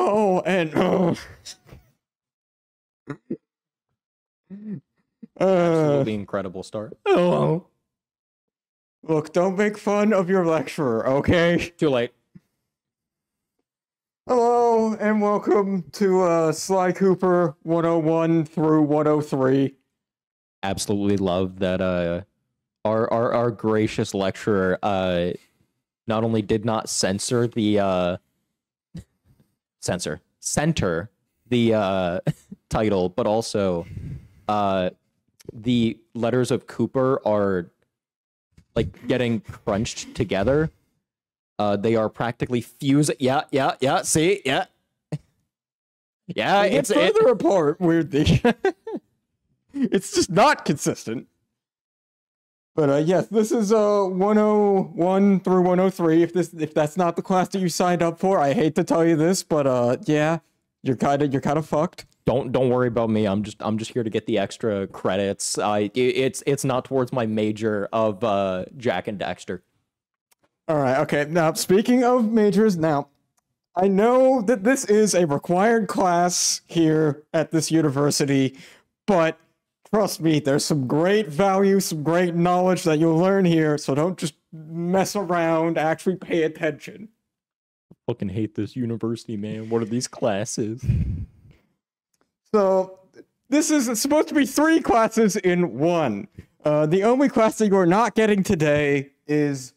Hello, and Absolutely incredible start. hello. Look, don't make fun of your lecturer, okay? Too late. Hello, and welcome to Sly Cooper 101 through 103. Absolutely love that our gracious lecturer not only did not censor the center the title, but also the letters of Cooper are like getting crunched together. They are practically fused. Yeah. See, yeah. It's further apart, weirdly. It's just not consistent. But yes, this is 101 through 103. If that's not the class that you signed up for, I hate to tell you this, but yeah, you're kind of fucked. Don't worry about me. I'm just here to get the extra credits. It's not towards my major of Jack and Daxter. All right, okay. Now, speaking of majors, now I know that this is a required class here at this university, but trust me, there's some great value, some great knowledge that you'll learn here, so don't just mess around, actually pay attention. I fucking hate this university, man. What are these classes? So, this is supposed to be 3 classes in 1. The only class that you're not getting today is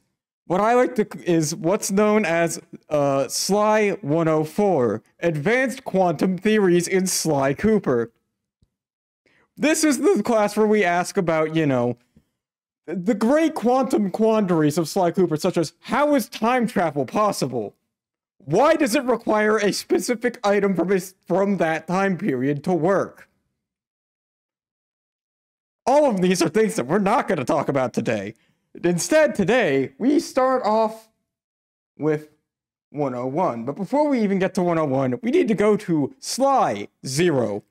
what's known as Sly 104, Advanced Quantum Theories in Sly Cooper. This is the class where we ask about, the great quantum quandaries of Sly Cooper, such as, how is time travel possible? Why does it require a specific item from that time period to work? All of these are things that we're not going to talk about today. Instead, today, we start off with 101. But before we even get to 101, we need to go to Sly 0.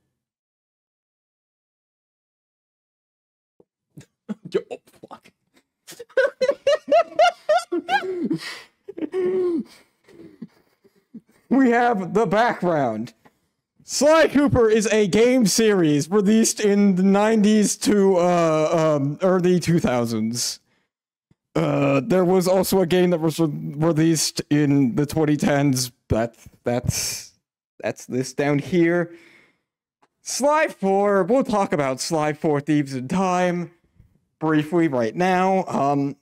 Oh, fuck. We have the background. Sly Cooper is a game series released in the 90s to early 2000s. There was also a game that was released in the 2010s. That's this down here. Sly 4, we'll talk about Sly 4 Thieves in Time briefly right now.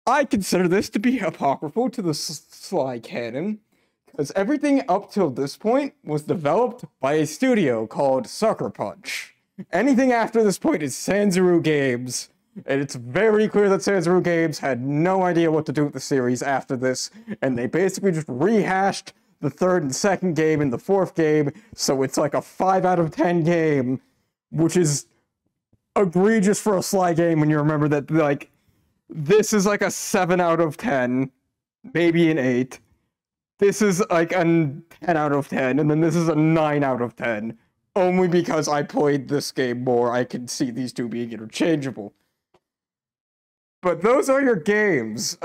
I consider this to be apocryphal to the Sly canon, because everything up till this point was developed by a studio called Sucker Punch. Anything after this point is Sanzaru Games, and it's very clear that Sanzaru Games had no idea what to do with the series after this, and they basically just rehashed the 3rd and 2nd game and the 4th game, so it's like a 5 out of 10 game, which is egregious for a Sly game when you remember that, like, this is like a 7 out of 10, maybe an 8. This is like a 10 out of 10, and then this is a 9 out of 10. Only because I played this game more, I can see these two being interchangeable. But those are your games.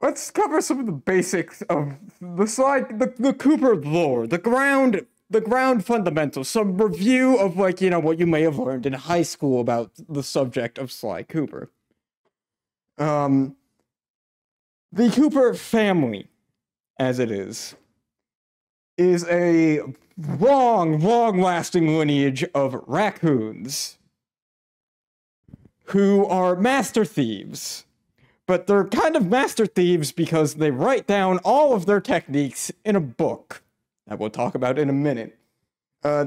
Let's cover some of the basics of the Sly, the Cooper lore, the ground fundamentals, some review of, like, what you may have learned in high school about the subject of Sly Cooper. The Cooper family, as it is a long-lasting lineage of raccoons who are master thieves. But they're kind of master thieves because they write down all of their techniques in a book that we'll talk about in a minute.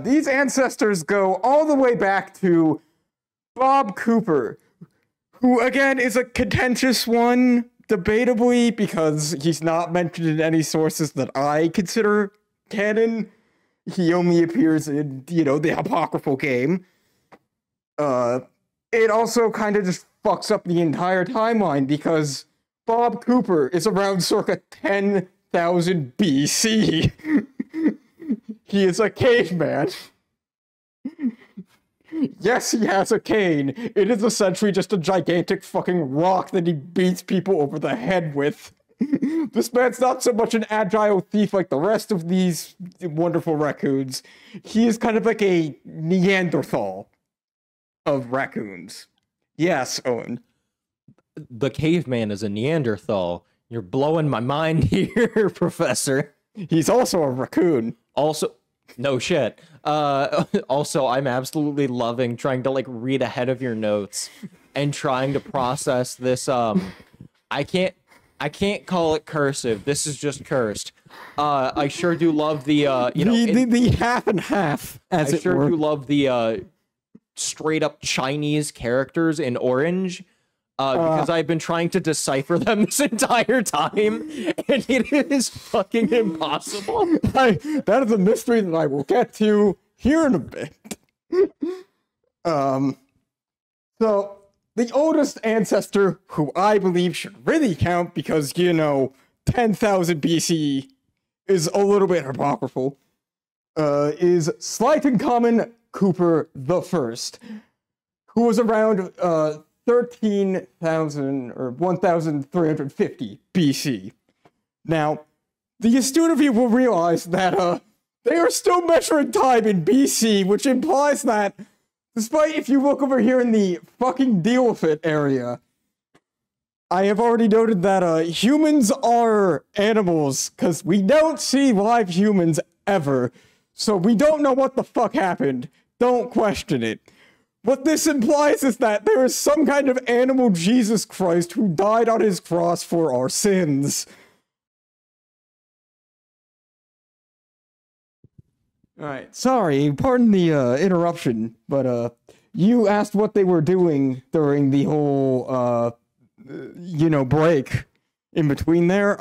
These ancestors go all the way back to Bob Cooper, who, again, is a contentious one, debatably, because he's not mentioned in any sources that I consider canon. He only appears in, the apocryphal game. It also kind of just fucks up the entire timeline, because Bob Cooper is around circa 10,000 BC. He is a caveman. Yes, he has a cane. It is essentially just a gigantic fucking rock that he beats people over the head with. This man's not so much an agile thief like the rest of these wonderful raccoons. He is kind of like a Neanderthal of raccoons. Yes, Owen. The caveman is a Neanderthal. You're blowing my mind here, Professor. He's also a raccoon. Also, no shit. Also, I'm absolutely loving trying to like read ahead of your notes and trying to process this. I can't call it cursive. This is just cursed. I sure do love the the half and half, as I it sure were. do love the straight up Chinese characters in orange. Because I've been trying to decipher them this entire time, and it is fucking impossible. That is a mystery that I will get to here in a bit. So, the oldest ancestor, who I believe should really count because, 10,000 BC is a little bit apocryphal, is Slight and Common Cooper the First, who was around 13,000 or 1,350 BC. Now, the astute of you will realize that they are still measuring time in BC, which implies that, despite if you look over here in the fucking deal with it area, I have already noted that humans are animals, because we don't see live humans ever, so we don't know what the fuck happened. Don't question it. What this implies is that there is some kind of animal Jesus Christ who died on his cross for our sins. Alright, sorry, pardon the interruption, but you asked what they were doing during the whole, break in between there.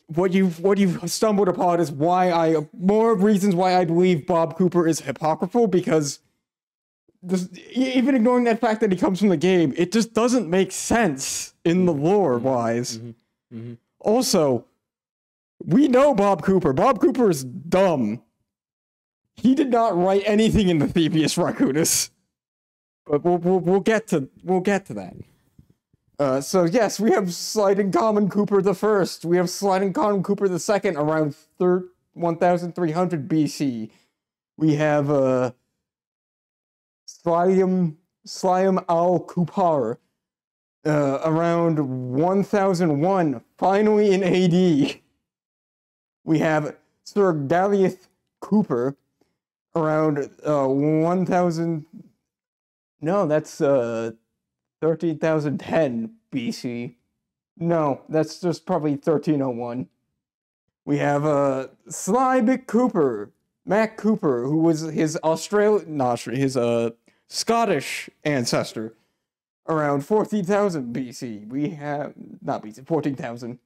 What you've stumbled upon is more reasons why I believe Bob Cooper is apocryphal, because even ignoring that fact that he comes from the game, it just doesn't make sense in the lore-wise. Also, we know Bob Cooper. Bob Cooper is dumb. He did not write anything in the Thievius Raccoonus. But we'll get to that. So yes, we have Slight and Common Cooper the First. We have Slight and Common Cooper the Second around 1,300 BC. We have Sliam al Kupar around 1001, finally in AD. We have Sir Galliath Cooper around 1000. No, that's 13,010 BC. No, that's just probably 1301. We have Slybic Cooper, Mac Cooper, who was his Scottish ancestor, around 14,000 BC. We have, not BC, 14,000.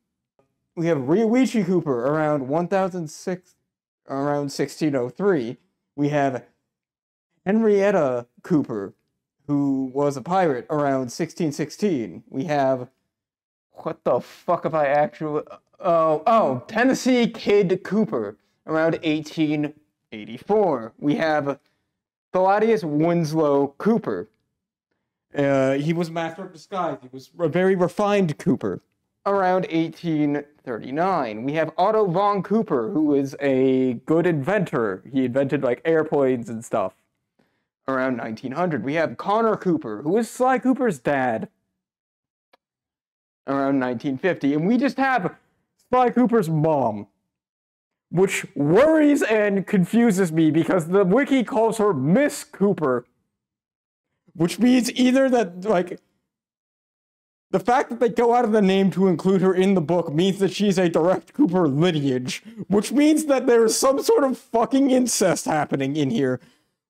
We have Riwichi Cooper around 1603. We have Henrietta Cooper, who was a pirate, around 1616. We have, what the fuck have I actually, Tennessee Kid Cooper, around 1884. We have Thaddeus Winslow Cooper. He was a master of disguise. He was a very refined Cooper, around 1839. We have Otto von Cooper, who is a good inventor. He invented, like, airplanes and stuff, around 1900. We have Connor Cooper, who is Sly Cooper's dad, around 1950. And we just have Sly Cooper's mom, which worries and confuses me because the wiki calls her Miss Cooper, which means either that, like, the fact that they go out of the name to include her in the book means that she's a direct Cooper lineage, which means that there is some sort of fucking incest happening in here,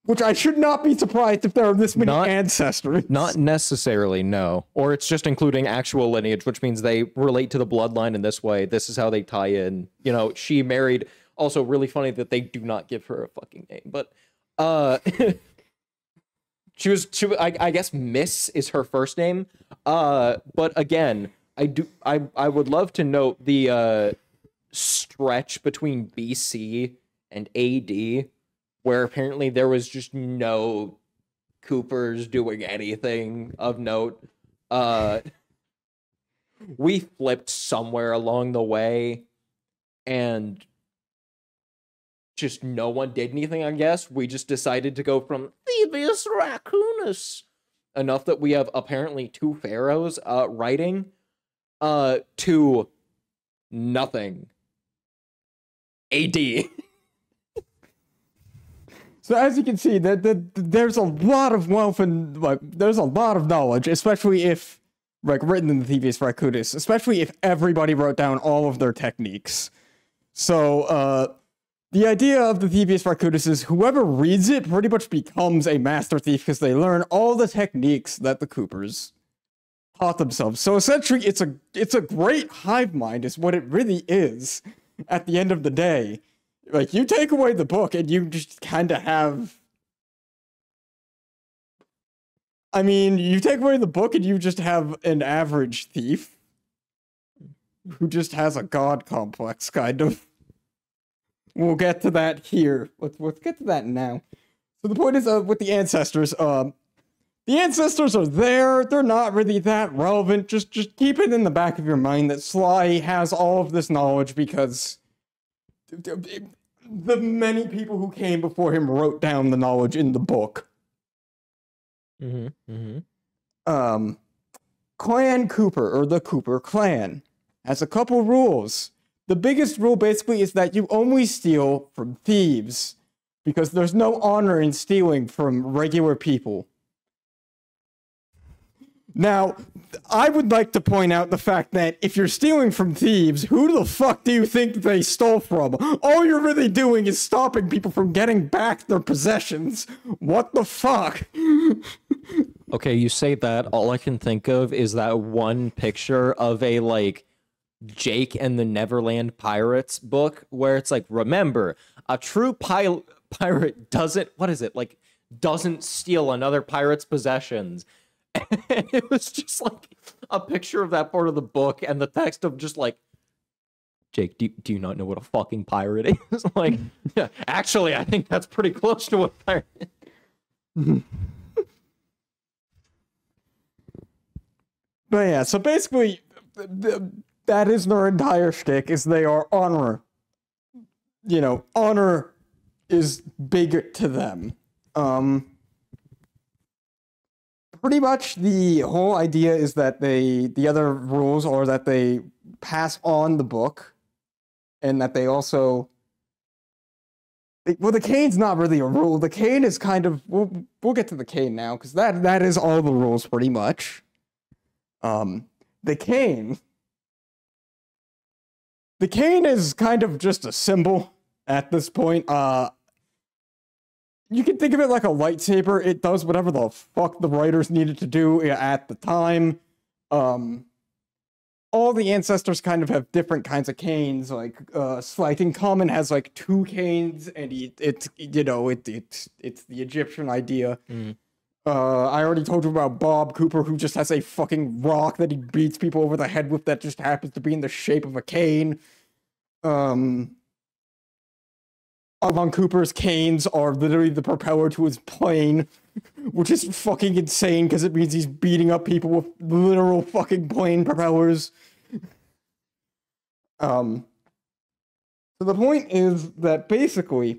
which I should not be surprised if there are this many ancestors. Not necessarily, no. Or it's just including actual lineage, which means they relate to the bloodline in this way. This is how they tie in. You know, she married... Also, really funny that they do not give her a fucking name, but... I guess Miss is her first name. But again, I would love to note the stretch between BC and AD, where apparently there was just no Coopers doing anything of note. we flipped somewhere along the way, and just no one did anything, I guess. We just decided to go from Thievius Raccoonus, enough that we have apparently 2 pharaohs writing, to nothing. AD. So as you can see, there's a lot of wealth and there's a lot of knowledge, especially if written in the Thievius Raccoonus, especially if everybody wrote down all of their techniques. So the idea of the Thievius Raccoonus is whoever reads it pretty much becomes a master thief because they learn all the techniques that the Coopers taught themselves. So essentially, it's a great hive mind, is what it really is. At the end of the day, you take away the book and you just kind of have. I mean, you take away the book and you just have an average thief who just has a god complex, kind of. We'll get to that here. Let's get to that now. So the point is, with the ancestors, the ancestors are there. They're not really that relevant. Just keep it in the back of your mind that Sly has all of this knowledge because the many people who came before him wrote down the knowledge in the book. Clan Cooper, or the Cooper clan, has a couple rules. The biggest rule basically is that you only steal from thieves because there's no honor in stealing from regular people. Now, I would like to point out the fact that if you're stealing from thieves, who the fuck do you think they stole from? All you're really doing is stopping people from getting back their possessions. What the fuck? Okay, you say that, all I can think of is that one picture of a, Jake and the Neverland Pirates book, where it's remember, a true pirate doesn't steal another pirate's possessions. And it was just a picture of that part of the book and the text of just Jake, do you not know what a fucking pirate is? Yeah, actually, I think that's pretty close to what a pirate is. But yeah, so basically, that is their entire shtick, is they are honor. Honor is big to them. Pretty much the whole idea is that the other rules are that they pass on the book, and that they also. Well, the cane's not really a rule. The cane is kind of. We'll get to the cane now, because that is all the rules pretty much. The cane is kind of just a symbol at this point. You can think of it like a lightsaber. It does whatever the fuck the writers needed to do at the time. All the ancestors kind of have different kinds of canes. Slighting Common has 2 canes, and it's the Egyptian idea. I already told you about Bob Cooper, who just has a fucking rock that he beats people over the head with that just happens to be in the shape of a cane. Von Cooper's canes are literally the propeller to his plane, which is fucking insane because it means he's beating up people with literal fucking plane propellers. So the point is that basically,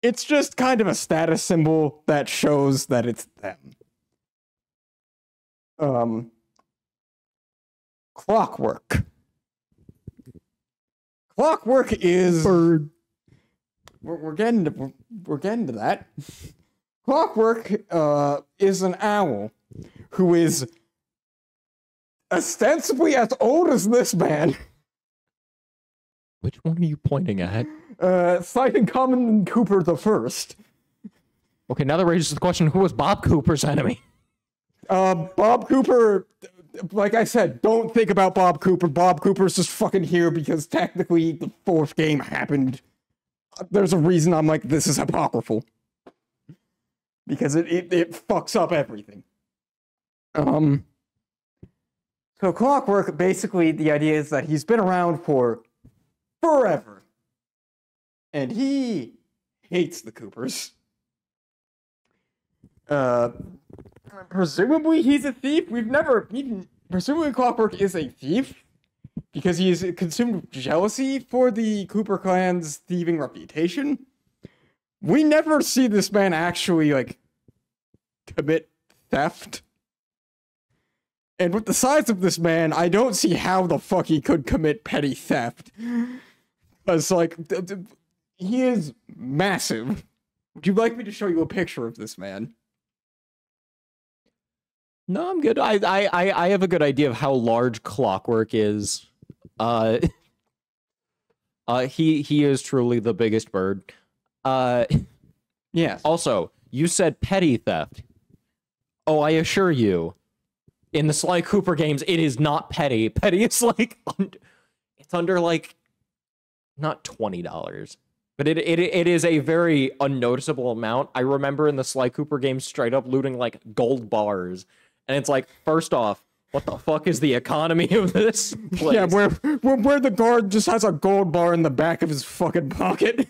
it's just kind of a status symbol that shows that it's them. Clockwork. Clockwork is. We're getting to that. Clockwork is an owl who is ostensibly as old as this man. Which one are you pointing at? Slighting Common Cooper the First. Okay, now that raises the question: who was Bob Cooper's enemy? Bob Cooper. Like I said, don't think about Bob Cooper. Bob Cooper's just fucking here because technically the 4th game happened. There's a reason I'm like, this is apocryphal. Because it fucks up everything. So Clockwork, basically the idea is that he's been around for forever. And he hates the Coopers. Presumably he's a thief. We've never presumably Clockwork is a thief because he is consumed with jealousy for the Cooper clan's thieving reputation. We never see this man actually, like, commit theft. And with the size of this man, I don't see how the fuck he could commit petty theft. Because, like, he is massive. Would you like me to show you a picture of this man? No, I'm good. I have a good idea of how large Clockwork is. He is truly the biggest bird. Yes. Also, you said petty theft. Oh, I assure you, in the Sly Cooper games, it is not petty. Petty is like it's under like not $20, but it is a very unnoticeable amount. I remember in the Sly Cooper games straight up looting like gold bars, and it's like, first off, what the fuck is the economy of this place? Yeah, where the guard just has a gold bar in the back of his fucking pocket.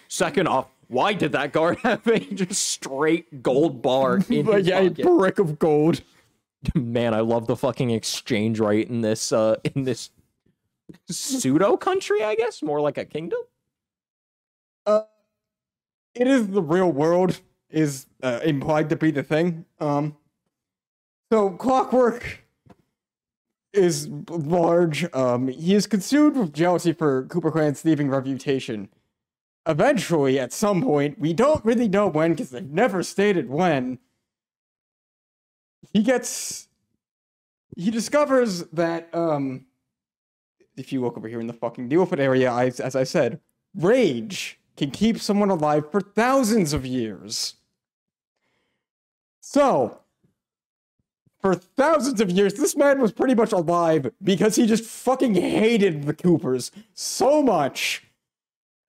Second off, why did that guard have a just straight gold bar in his a pocket? brick of gold. Man, I love the fucking exchange rate in this pseudo country, I guess, more like a kingdom. It is the real world is implied to be the thing. So Clockwork is large. He is consumed with jealousy for Cooper Clan's thieving reputation. Eventually, at some point, we don't really know when because they've never stated when, he discovers that, if you look over here in the fucking Dealfit area, as I said, rage can keep someone alive for thousands of years. So, for thousands of years, this man was pretty much alive because he just fucking hated the Coopers so much.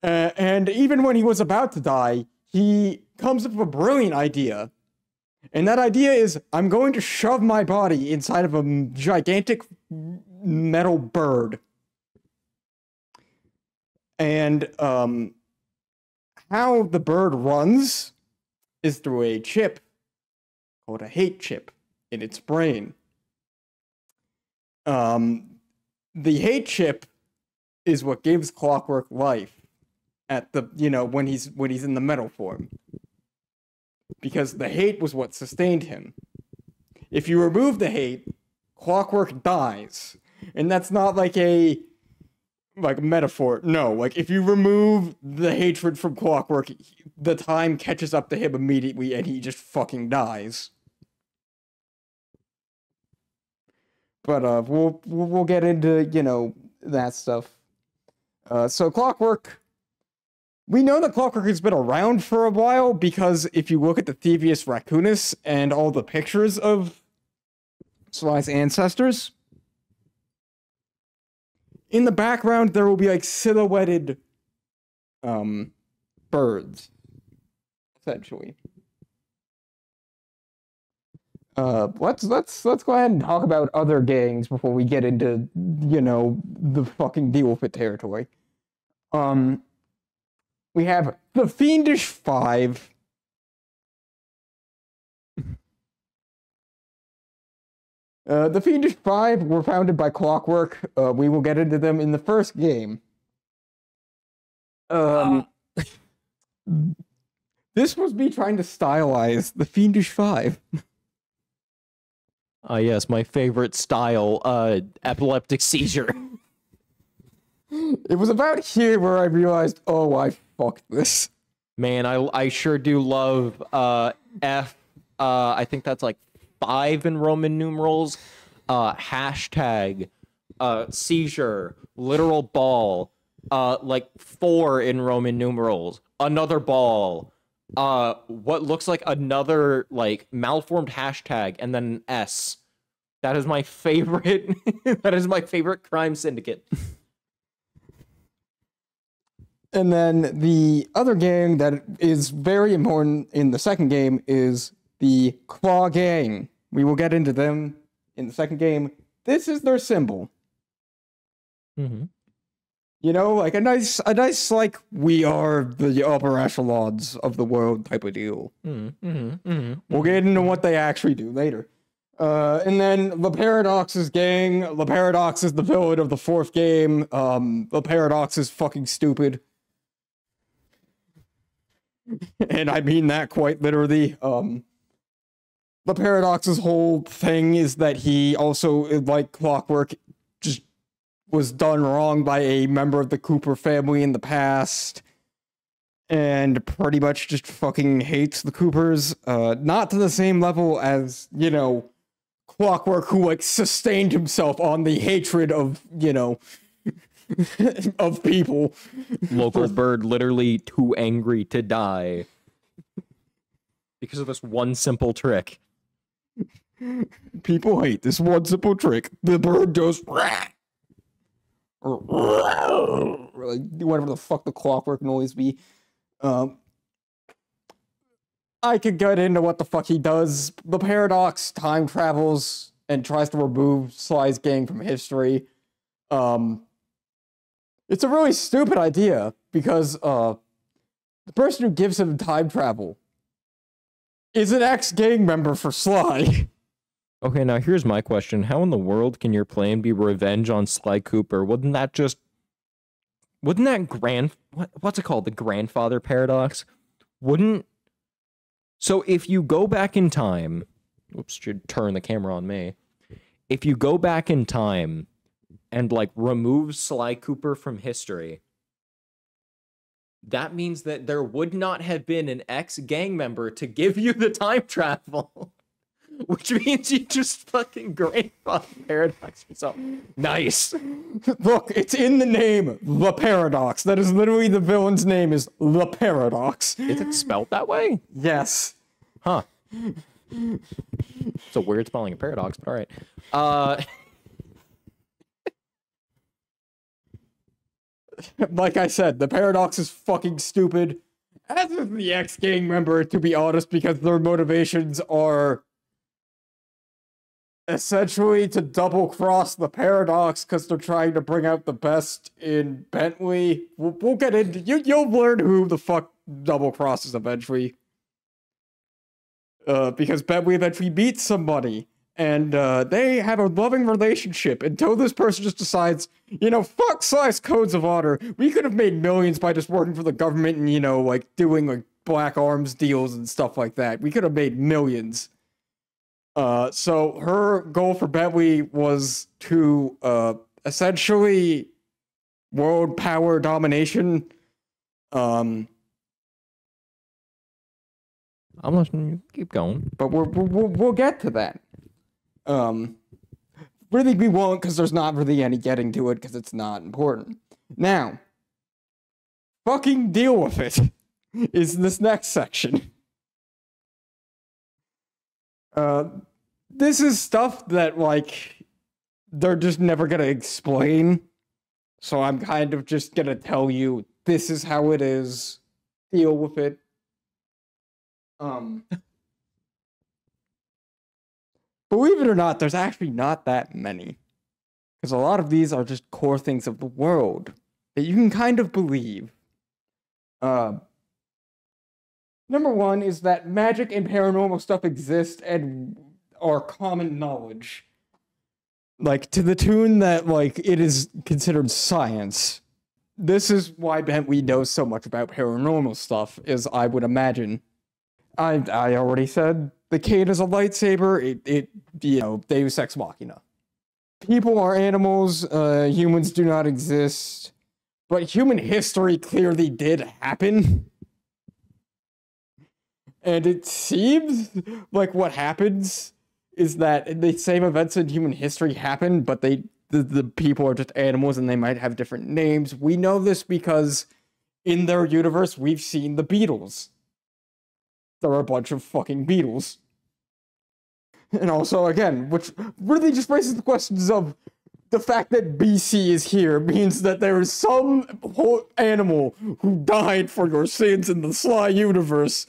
And even when he was about to die, he comes up with a brilliant idea. And that idea is, I'm going to shove my body inside of a gigantic metal bird. And how the bird runs is through a chip called a hate chip in its brain. The hate chip is what gives Clockwork life at the, when he's in the metal form. Because the hate was what sustained him. If you remove the hate, Clockwork dies. And that's not like a metaphor. No, like if you remove the hatred from Clockwork, the time catches up to him immediately and he just fucking dies. But we'll get into, that stuff. So Clockwork, we know that Clockwork has been around for a while because if you look at the Thievius Raccoonus and all the pictures of Sly's ancestors, in the background there will be like silhouetted birds, essentially. Let's go ahead and talk about other gangs before we get into, the fucking Dealfit territory. We have the Fiendish Five. The Fiendish Five were founded by Clockwork. We will get into them in the first game. This was me trying to stylize the Fiendish Five. Yes, my favorite style, epileptic seizure. It was about here where I realized, oh, I fucked this. Man, I sure do love F. I think that's like 5 in Roman numerals. Hashtag seizure, literal ball. Like 4 in Roman numerals. Another ball. What looks like another like malformed hashtag and then an S. That is my favorite. That is my favorite crime syndicate. And then the other gang that is very important in the second game is the Claw Gang. We will get into them in the second game. This is their symbol. Mm-hmm. Like a nice, like, we are the upper echelons of the world type of deal. Mm-hmm. Mm-hmm. We'll get into what they actually do later. And then the Paradox's gang. The Paradox is the villain of the fourth game. The Paradox is fucking stupid. And I mean that quite literally. The Paradox's whole thing is that he also, like Clockwork, just was done wrong by a member of the Cooper family in the past. And pretty much just fucking hates the Coopers. Not to the same level as, you know, Clockwork, who, like, sustained himself on the hatred of, you know, of people. Local bird literally too angry to die. Because of this one simple trick. People hate this one simple trick. The bird goes or whatever the fuck the Clockwork noise be. I could get into what the fuck he does. The Paradox time travels and tries to remove Sly's gang from history. It's a really stupid idea because the person who gives him time travel is an ex-gang member for Sly. Okay, now here's my question. How in the world can your plan be revenge on Sly Cooper? Wouldn't that what's it called? The grandfather paradox? So if you go back in time, oops, should turn the camera on me. If you go back in time and, like, remove Sly Cooper from history, that means that there would not have been an ex-gang member to give you the time travel. Which means you just fucking grandfather paradox yourself. Nice. Look, it's in the name, The Paradox. That is literally the villain's name, is The Paradox. Is it spelled that way? Yes. Huh. It's a weird spelling of paradox, but alright. Like I said, the Paradox is fucking stupid. As is the ex-gang member, to be honest, because their motivations are essentially to double-cross the Paradox because they're trying to bring out the best in Bentley. We'll get into... You'll learn who the fuck double-crosses eventually. Because Bentley eventually meets somebody, and they have a loving relationship until this person just decides, you know, fuck Sly's codes of honor. We could have made millions by just working for the government and, you know, like, doing, like, black arms deals and stuff like that. We could have made millions. So her goal for Bentley was to, essentially world power domination. I'm listening. You keep going. But we'll get to that. Really we won't, because there's not really any getting to it, because it's not important. Now, fucking deal with it, is this next section. This is stuff that, like, they're just never gonna explain. So I'm kind of just gonna tell you, this is how it is. Deal with it. Believe it or not, there's actually not that many. Because a lot of these are just core things of the world that you can kind of believe. Number one is that magic and paranormal stuff exist and are common knowledge. Like, to the tune that, like, it is considered science. This is why Bentley knows so much about paranormal stuff, is I would imagine. I already said the cane is a lightsaber. It you know, Deus Ex Machina. People are animals. Humans do not exist. But human history clearly did happen. And it seems like what happens is that the same events in human history happen, but the people are just animals and they might have different names. We know this because in their universe, we've seen the Beatles. There are a bunch of fucking Beatles. And also, again, which really just raises the questions of the fact that BC is here means that there is some whole animal who died for your sins in the Sly universe.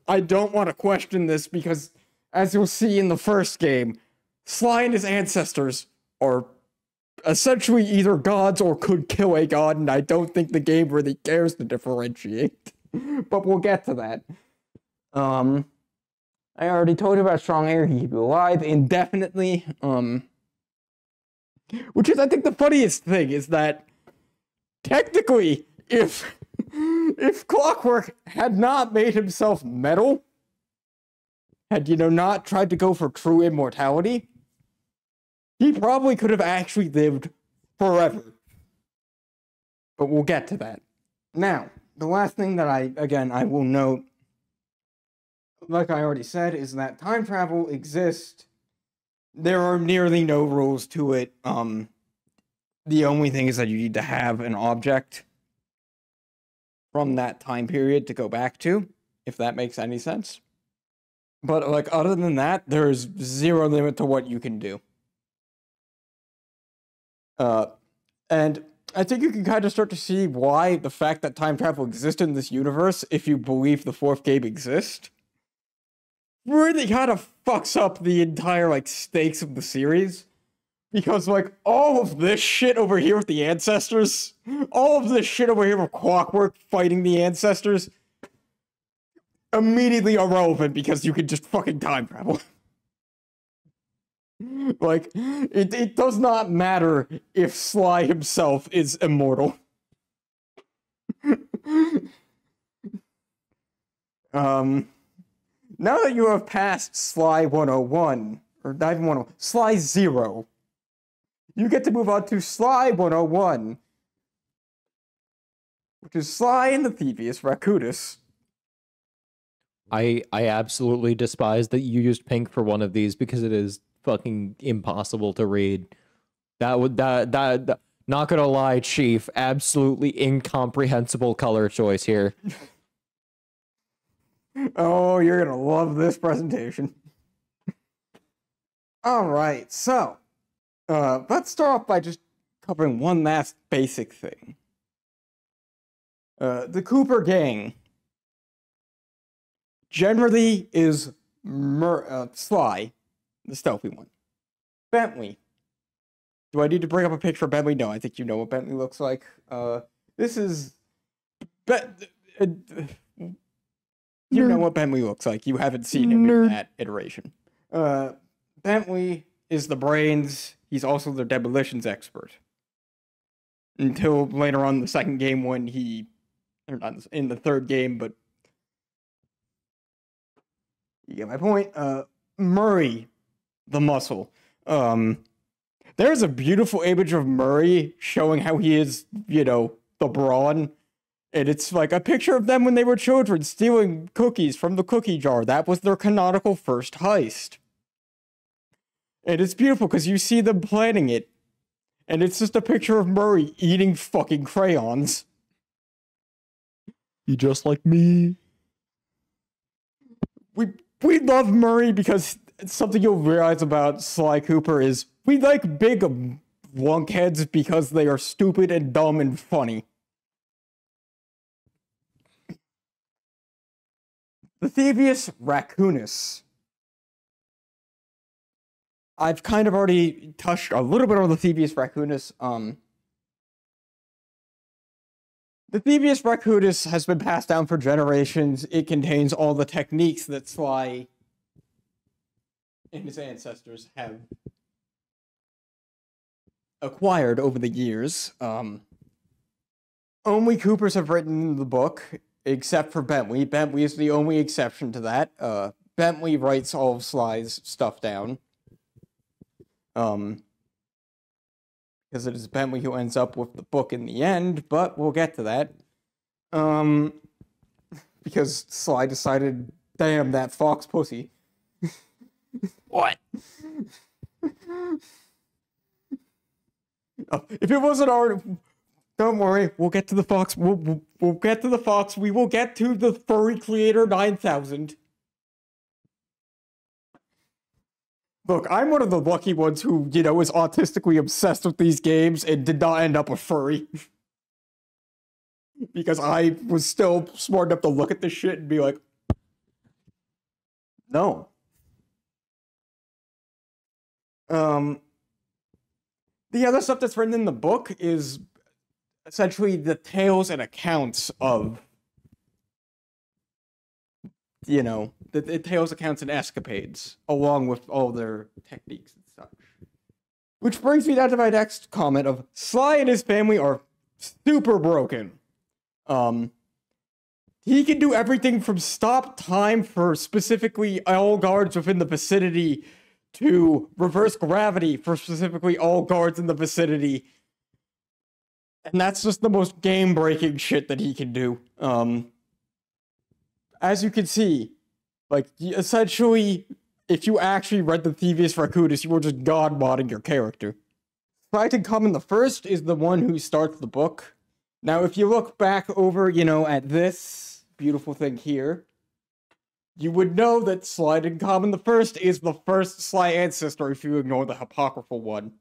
I don't want to question this because, as you'll see in the first game, Sly and his ancestors are essentially either gods or could kill a god, and I don't think the game really cares to differentiate. But we'll get to that. I already told you about strong air can keep you alive indefinitely. Which is, I think, the funniest thing is that technically, if Clockwork had not made himself metal, had, not tried to go for true immortality, he probably could have actually lived forever. But we'll get to that. Now, the last thing that I will note, like I already said, is that time travel exists. There are nearly no rules to it. The only thing is that you need to have an object from that time period to go back to, if that makes any sense. But, like, other than that, there's zero limit to what you can do. And I think you can kind of start to see why the fact that time travel exists in this universe, if you believe the fourth game exists, really kind of fucks up the entire, like, stakes of the series. Because, like, all of this shit over here with the ancestors, all of this shit over here with Clockwork fighting the ancestors, immediately irrelevant because you can just fucking time travel. Like, it does not matter if Sly himself is immortal. Now that you have passed Sly 101, or not even 101, Sly 0, you get to move on to Sly 101, which is Sly and the Thievius Raccoonus. I absolutely despise that you used pink for one of these because it is fucking impossible to read. That not gonna lie, Chief, absolutely incomprehensible color choice here. Oh, you're gonna love this presentation. Alright, so let's start off by just covering one last basic thing. The Cooper gang generally is Sly, the stealthy one. Bentley. Do I need to bring up a picture of Bentley? No, I think you know what Bentley looks like. This is... you know what Bentley looks like. You haven't seen him in that iteration. Bentley is the brains. He's also the demolitions expert. Until later on in the second game when he... Or not in the third game, but... You get my point. Murray, the muscle. There's a beautiful image of Murray showing how he is, the brawn. And it's like a picture of them when they were children stealing cookies from the cookie jar. That was their canonical first heist. And it's beautiful because you see them planning it. And it's just a picture of Murray eating fucking crayons. You just like me. We love Murray because something you'll realize about Sly Cooper is we like big lunkheads because they are stupid and dumb and funny. The Thievius Raccoonus. I've kind of already touched a little bit on the Thievius Raccoonus. The Thievius Raccoonus has been passed down for generations. It contains all the techniques that Sly and his ancestors have acquired over the years. Only Coopers have written the book, except for Bentley. Bentley is the only exception to that. Bentley writes all of Sly's stuff down. Because it is Bentley who ends up with the book in the end, but we'll get to that. Because Sly decided, damn, that fox pussy. What? If it wasn't already... Don't worry, we'll get to the fox. We'll get to the fox. We will get to the Furry Creator 9000. Look, I'm one of the lucky ones who, is autistically obsessed with these games and did not end up a furry. Because I was still smart enough to look at this shit and be like, no. The other stuff that's written in the book is essentially the tales and accounts of, the Tales, Accounts, and Escapades, along with all their techniques and such. Which brings me down to my next comment of Sly and his family are super broken. He can do everything from stop time for specifically all guards within the vicinity to reverse gravity for specifically all guards in the vicinity. And that's just the most game-breaking shit that he can do. As you can see, like, essentially, if you actually read the Thievius Raccoonus, you were just god-modding your character. Sly Common the First is the one who starts the book. Now, if you look back over, at this beautiful thing here, you would know that Sly Common the First is the first Sly ancestor if you ignore the apocryphal one.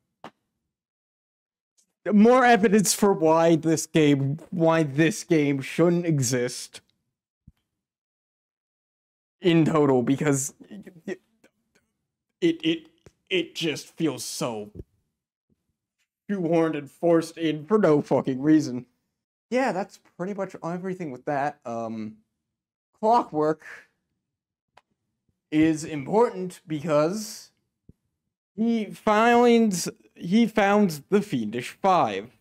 More evidence for why this game shouldn't exist in total, because it just feels so shoehorned and forced in for no fucking reason. Yeah, that's pretty much everything with that. Clockwork is important because he founds the Fiendish Five.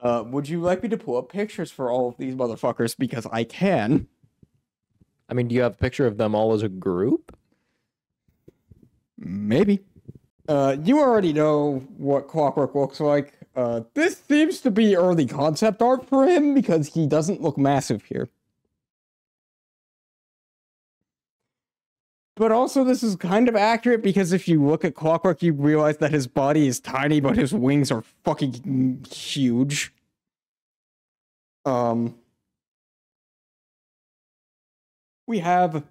Would you like me to pull up pictures for all of these motherfuckers? Because I can. I mean, do you have a picture of them all as a group? Maybe. You already know what Clockwork looks like. This seems to be early concept art for him because he doesn't look massive here. But also, this is kind of accurate because if you look at Clockwork, you realize that his body is tiny, but his wings are fucking huge. We have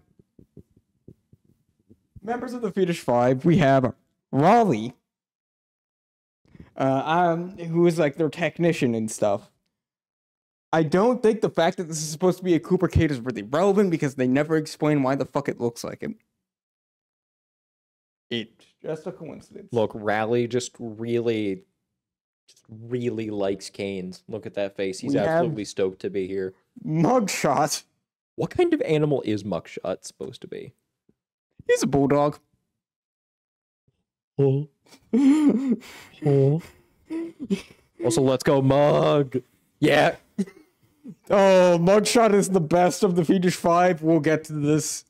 members of the Fiendish Five. We have Raleigh, who is like their technician and stuff. I don't think the fact that this is supposed to be a Cooper Cade is really relevant because they never explain why the fuck it looks like him. It's just a coincidence. Look, Raleigh just really likes canes. Look at that face. He's absolutely stoked to be here. Mugshot. What kind of animal is Mugshot supposed to be? He's a bulldog. Oh. Oh. Also, let's go Mug. Yeah. Oh, Mugshot is the best of the Fiendish Five. We'll get to this.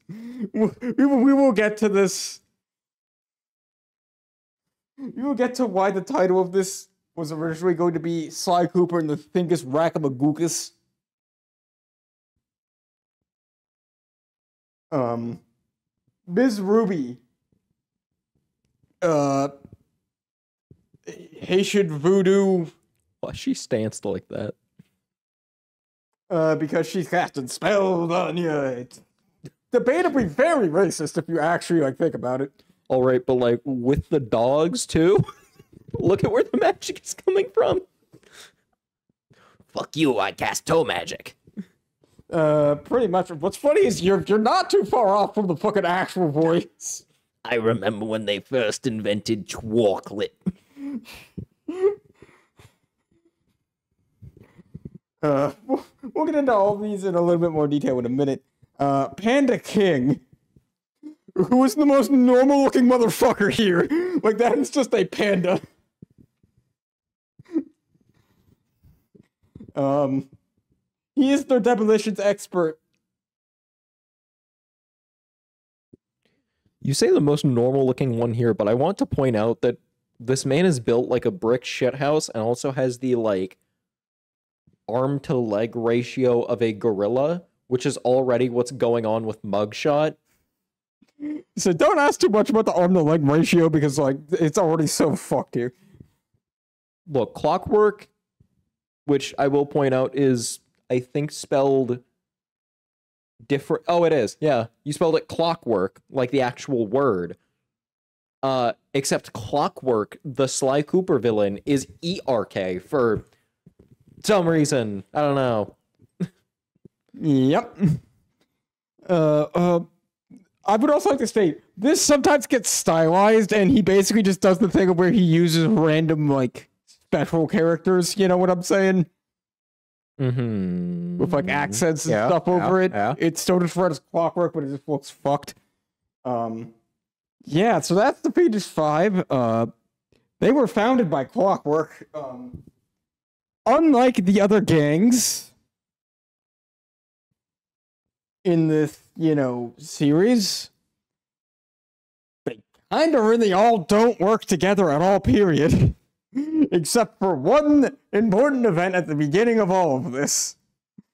We will get to this. We will get to why the title of this was originally going to be Sly Cooper and the Thinkus Rackabagookus. Ms. Ruby. Haitian voodoo. Why she stanced like that? Because she's casting spells on you. It's debatably very racist if you actually, think about it. Alright, but, with the dogs, too? Look at where the magic is coming from. Fuck you, I cast toe magic. Pretty much. What's funny is you're not too far off from the fucking actual voice. I remember when they first invented Twarklet. We'll get into all these in a little bit more detail in a minute. Panda King, who is the most normal-looking motherfucker here. That is just a panda. He is their demolitions expert. You say the most normal-looking one here, but I want to point out that this man is built like a brick shithouse and also has the, arm-to-leg ratio of a gorilla, which is already what's going on with Mugshot. So don't ask too much about the arm-to-leg ratio because, it's already so fucked here. Look, Clockwork, which I will point out is, I think, spelled different. Oh, it is. Yeah. You spelled it Clockwork, like the actual word. Except Clockwork, the Sly Cooper villain, is ERK for some reason. I don't know. Yep. I would also like to state, this sometimes gets stylized, and he basically just does the thing where he uses random, special characters, you know what I'm saying? Mm-hmm. with like accents and Yeah, stuff over it. yeah. It's still just read as Clockwork, but it just looks fucked. Yeah, so that's the Fiendish Five. They were founded by Clockwork. Unlike the other gangs in this, series, they kind of really all don't work together at all, period. Except for one important event at the beginning of all of this.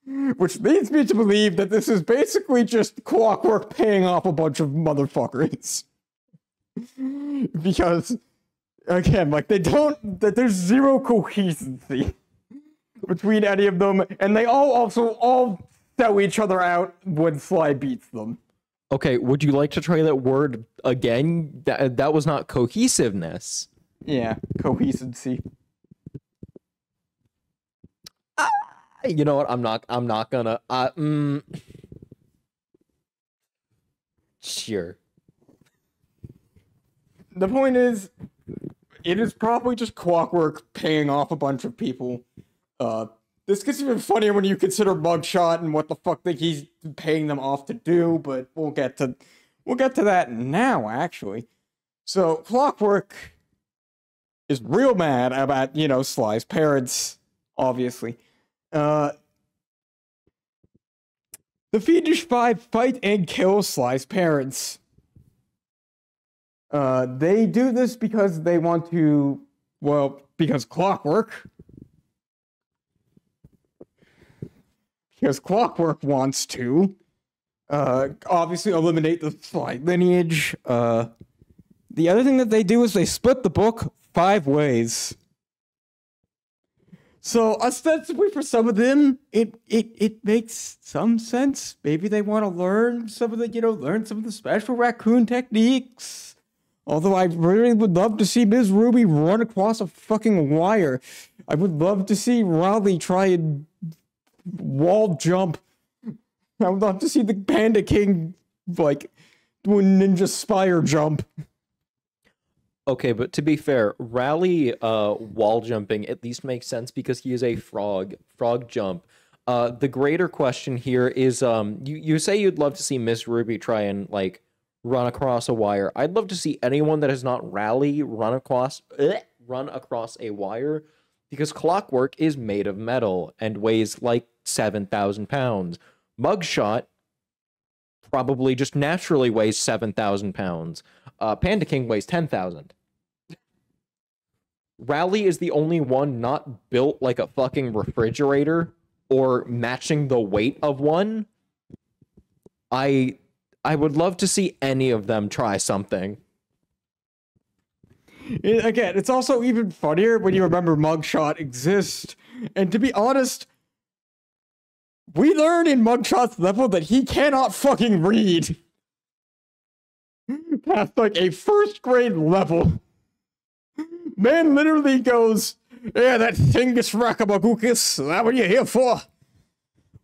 Which leads me to believe that this is basically just Clockwork paying off a bunch of motherfuckers. Because, again, like, there's zero coherency between any of them, and they all sell each other out when Sly beats them. Okay, would you like to try that word again? That was not cohesiveness. Yeah, coherency. You know what? I'm not gonna. Sure. The point is, it is probably just Clockwork paying off a bunch of people. This gets even funnier when you consider Mugshot and what the fuck that he's paying them off to do, but we'll get to that now, actually. So Clockwork is real mad about, Sly's parents, obviously. The Fiendish Five fight and kill Sly's parents. They do this because they want to, because Clockwork wants to, obviously eliminate the Sly lineage. The other thing that they do is they split the book 5 ways. So ostensibly for some of them, it makes some sense. Maybe they want to learn some of the special raccoon techniques. Although I really would love to see Ms. Ruby run across a fucking wire. I would love to see Raleigh try and wall jump. I would love to see the Panda King, do a ninja spire jump. Okay, but to be fair, Rally wall jumping at least makes sense because he is a frog jump. The greater question here is you say you'd love to see Miss Ruby try and run across a wire. I'd love to see anyone that has not Rally run across a wire, because Clockwork is made of metal and weighs 7,000 pounds. Mugshot probably just naturally weighs 7,000 pounds. Panda King weighs 10,000. Rally is the only one not built like a fucking refrigerator or matching the weight of one. I would love to see any of them try something. Again, it's also even funnier when you remember Mugshot exists. And to be honest, we learn in Mugshot's level that he cannot fucking read. Past a first grade level. Man literally goes, yeah, that Thingus Rackamagookus, that what you're here for?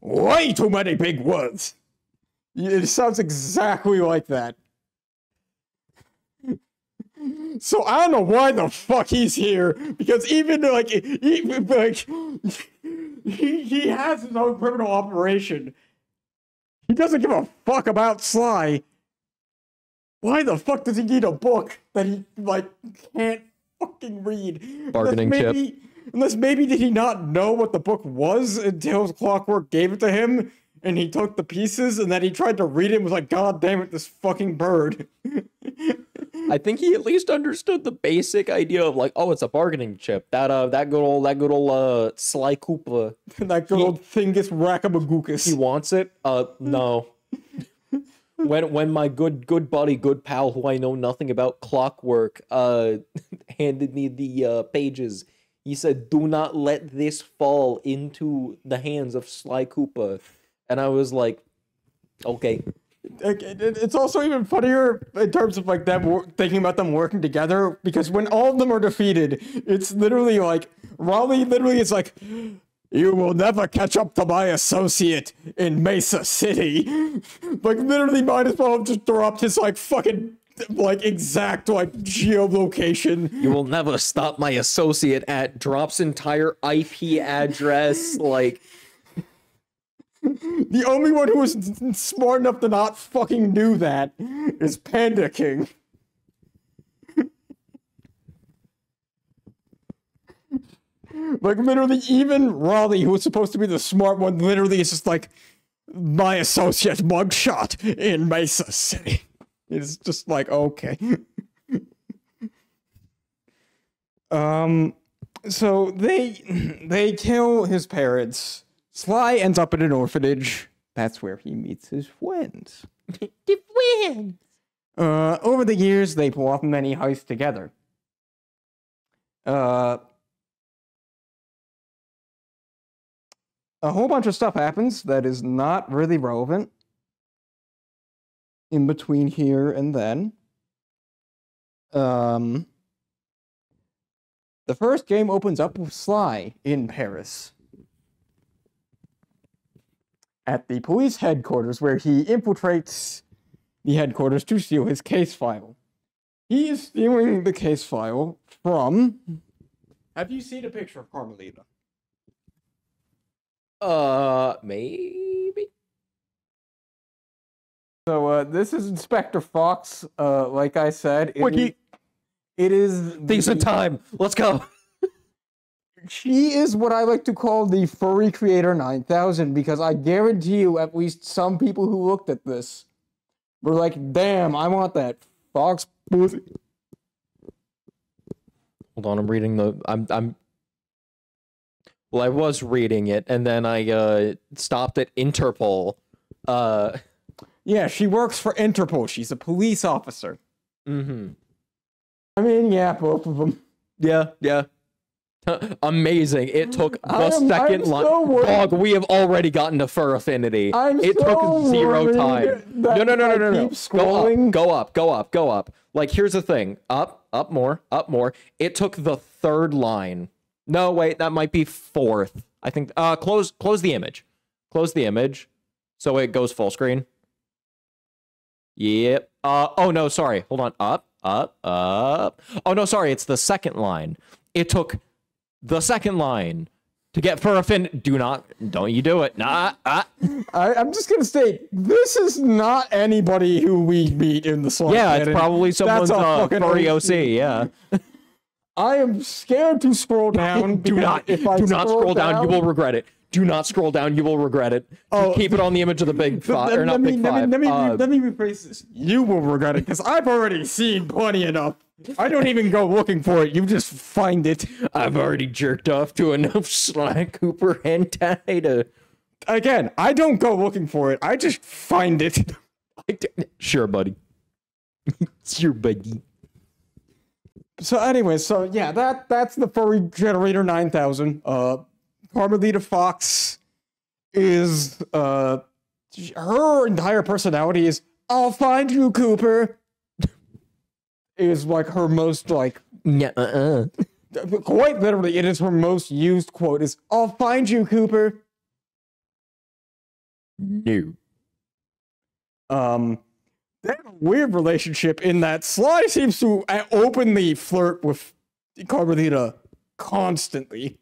Way too many big words. It sounds exactly like that. So I don't know why the fuck he's here, because even he has his own criminal operation. He doesn't give a fuck about Sly. Why the fuck does he need a book that he can't fucking read? Bargaining chip. Unless maybe did he not know what the book was until Clockwork gave it to him, and he took the pieces, and then he tried to read it and was like, God damn it, this fucking bird. I think he at least understood the basic idea of oh, it's a bargaining chip. That good old Sly Koopa. That good old Thingus Rackamagookus. He wants it? No. When my good buddy, good pal, who I know nothing about Clockwork, handed me the pages, he said, "Do not let this fall into the hands of Sly Koopa." And I was like, okay. It's also even funnier in terms of them thinking about them working together, because when all of them are defeated, it's literally Raleigh literally is like, you will never catch up to my associate in Mesa City. Literally might as well have just dropped his fucking exact geolocation. You will never stop my associate at drops entire IP address. The only one who was smart enough to not fucking do that is Panda King. Like, literally, even Raleigh, who was supposed to be the smart one, literally is just like, my associate mugshot in Mesa City. It's just like, okay. So they kill his parents. Sly ends up in an orphanage. That's where he meets his friends. The friends. Over the years, they pull off many heists together. A whole bunch of stuff happens that is not really relevant in between here and then. The first game opens up with Sly in Paris at the police headquarters, where he infiltrates the headquarters to steal his case file. He is stealing the case file from... Have you seen a picture of Carmelita? Maybe. So, this is Inspector Fox. Like I said, Wiki. It is Decent time. Let's go. She is what I like to call the furry creator 9000, because I guarantee you at least some people who looked at this were like, damn, I want that Fox pussy. Hold on, I'm reading the well, I was reading it and then I stopped at Interpol. Yeah, she works for Interpol. She's a police officer. Mm-hmm. I mean, yeah, both of them. Yeah. Amazing. It took the second line. So Dog, we have already gotten to fur affinity. It took 0 time. No. Go up. Like, here's the thing. Up more. It took the 3rd line. No, wait, that might be 4th. I think, close the image. Close the image. So it goes full screen. Yep. Oh no, sorry. Hold on. Up. Oh no, sorry. It's the 2nd line. It took the 2nd line to get fur affinity. Don't you do it. Nah. I'm just gonna state, this is not anybody who we meet in the slot. Yeah, it's probably someone's furry OC, yeah. I am scared to scroll down. do not scroll down. You will regret it. Do not scroll down. You will regret it. Just keep it on the image of the big five. Or not big five. Let me rephrase this. You will regret it, because I've already seen plenty enough. I don't even go looking for it. You just find it. I've already jerked off to enough Sly Cooper hentai to... Again, I don't go looking for it. I just find it. Sure, buddy. Sure, buddy. So anyway, yeah, that's the Furry Generator 9000. Carmelita Fox is, her entire personality is, I'll find you, Cooper. Is like her most, like, quite literally, it is her most used quote is, I'll find you, Cooper. No. They have a weird relationship in that Sly seems to openly flirt with Carmelita constantly.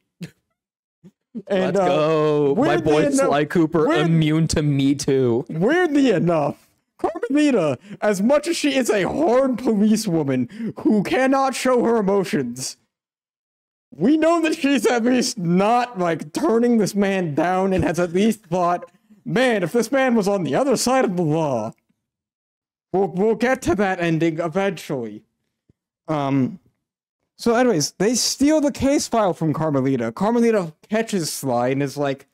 And, let's go. My boy Sly Cooper, immune to Me Too. Weirdly enough, Carmelita, as much as she is a hard policewoman who cannot show her emotions, we know that she's at least not, like, turning this man down and has at least thought, man, if this man was on the other side of the law, we'll get to that ending eventually. So anyways, they steal the case file from Carmelita. Carmelita catches Sly and is like,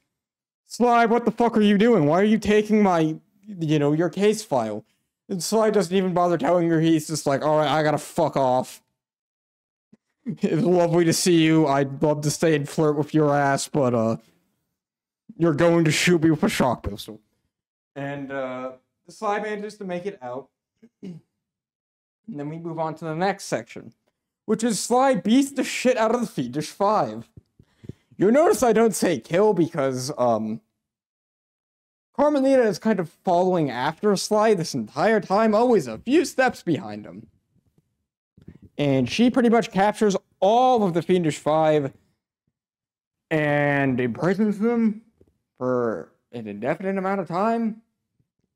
Sly, what the fuck are you doing? Why are you taking my, your case file? And Sly doesn't even bother telling her. He's just like, all right, I gotta fuck off. It's lovely to see you. I'd love to stay and flirt with your ass, but, you're going to shoot me with a shock pistol. And, Sly manages to make it out. And then we move on to the next section, which is Sly beats the shit out of the Fiendish Five. You'll notice I don't say kill because, Carmelita is kind of following after Sly this entire time, always a few steps behind him. And she pretty much captures all of the Fiendish Five and imprisons them for an indefinite amount of time.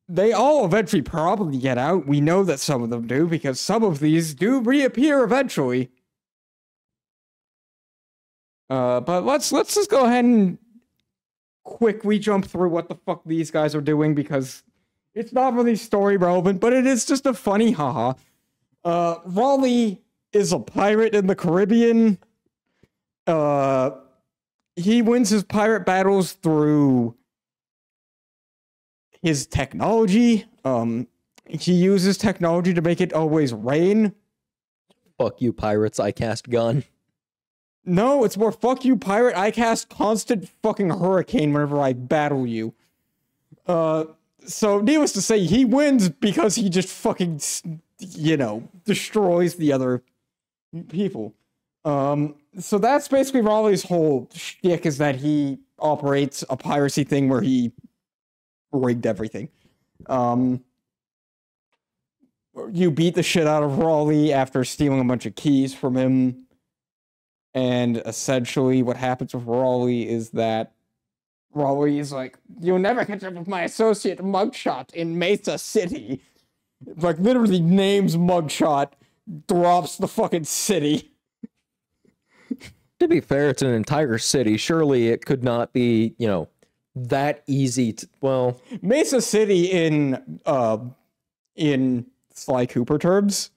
They all eventually probably get out. We know that some of them do, because some of these do reappear eventually. But let's just go ahead and quickly jump through what the fuck these guys are doing, because it's not really story relevant, but it is just a funny haha. Raleigh is a pirate in the Caribbean. He wins his pirate battles through his technology. He uses technology to make it always rain. Fuck you, pirates, I cast gun. No, it's more fuck you, pirate, I cast constant fucking hurricane whenever I battle you. So needless to say, he wins because he just fucking, destroys the other people. So that's basically Raleigh's whole shtick, is that he operates a piracy thing where he rigged everything. You beat the shit out of Raleigh after stealing a bunch of keys from him. And essentially what happens with Raleigh is that Raleigh is like, you'll never catch up with my associate Mugshot in Mesa City. Like, literally names Mugshot, drops the fucking city. To be fair, it's an entire city. Surely it could not be, that easy to, well... Mesa City in Sly Cooper terms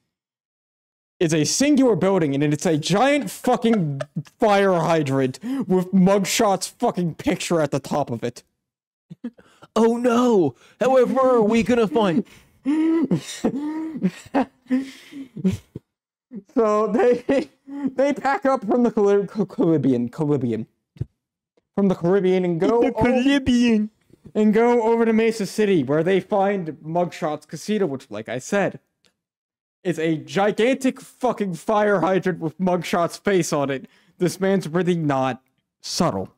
is a singular building, and it's a giant fucking fire hydrant with Mugshot's fucking picture at the top of it. Oh no! However, are we gonna find... So they pack up from the Caribbean, from the Caribbean and go and go over to Mesa City, where they find Mugshot's casino, which, like I said, is a gigantic fucking fire hydrant with Mugshot's face on it. This man's really not subtle.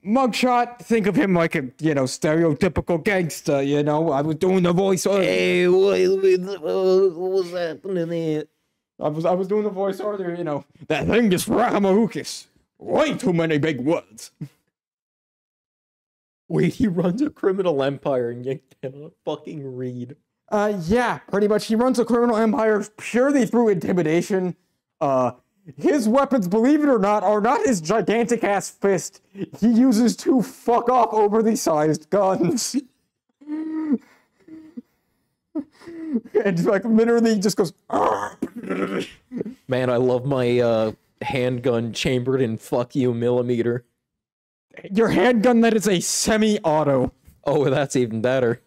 Mugshot, think of him like a, stereotypical gangster, I was doing the voice earlier. Hey, what was happening there? I was doing the voice earlier, that thing is Rahamahukis. Way too many big words. Wait, he runs a criminal empire and you cannot fucking read. Yeah, pretty much. He runs a criminal empire purely through intimidation. His weapons, believe it or not, are not his gigantic ass fist. He uses two fuck off overly sized guns. And like literally just goes. Man, I love my handgun chambered in fuck you millimeter. Your handgun that is a semi-auto. Oh, that's even better.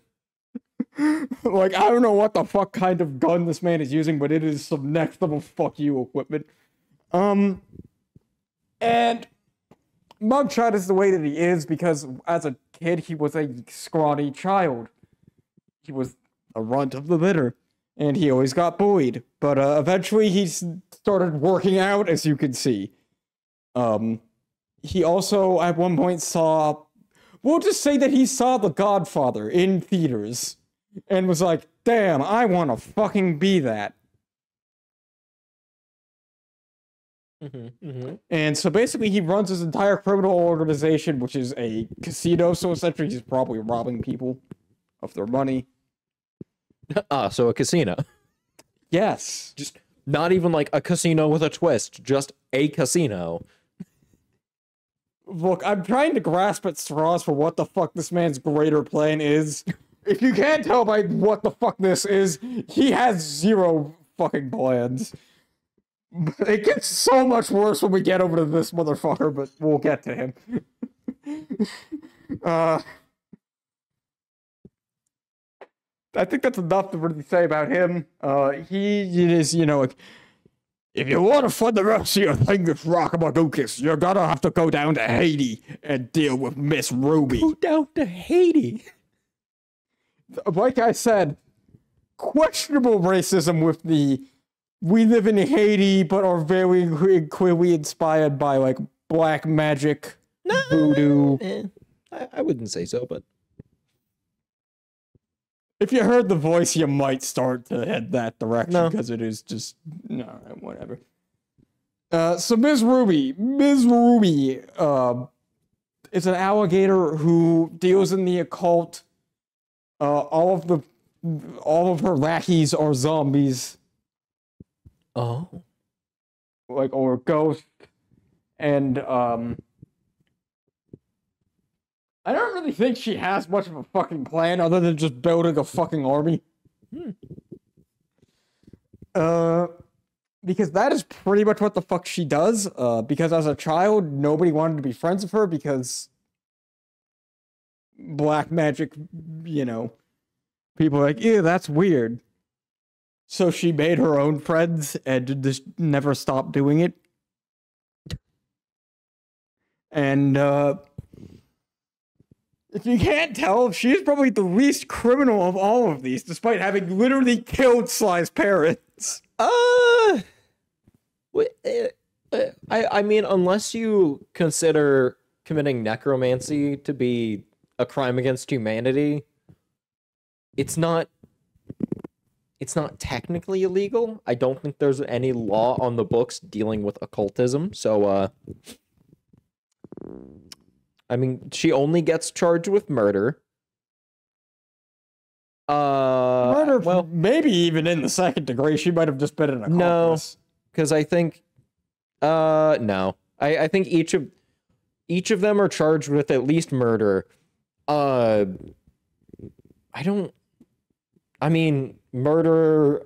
Like, I don't know what the fuck kind of gun this man is using, but it is some next level fuck you equipment. And Mugshot is the way that he is because as a kid he was a scrawny child. He was a runt of the litter, and he always got bullied. But eventually he started working out, as you can see. He also at one point saw, we'll just say that he saw The Godfather in theaters. And was like, damn, I want to fucking be that. And so basically he runs his entire criminal organization, which is a casino, so essentially he's probably robbing people of their money. So a casino. Yes. Just not even like a casino with a twist, just a casino. Look, I'm trying to grasp at straws for what the fuck this man's greater plan is. If you can't tell by what the fuck this is, he has zero fucking plans. It gets so much worse when we get over to this motherfucker, but we'll get to him. I think that's enough to really say about him. He is, like, if you want to fund the rest of your thing with Rakamagukis, you're gonna have to go down to Haiti and deal with Miss Ruby. Go down to Haiti? Like I said, questionable racism with the we live in Haiti but are very clearly inspired by like black magic, voodoo. I wouldn't say so, but if you heard the voice, you might start to head that direction because it is just whatever. So Ms. Ruby is an alligator who deals in the occult. All of her lackeys are zombies, Oh. like, or ghosts, and I don't really think she has much of a fucking plan other than just building a fucking army. Because that is pretty much what the fuck she does. Because as a child, nobody wanted to be friends with her because black magic, people are like, ew, that's weird. So she made her own friends and just never stopped doing it. And, if you can't tell, she's probably the least criminal of all of these, despite having literally killed Sly's parents. I mean, unless you consider committing necromancy to be a crime against humanity, it's not technically illegal. I don't think there's any law on the books dealing with occultism, so I mean, she only gets charged with murder. Murder, well, maybe even in the second degree, she might have just been an accomplice. No, because I think, no, I think each of them are charged with at least murder. I mean, murder,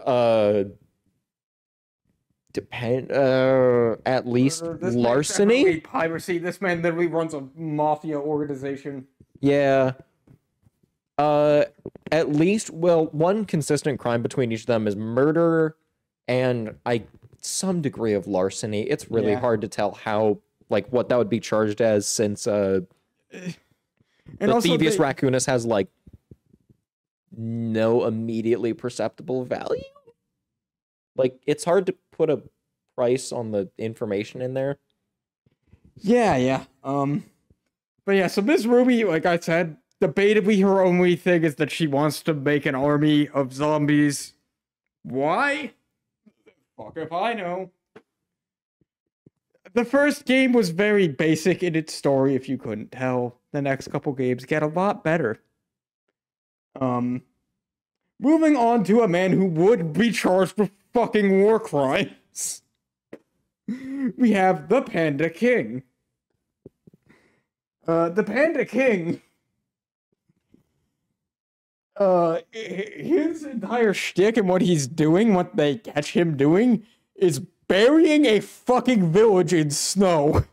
at least larceny. Piracy. This man literally runs a mafia organization. Yeah. At least, well, one consistent crime between each of them is murder and some degree of larceny. It's really hard to tell how, what that would be charged as, since the Thievius Raccoonus has no immediately perceptible value. It's hard to put a price on the information in there. Yeah. But yeah, so Miss Ruby, like I said, debatably her only thing is that she wants to make an army of zombies. Why? Fuck if I know. The first game was very basic in its story, if you couldn't tell. The next couple games get a lot better. Moving on to a man who would be charged with fucking war crimes. We have the Panda King. The Panda King, his entire shtick and what he's doing, what they catch him doing, is burying a fucking village in snow.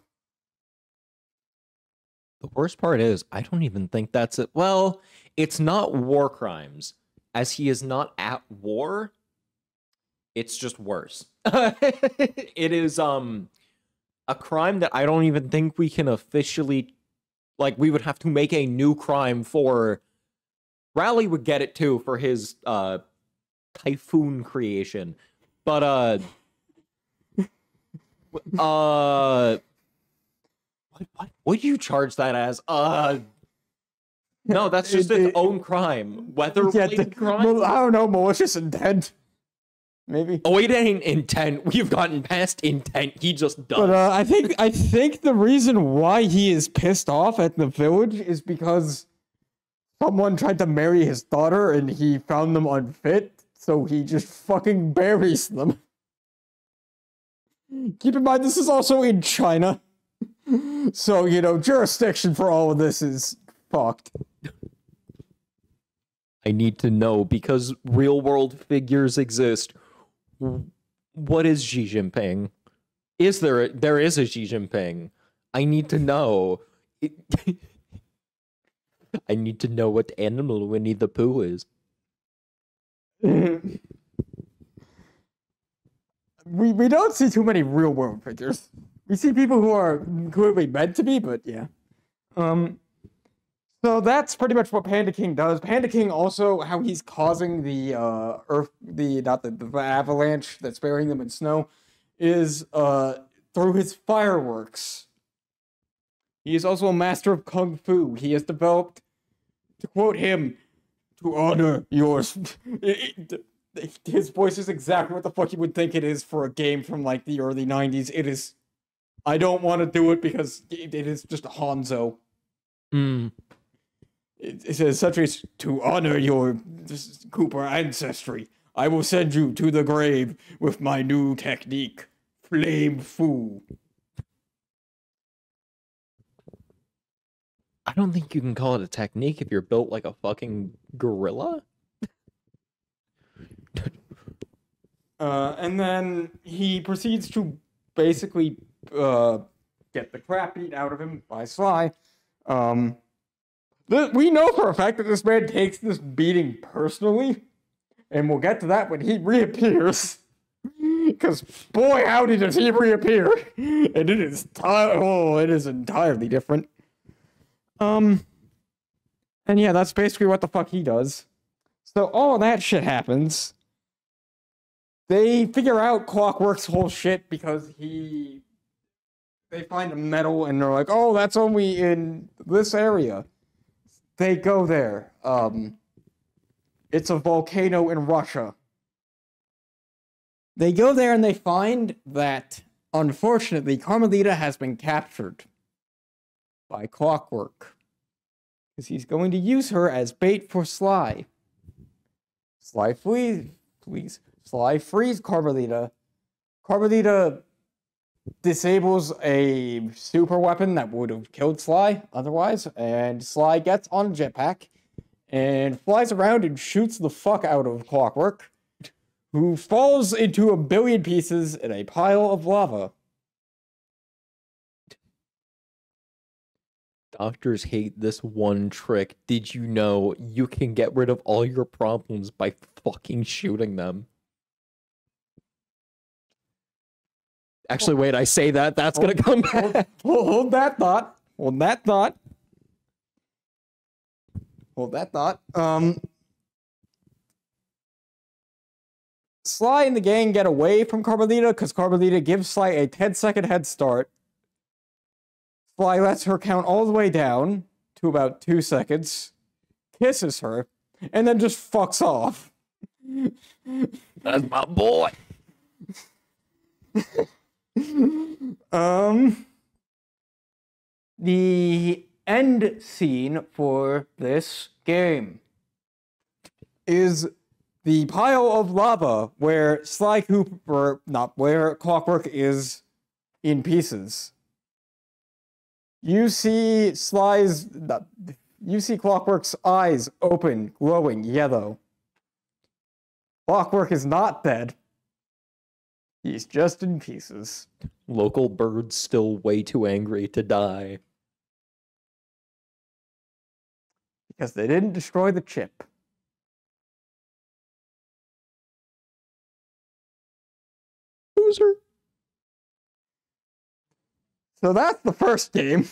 The worst part is, I don't even think that's it. Well, it's not war crimes, as he is not at war. It's just worse. It is a crime that I don't even think we can officially, we would have to make a new crime for. Rally would get it too for his typhoon creation. But what would you charge that as? No, that's just its own crime. Weather-related crime? Well, I don't know, malicious intent. Maybe. Oh, it ain't intent. We've gotten past intent. He just does. But I think the reason why he is pissed off at the village is because someone tried to marry his daughter and he found them unfit, so he just fucking buries them. Keep in mind, this is also in China. So, jurisdiction for all of this is fucked. I need to know, because real-world figures exist. What is Xi Jinping? There is a Xi Jinping. I need to know. I need to know what animal Winnie the Pooh is. We don't see too many real world figures. We see people who are clearly meant to be, but yeah. So that's pretty much what Panda King does. Panda King also, how he's causing the the avalanche that's burying them in snow, is through his fireworks. He is also a master of kung fu. He has developed, to quote him, to honor yours. His voice is exactly what the fuck you would think it is for a game from like the early 90s. It is, I don't want to do it because it is just Hanzo. Mm. It says, such as to honor your Cooper ancestry, I will send you to the grave with my new technique, Flame Fu. I don't think you can call it a technique if you're built like a fucking gorilla. And then he proceeds to basically get the crap beat out of him by Sly. We know for a fact that this man takes this beating personally, and we'll get to that when he reappears. Because boy, howdy does he reappear, and it is it is entirely different. And yeah, that's basically what the fuck he does. So all that shit happens. They figure out Clockwork's whole shit because they find a medal and they're like, oh, that's only in this area. They go there. It's a volcano in Russia. They go there and they find that, unfortunately, Carmelita has been captured by Clockwork. Because he's going to use her as bait for Sly. Sly frees Carmelita. Carmelita disables a super weapon that would have killed Sly otherwise, and Sly gets on a jetpack and flies around and shoots the fuck out of Clockwork, who falls into a billion pieces in a pile of lava. Doctors hate this one trick. Did you know you can get rid of all your problems by fucking shooting them? Actually, wait, I say that, that's gonna come back. Hold that thought. Hold that thought. Hold that thought. Sly and the gang get away from Carmelita because Carmelita gives Sly a 10-second head start. Sly lets her count all the way down to about 2 seconds, kisses her, and then just fucks off. That's my boy. The end scene for this game is the pile of lava where where Clockwork is in pieces. You see Clockwork's eyes open, glowing yellow. Clockwork is not dead. He's just in pieces. Local birds still way too angry to die. Because they didn't destroy the chip. Loser. So that's the first game.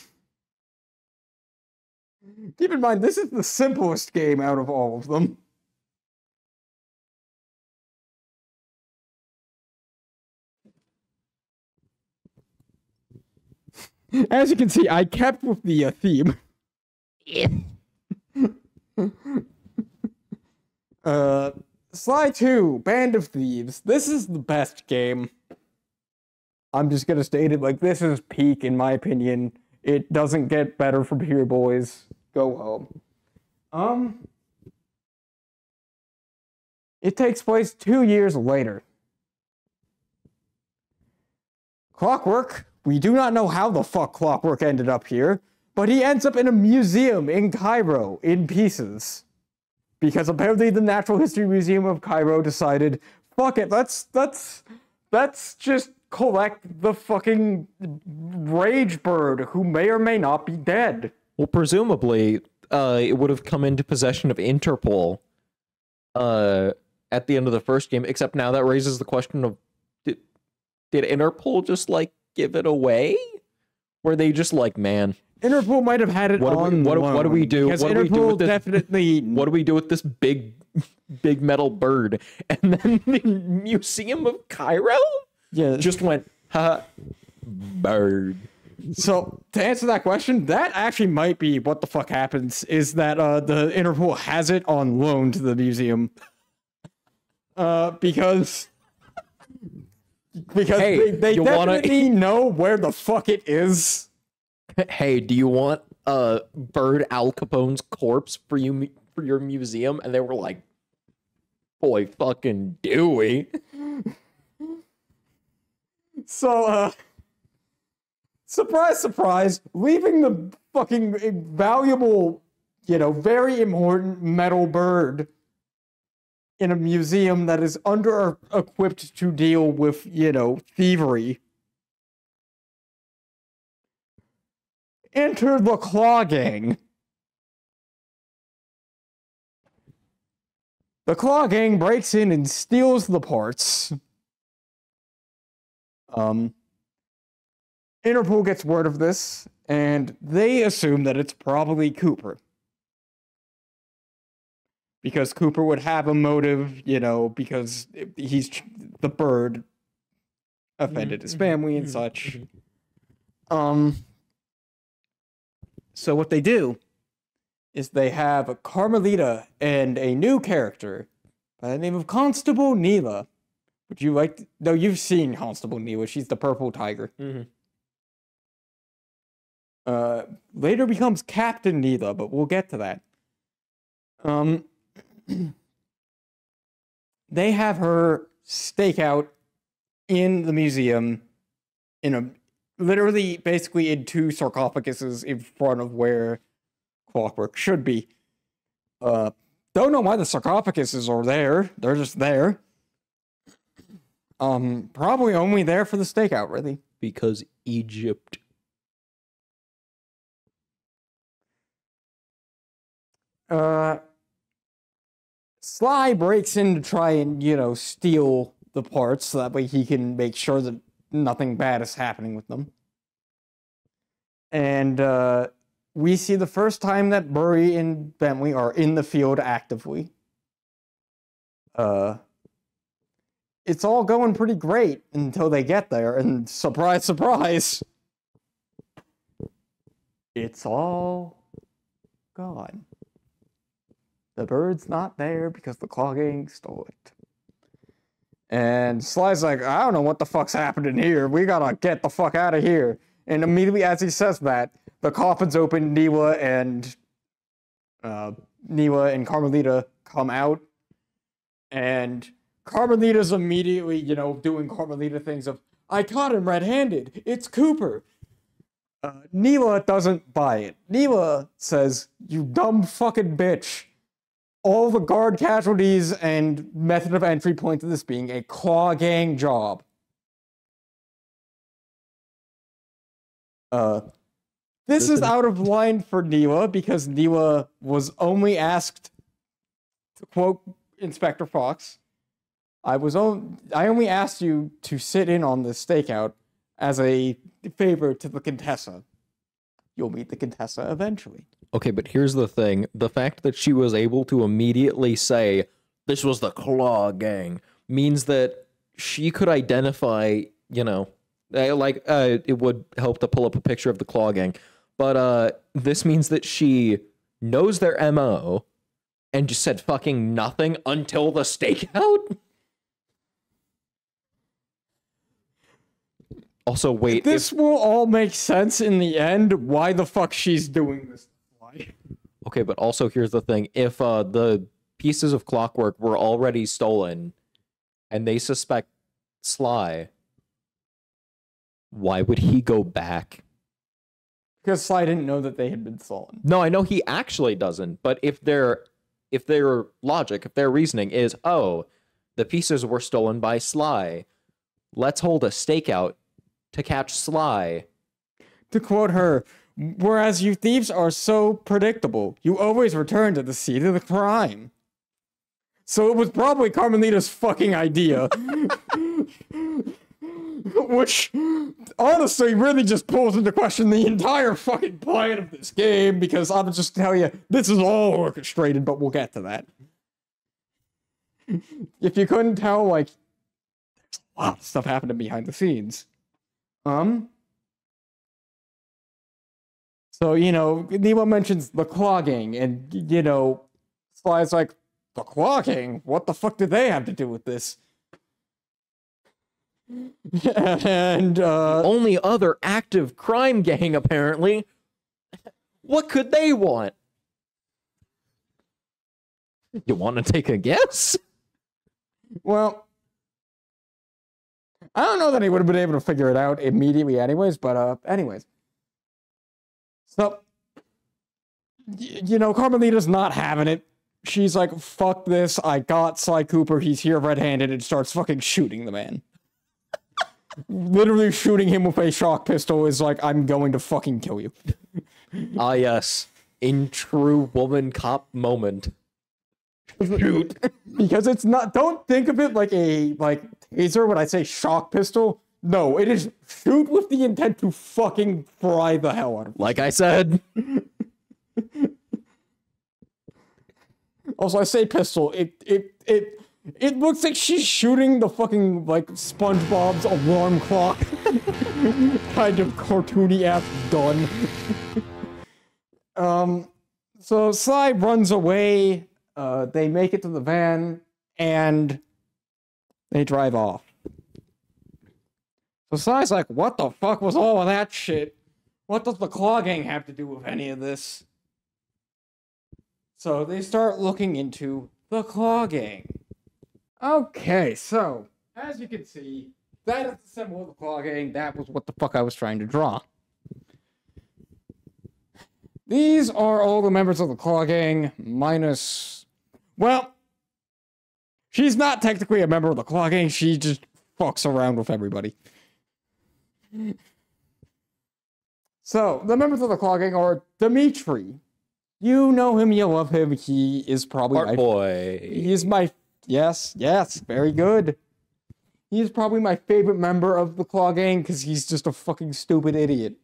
Keep in mind, this is the simplest game out of all of them. As you can see, I kept with the theme. Yeah. Sly 2, Band of Thieves. This is the best game. I'm just gonna state it like this is peak in my opinion. It doesn't get better from here, boys. Go home. It takes place 2 years later. Clockwork. We do not know how the fuck Clockwork ended up here, but he ends up in a museum in Cairo in pieces. Because apparently the Natural History Museum of Cairo decided, fuck it, let's just collect the fucking rage bird who may or may not be dead. Well, presumably, it would have come into possession of Interpol at the end of the first game, except now that raises the question of, did Interpol just, like, give it away? Were they just like, man... Interpol might have had it on what do we do? Because what do we do with this? Definitely... What do we do with this big metal bird? And then the Museum of Cairo just went, ha, bird. So, to answer that question, that actually might be what the fuck happens, is that the Interpol has it on loan to the museum. Because hey, they definitely know where the fuck it is. Hey, do you want Bird Al Capone's corpse for your museum, and they were like, boy, fucking Dewey. So, surprise, surprise, leaving the fucking valuable, very important metal bird in a museum that is under-equipped to deal with, thievery. Enter the Claw Gang. The Claw Gang breaks in and steals the parts. Interpol gets word of this, and they assume that it's probably Cooper. Because Cooper would have a motive, because he's the bird offended his family and such. So what they do is they have Carmelita and a new character by the name of Constable Neela. Would you like to... No, you've seen Constable Neela. She's the purple tiger. Later becomes Captain Neela, but we'll get to that. They have her stake out in the museum literally basically in 2 sarcophaguses in front of where Clockwork should be. Don't know why the sarcophaguses are there. They're just there. Probably only there for the stakeout, really. Because Egypt. Sly breaks in to try and, steal the parts so that way he can make sure that nothing bad is happening with them. And we see the first time that Murray and Bentley are in the field actively. It's all going pretty great until they get there, and surprise, surprise, it's all gone. The bird's not there because the Claw Gang stole it. And Sly's like, I don't know what the fuck's happening here. We gotta get the fuck out of here. And immediately as he says that, the coffin's open. Neela and Carmelita come out. And Carmelita's immediately, doing Carmelita things of, I caught him red-handed. It's Cooper. Neela doesn't buy it. Neela says, you dumb fucking bitch. All the guard casualties and method of entry point to this being a Claw Gang job. This is out of line for Neela because Neela was only asked, to quote Inspector Fox, I only asked you to sit in on this stakeout as a favor to the Contessa. You'll meet the Contessa eventually. Okay, but here's the thing. The fact that she was able to immediately say, this was the Claw Gang, means that she could identify, it would help to pull up a picture of the Claw Gang. But this means that she knows their MO and just said fucking nothing until the stakeout? Also, wait. This will all make sense in the end. Why the fuck she's doing this? Why? Okay, but also here's the thing. If the pieces of Clockwork were already stolen and they suspect Sly, why would he go back? Because Sly didn't know that they had been stolen. No, I know he actually doesn't. But if their logic, if their reasoning is, oh, the pieces were stolen by Sly, let's hold a stakeout to catch Sly. To quote her, whereas you thieves are so predictable, you always return to the scene of the crime. So it was probably Carmelita's fucking idea. Which, honestly, really just pulls into question the entire fucking plan of this game, because I'll just tell you, this is all orchestrated, but we'll get to that. If you couldn't tell, there's a lot of stuff happening behind the scenes. So, Neela mentions the Claw Gang, and, Sly's like, the Claw Gang? What the fuck did they have to do with this? And, only other active crime gang, apparently. What could they want? You want to take a guess? Well, I don't know that he would have been able to figure it out immediately anyways, but anyways. So, you know, Carmelita's not having it. She's like, fuck this, I got Sly Cooper, he's here red-handed, and starts fucking shooting the man. Literally shooting him with a shock pistol is like, I'm going to fucking kill you. Ah, yes. In true woman cop moment. Shoot. Because it's not, don't think of it like a, taser when I say shock pistol. No, it is shoot with the intent to fucking fry the hell out of him. Like I said. Also, I say pistol. It looks like she's shooting the fucking, like, SpongeBob's alarm clock. Kind of cartoony-ass gun. So Sly runs away. They make it to the van, and they drive off. So Sly's like, what the fuck was all of that shit? What does the Claw Gang have to do with any of this? So they start looking into the Claw Gang. Okay, so, as you can see, that is the symbol of the Claw Gang. That was what the fuck I was trying to draw. These are all the members of the Claw Gang, minus... Well, she's not technically a member of the Claw Gang, she just fucks around with everybody. So, the members of the Claw Gang are Dimitri. You know him, you love him, he is probably Art boy. He is my... Yes, very good. He is probably my favorite member of the Claw Gang, because he's just a fucking stupid idiot.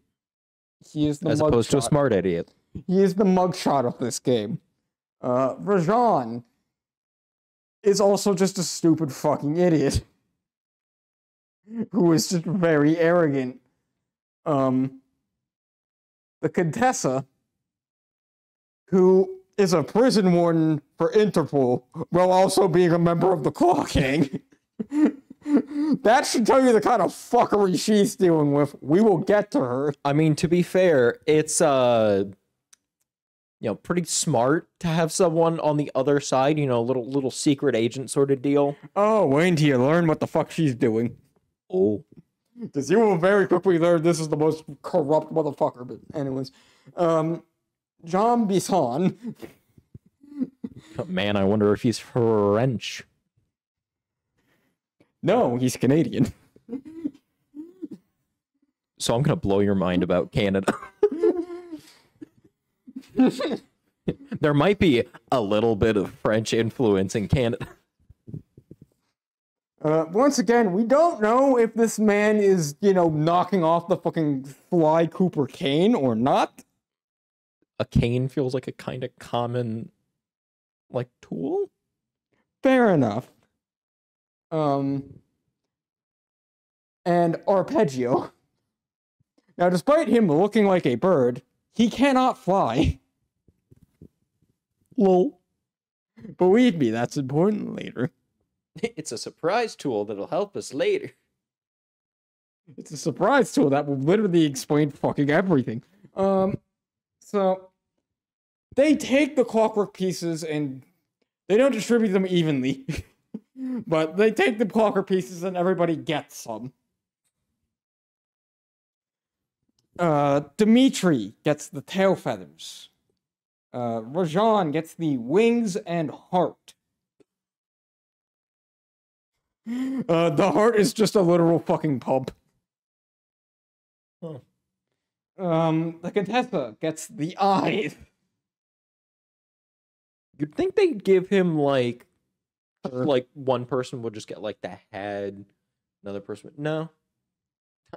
He is the As opposed to a smart idiot. He is the mugshot of this game. Rajan is also just a stupid fucking idiot. Who is just very arrogant. The Contessa, who is a prison warden for Interpol, while also being a member of the Claw Gang. That should tell you the kind of fuckery she's dealing with. We will get to her. I mean, to be fair, it's pretty smart to have someone on the other side, little secret agent sort of deal. Oh, wait until you learn what the fuck she's doing. Oh. Because you will very quickly learn this is the most corrupt motherfucker, but anyways. Jean Bisson. Man, I wonder if he's French. No, he's Canadian. So I'm gonna blow your mind about Canada. There might be a little bit of French influence in Canada. Once again, we don't know if this man is, knocking off the fucking Sly Cooper cane or not. A cane feels like a kind of common, tool? Fair enough. And Arpeggio. Now, despite him looking like a bird, he cannot fly. Lol. Believe me, that's important later. It's a surprise tool that'll help us later. It's a surprise tool that will literally explain fucking everything. So they take the clockwork pieces and they don't distribute them evenly. But they take the clockwork pieces and everybody gets some. Dimitri gets the tail feathers. Rajan gets the wings and heart. The heart is just a literal fucking pump. Huh. The Contessa gets the eyes. You'd think they'd give him, one person would just get, the head, another person would... No.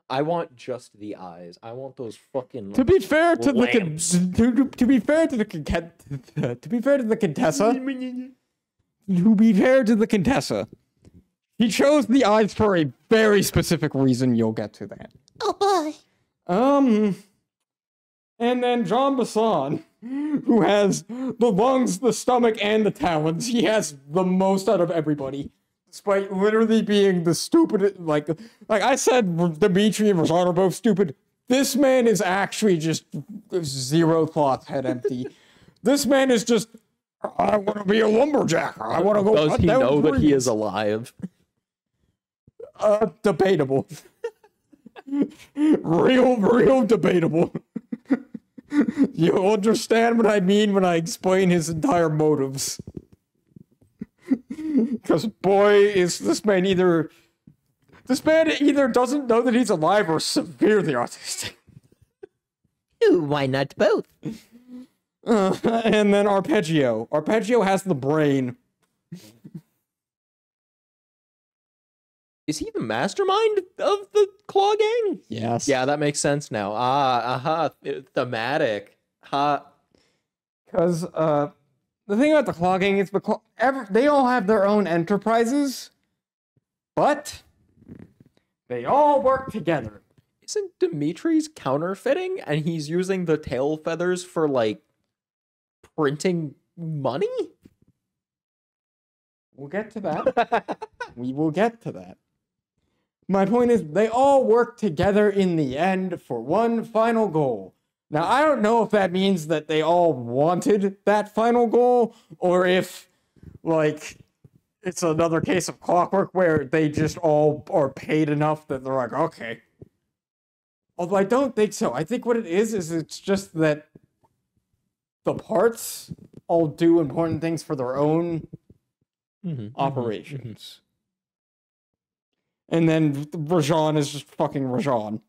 I want just the eyes. I want those fucking... To be fair to lamps. to be fair to the Contessa... To be fair to the Contessa... He chose the eyes for a very specific reason. You'll get to that. Oh boy. And then Jean Bisson, who has the lungs, the stomach, and the talons. He has the most out of everybody. Despite literally being the stupid, like I said, Dimitri and Rajan are both stupid. This man is actually just zero thoughts, head empty. This man is just, I want to be a lumberjack. I want to go. Does he know that he is alive? Debatable. real debatable. You understand what I mean when I explain his entire motives. Because boy, is this man either doesn't know that he's alive or severely autistic. Why not both? And then Arpeggio. Arpeggio has the brain. Is he the mastermind of the Claw Gang? Yes. Yeah, that makes sense now. Thematic. Because the thing about the Claw Gang is they all have their own enterprises, but they all work together. Isn't Dimitri's counterfeiting and he's using the tail feathers for, like, printing money? We'll get to that. We will get to that. My point is, they all work together in the end for one final goal. Now, I don't know if that means that they all wanted that final goal, or if, like, it's another case of clockwork where they just all are paid enough that they're like, okay. Although I don't think so. I think what it is it's just that the parts all do important things for their own operations. And then Rajan is just fucking Rajan.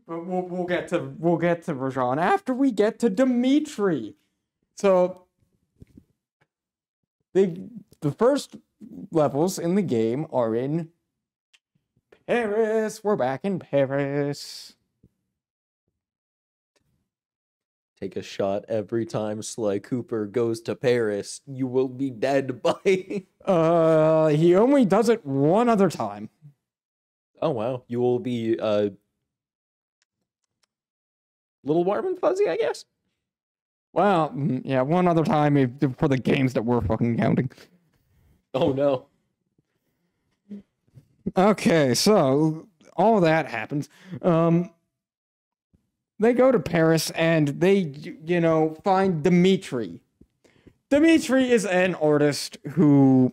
But we'll get to Rajan after we get to Dimitri. So the first levels in the game are in Paris. We're back in Paris. Take a shot every time Sly Cooper goes to Paris. You will be dead by... He only does it one other time. Oh, wow. You will be, little warm and fuzzy, I guess? Well, yeah, one other time for the games that we're fucking counting. Oh, no. Okay, so all that happens. They go to Paris and they, find Dimitri. Dimitri is an artist who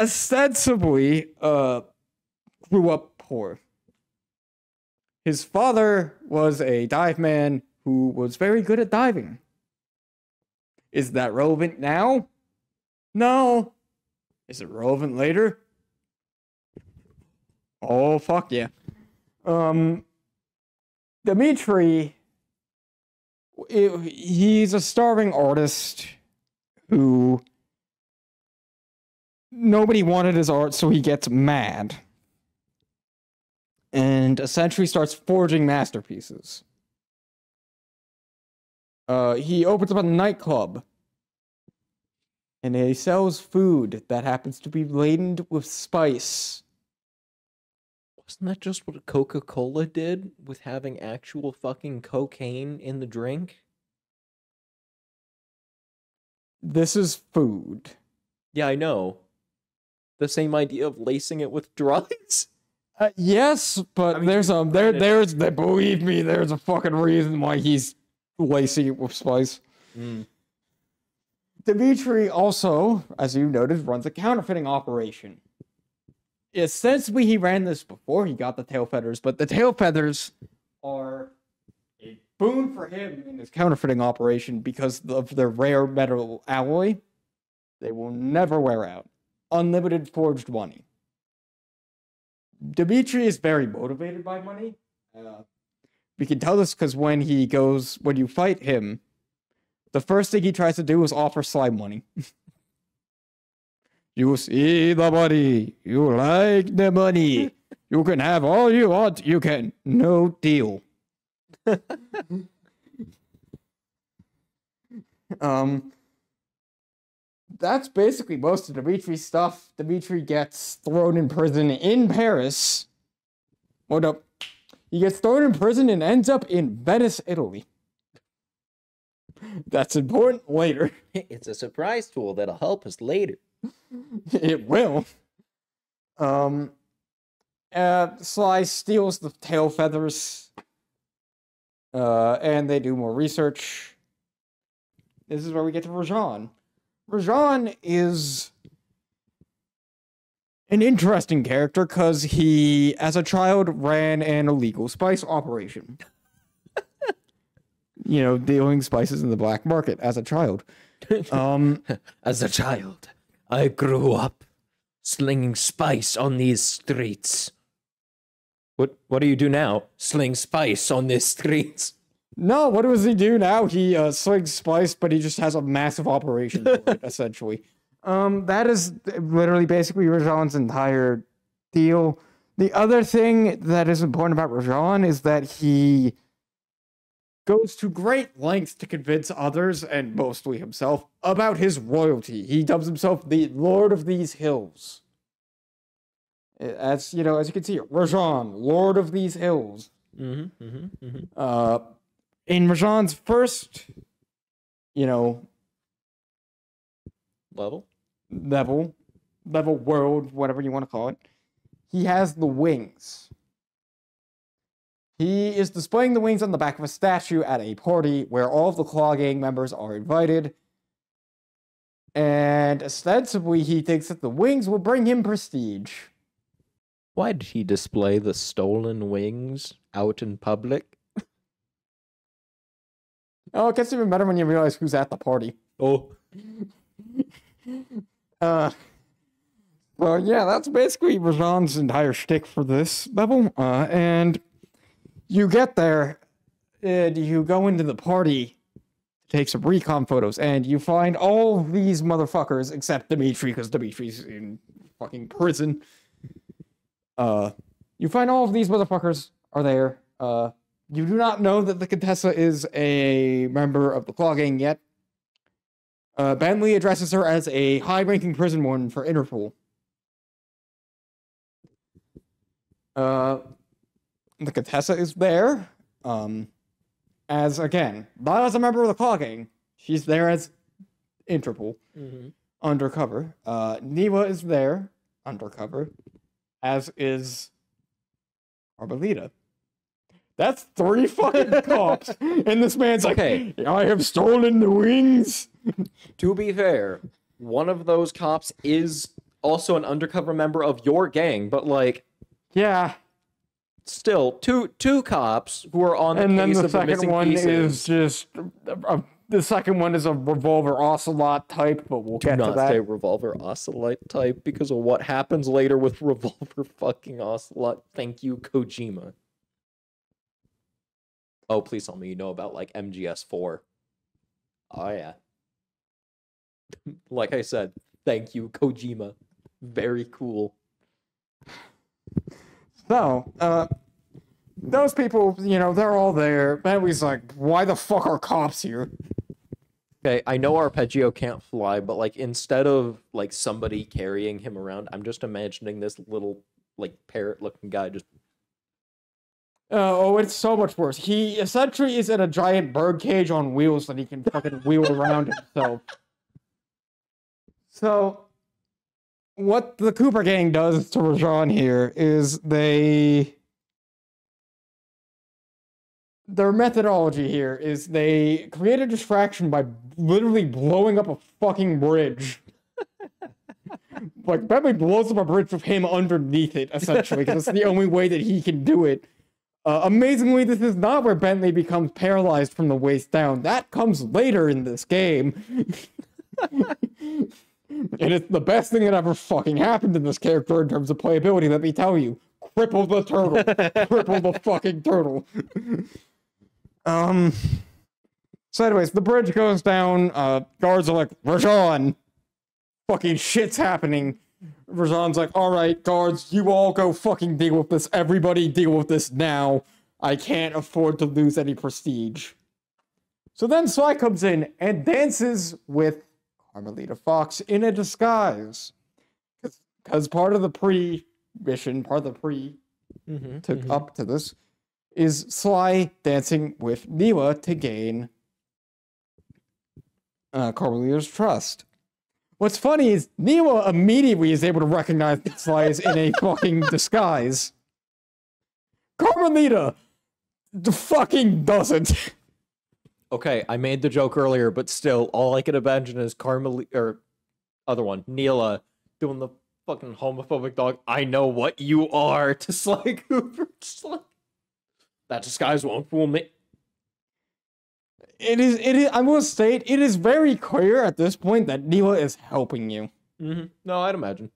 ostensibly grew up poor. His father was a dive man who was very good at diving. Is that relevant now? No. Is it relevant later? Oh, fuck yeah. Dimitri, he's a starving artist who nobody wanted his art, so he gets mad. And essentially starts forging masterpieces. He opens up a nightclub. And he sells food that happens to be laden with spice. Wasn't that just what Coca-Cola did with having actual fucking cocaine in the drink? This is food. Yeah, I know. The same idea of lacing it with drugs? Yes, but believe me, there's a fucking reason why he's lacing it with spice. Dimitri also, as you noted, runs a counterfeiting operation. Essentially, he ran this before he got the tail feathers, but the tail feathers are a boon for him in his counterfeiting operation because of their rare metal alloy. They will never wear out. Unlimited forged money. Dimitri is very motivated by money. We can tell this because when you fight him, the first thing he tries to do is offer Sly money. You see the money. You like the money. You can have all you want. You can. No deal. That's basically most of Dimitri's stuff. Dimitri gets thrown in prison in Paris. Oh no. He gets thrown in prison and ends up in Venice, Italy. That's important later. It's a surprise tool that'll help us later. It will. Sly steals the tail feathers. And they do more research. This is where we get to Rajan. Rajan is an interesting character because he, as a child, ran an illegal spice operation. Dealing spices in the black market as a child. As a child, I grew up slinging spice on these streets. What do you do now? Sling spice on these streets? No, what does he do now? He slings spice, but he just has a massive operation for it, essentially. That is literally basically Rajan's entire deal. The other thing that is important about Rajan is that he goes to great lengths to convince others, and mostly himself, about his royalty. He dubs himself the Lord of these Hills. As you can see, Rajan, Lord of these Hills. In Rajan's first, level world, whatever you want to call it, he has the wings. He is displaying the wings on the back of a statue at a party where all of the Claw Gang members are invited. And ostensibly, he thinks that the wings will bring him prestige. Why did he display the stolen wings out in public? Oh, it gets even better when you realize who's at the party. Oh. Well, yeah, that's basically Rajan's entire shtick for this level. And you get there, and you go into the party to take some recon photos, and you find all these motherfuckers except Dimitri, because Dimitri's in fucking prison. You find all of these motherfuckers are there. You do not know that the Contessa is a member of the Claw Gang yet. Bentley addresses her as a high-ranking prison warden for Interpol. The Contessa is there, as, again, not as a member of the Claw Gang. She's there as Interpol, undercover. Niwa is there, undercover, as is Carmelita. That's 3 fucking cops, and this man's like, I have stolen the wings. To be fair, one of those cops is also an undercover member of your gang, but yeah. Still, two cops who are on the and case then of the missing pieces. Is just the second one is a Revolver Ocelot type, but we'll get to that. Do not say Revolver Ocelot type because of what happens later with Revolver fucking Ocelot. Thank you, Kojima. Oh, please tell me you know about MGS4. Oh yeah. Like I said, thank you, Kojima. Very cool. So, those people, they're all there. Bentley's like, why the fuck are cops here? Okay, I know Arpeggio can't fly, but instead of somebody carrying him around, I'm just imagining this little parrot-looking guy just. Oh, it's so much worse. He essentially is in a giant bird cage on wheels that he can fucking wheel around himself. So, what the Cooper Gang does to Rajan here is their methodology here is they create a distraction by literally blowing up a fucking bridge. Bentley blows up a bridge with him underneath it, essentially, because it's the only way that he can do it. Amazingly, this is not where Bentley becomes paralyzed from the waist down. That comes later in this game. And it's the best thing that ever fucking happened to this character in terms of playability, let me tell you. Cripple the turtle. Cripple the fucking turtle. So anyways, the bridge goes down, guards are like, Rajan! Fucking shit's happening. Rajan's like, alright, guards, you all go fucking deal with this. Everybody deal with this now. I can't afford to lose any prestige. So then Sly comes in and dances with Carmelita Fox in a disguise. Because part of the pre-mission, part of the took up to this, is Sly dancing with Niwa to gain Carmelita's trust. What's funny is Niwa immediately is able to recognize that Sly is in a fucking disguise. Carmelita fucking doesn't. Okay, I made the joke earlier, but still, all I can imagine is Carmelita, or other one, Neela, doing the fucking homophobic dog, I know what you are, to Sly Cooper. Just like, that disguise won't fool me. It is, I will state, it is very clear at this point that Neela is helping you. Mm-hmm. No, I'd imagine.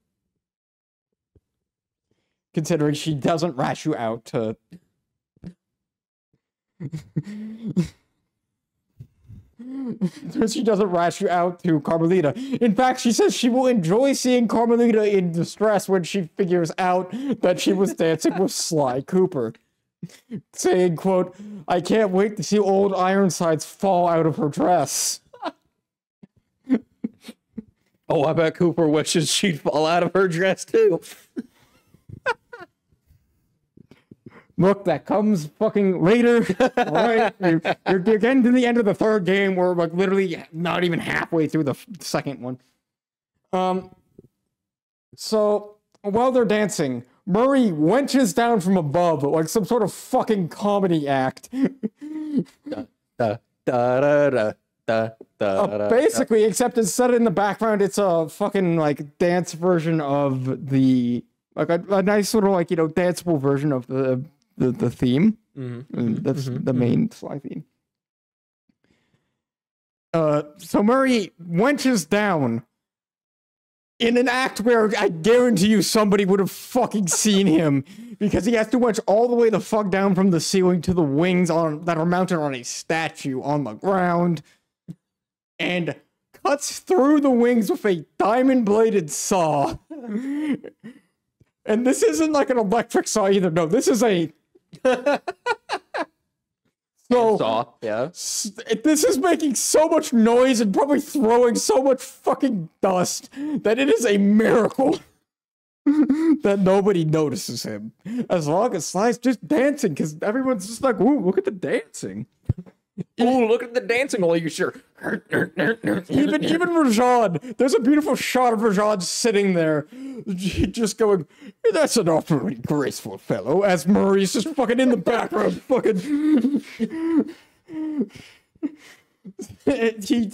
Considering she doesn't rat you out to... she doesn't rat you out to Carmelita. In fact, she says she will enjoy seeing Carmelita in distress when she figures out that she was dancing with Sly Cooper. Saying, quote, I can't wait to see old Ironsides fall out of her dress. Oh, I bet Cooper wishes she'd fall out of her dress, too. Look, that comes fucking later. All right, you're getting to the end of the third game. We're like literally not even halfway through the second one. So while they're dancing, Murray wenches down from above like some sort of fucking comedy act. Basically, except instead in the background, it's a fucking like dance version of the like a nice sort of like, you know, danceable version of the theme. Mm-hmm. That's the main Sly theme. So Murray wenches down in an act where I guarantee you somebody would have fucking seen him, because he has to wench all the way the fuck down from the ceiling to the wings that are mounted on a statue on the ground, and cuts through the wings with a diamond-bladed saw. And this isn't like an electric saw either. No, this is a... Saw, yeah. This is making so much noise and probably throwing so much fucking dust that it is a miracle that nobody notices him. As long as Sly's just dancing, because everyone's just like, ooh, look at the dancing. Ooh, look at the dancing while you sure. Even Rajan, there's a beautiful shot of Rajan sitting there, just going, that's an awfully graceful fellow, as Murray's just fucking in the background, fucking...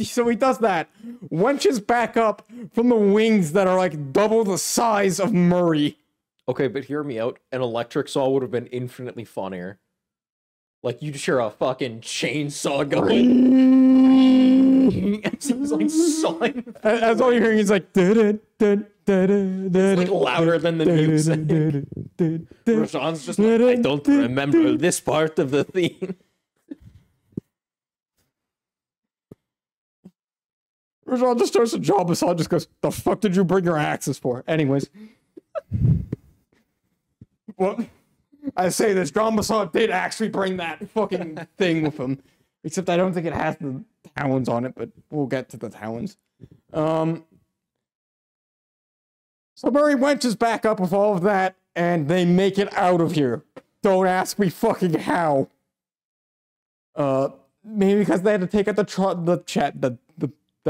So he does that, wenches back up from the wings that are like double the size of Murray. Okay, but hear me out. An electric saw would have been infinitely funnier. Like, you'd hear a fucking chainsaw going. As he's like sawing. As all you're hearing is like. It's like louder than the music. Rajan's just like, I don't remember this part of the theme. Rajan just turns to John Bassan, just goes, the fuck did you bring your axes for? Anyways. Well. I say this, John Bassan did actually bring that fucking thing with him. Except I don't think it has the talons on it, but we'll get to the talons. So Murray wenches back up with all of that, and they make it out of here. Don't ask me fucking how. Maybe because they had to take out the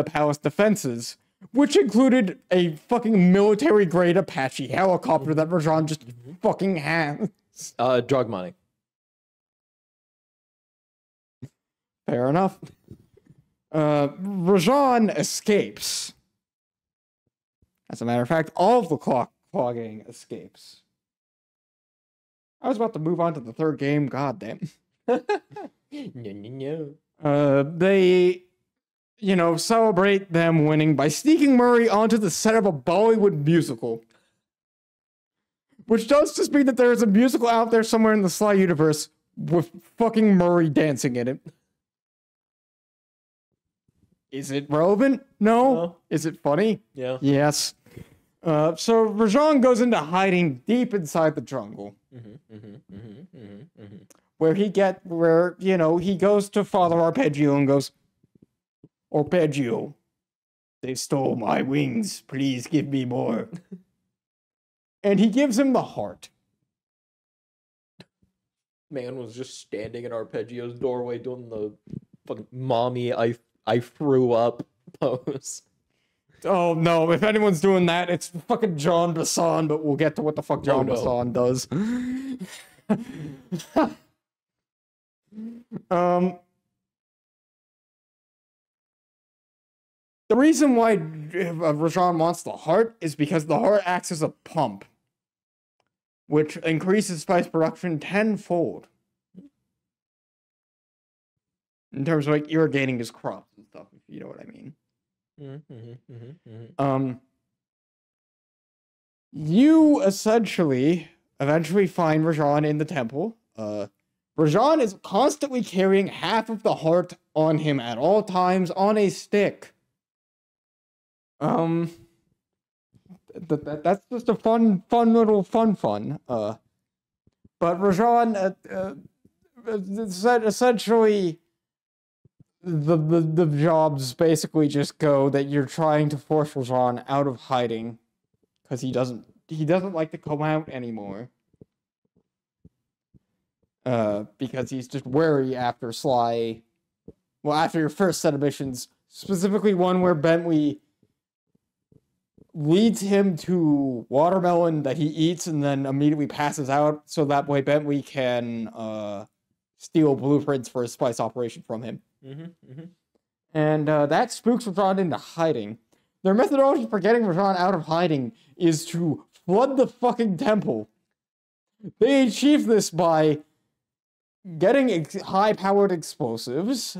palace defenses, which included a fucking military-grade Apache helicopter that Rajan just fucking has. Drug money. Fair enough. Rajan escapes. As a matter of fact, all of the Claw Gang escapes. I was about to move on to the third game. God damn. They, you know, celebrate them winning by sneaking Murray onto the set of a Bollywood musical. Which does just mean that there is a musical out there somewhere in the Sly universe with fucking Murray dancing in it. Is it relevant? No. Is it funny? Yeah. Yes. So Rajan goes into hiding deep inside the jungle. Where he goes to Father Arpeggio and goes, Arpeggio, they stole my wings. Please give me more. And he gives him the heart. Man was just standing in Arpeggio's doorway doing the fucking mommy I threw up pose. Oh no, if anyone's doing that, it's fucking John Bassan, but we'll get to what the fuck John Bassan does. The reason why Rajan wants the heart is because the heart acts as a pump, which increases spice production tenfold. In terms of like irrigating his crops and stuff, if you know what I mean. You essentially eventually find Rajan in the temple. Rajan is constantly carrying half of the heart on him at all times on a stick. That's just a fun little fun. But Rajan, essentially, the jobs basically just go that you're trying to force Rajan out of hiding because he doesn't like to come out anymore. Because he's just wary after Sly. Well, after your first set of missions, specifically one where Bentley leads him to watermelon that he eats and then immediately passes out, so that way Bentley can steal blueprints for his spice operation from him. And that spooks Rajan into hiding. Their methodology for getting Rajan out of hiding is to flood the fucking temple. They achieve this by getting high-powered explosives,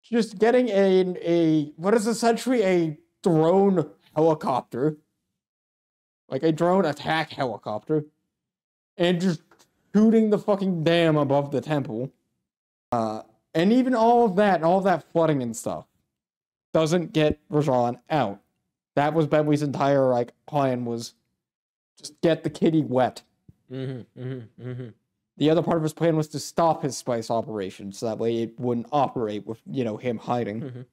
just getting a what is essentially a drone helicopter, like a drone attack helicopter, and just shooting the fucking dam above the temple. And even all of that flooding and stuff doesn't get Rajan out. That was Bentley's entire plan, was just get the kitty wet. The other part of his plan was to stop his spice operation, so that way it wouldn't operate with, him hiding.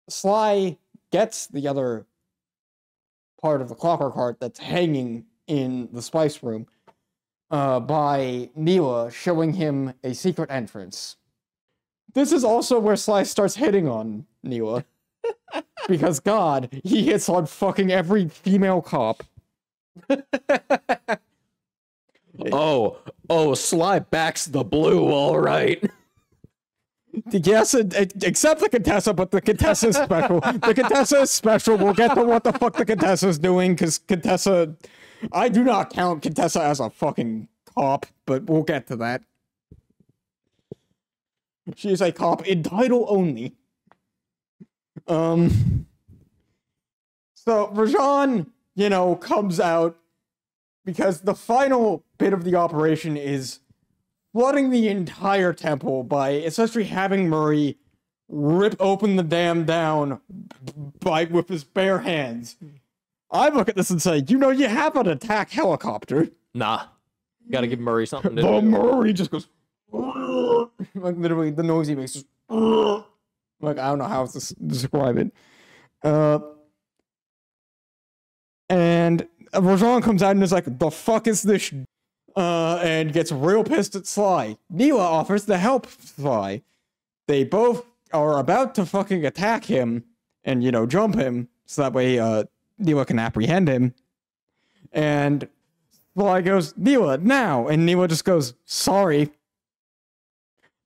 Sly gets the other part of the clockwork heart that's hanging in the spice room by Neela showing him a secret entrance. This is also where Sly starts hitting on Neela. Because, God, he hits on fucking every female cop. Oh, Sly backs the blue, all right. Yes, except the Contessa, but the Contessa is special. The Contessa is special. We'll get to what the fuck the Contessa is doing, because Contessa... I do not count Contessa as a fucking cop, but we'll get to that. She is a cop in title only. So Rajan, comes out because the final bit of the operation is flooding the entire temple by essentially having Murray rip open the dam down with his bare hands. I look at this and say, you have an attack helicopter. Nah. Gotta give Murray something to The do. Murray just goes... like, literally, the noise he makes is... like, I don't know how to describe it. And Rajan comes out and is like, the fuck is this and gets real pissed at Sly. Neela offers to help Sly. They both are about to fucking attack him and, jump him, so that way, Neela can apprehend him. And Sly goes, Neela, now! And Neela just goes, sorry.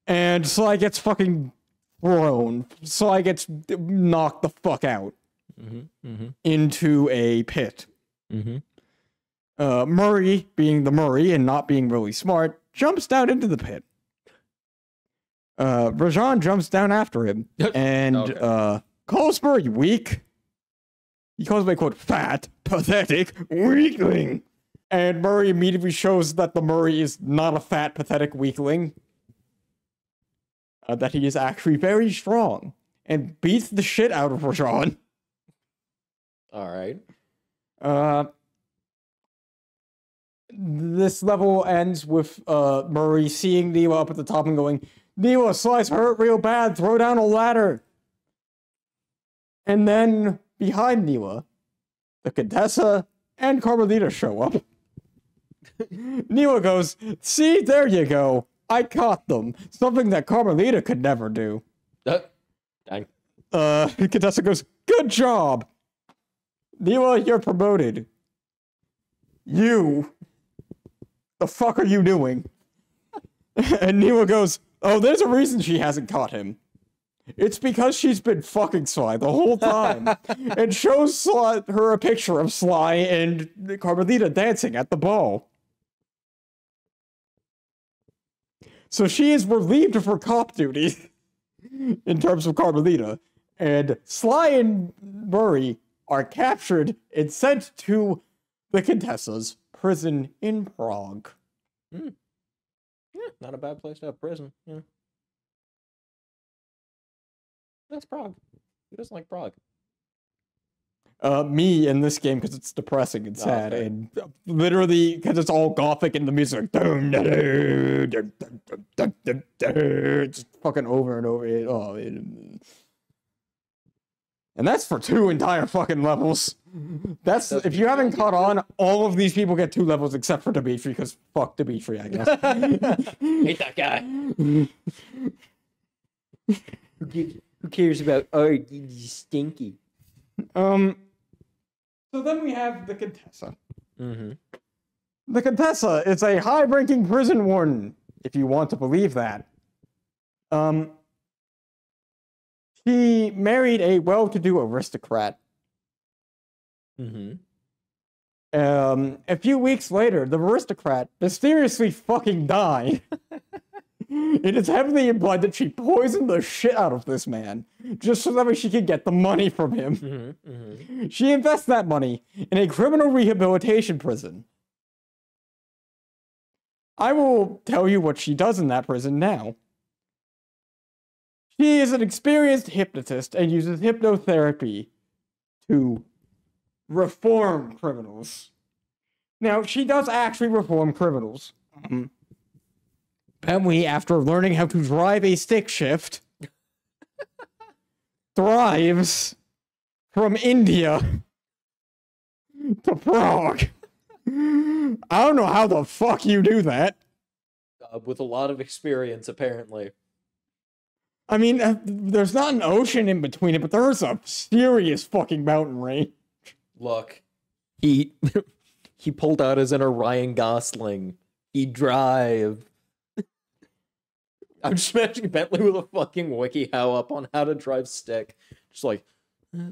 And Sly gets fucking thrown. Sly gets knocked the fuck out into a pit. Murray, being the Murray and not being really smart, jumps down into the pit. Rajan jumps down after him and calls Murray weak. He calls me, quote, fat, pathetic, weakling. And Murray immediately shows that the Murray is not a fat, pathetic weakling. That he is actually very strong. And beats the shit out of Rajan. Alright. This level ends with Murray seeing Neela up at the top and going, Neela, Sly's hurt real bad, throw down a ladder. And then, behind Neela, the Contessa and Carmelita show up. Neela goes, see, there you go. I caught them. Something that Carmelita could never do. Dang. Contessa goes, good job. Neela, you're promoted. You the fuck are you doing? And Neela goes, oh, there's a reason she hasn't caught him. It's because she's been fucking Sly the whole time. And shows her a picture of Sly and Carmelita dancing at the ball. So she is relieved of her cop duty in terms of Carmelita. And Sly and Murray are captured and sent to the Contessa's prison in Prague. Yeah, not a bad place to have prison. Yeah. That's Prague. Who doesn't like Prague? Me in this game because it's depressing and sad, fair. and literally because it's all gothic and the music just fucking over and over. And that's for 2 entire fucking levels. That's if you haven't caught on, all of these people get 2 levels except for Dimitri, because fuck Dimitri, I guess. Hate that guy. Who cares about art? Stinky. So then we have the Contessa. Mm-hmm. The Contessa is a high-ranking prison warden, if you want to believe that. She married a well-to-do aristocrat. Mm-hmm. A few weeks later, the aristocrat mysteriously fucking died. It is heavily implied that she poisoned the shit out of this man, just so that she could get the money from him. Mm-hmm. Mm-hmm. She invests that money in a criminal rehabilitation prison. I will tell you what she does in that prison now. She is an experienced hypnotist and uses hypnotherapy to reform criminals. Now, she does actually reform criminals. Bentley, after learning how to drive a stick shift, thrives from India to Prague. I don't know how the fuck you do that. With a lot of experience, apparently. I mean, there's not an ocean in between it, but there's a serious fucking mountain range. Look, he pulled out his inner Ryan Gosling. He drive. I'm just imagining Bentley with a fucking WikiHow up on how to drive stick. Just like... So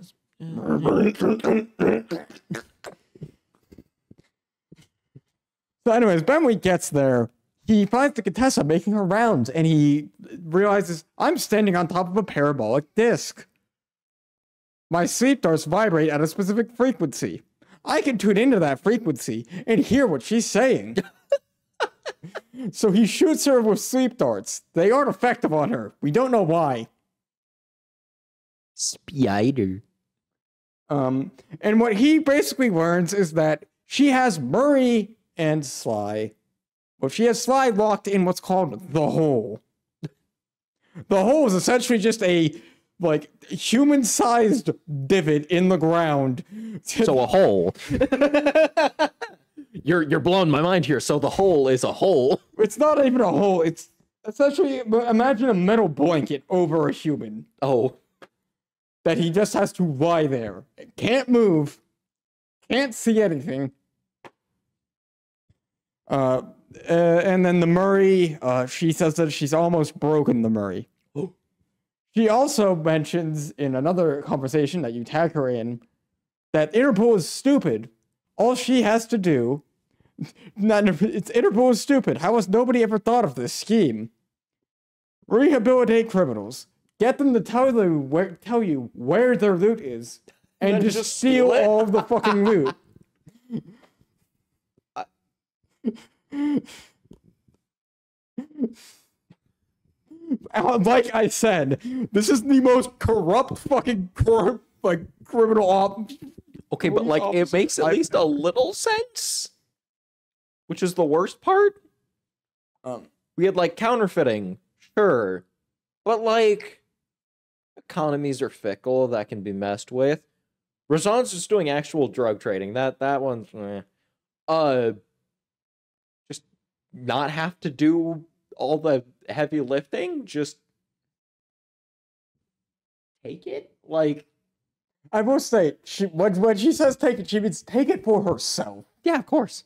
anyways, Bentley gets there. He finds the Contessa making her rounds, and he realizes, I'm standing on top of a parabolic disc. My sleep darts vibrate at a specific frequency. I can tune into that frequency and hear what she's saying. So he shoots her with sleep darts. They aren't effective on her. We don't know why. Spider. And what he basically learns is that she has Murray and Sly. Well, she has Sly locked in what's called the Hole. The Hole is essentially just a, like, human-sized divot in the ground. So a hole. You're blowing my mind here. So the hole is a hole. It's not even a hole. It's essentially, imagine a metal blanket over a human. Oh. That he just has to lie there. Can't move. Can't see anything. And then the Murray, she says that she's almost broken the Murray. Oh. She also mentions in another conversation that you tag her in that Interpol is stupid. All she has to do, Interpol is stupid. How has nobody ever thought of this scheme? Rehabilitate criminals. Get them to tell you where their loot is, and just steal all of the fucking loot. Like I said, this is the most corrupt fucking criminal op. Okay, but like it makes at least a little sense, which is the worst part. We had like counterfeiting, sure, but like economies are fickle, that can be messed with. Razan's just doing actual drug trading. That one's just not have to do all the heavy lifting, just take it. Like, I will say, when she says take it, she means take it for herself. yeah, of course.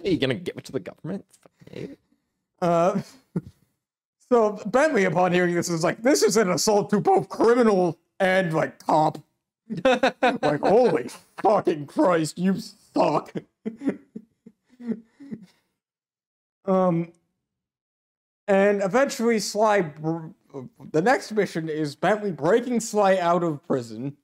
Are you gonna give it to the government? Uh, so Bentley, upon hearing this, is like, this is an assault to both criminal and like cop. Like, holy fucking Christ, you suck. And eventually the next mission is Bentley breaking Sly out of prison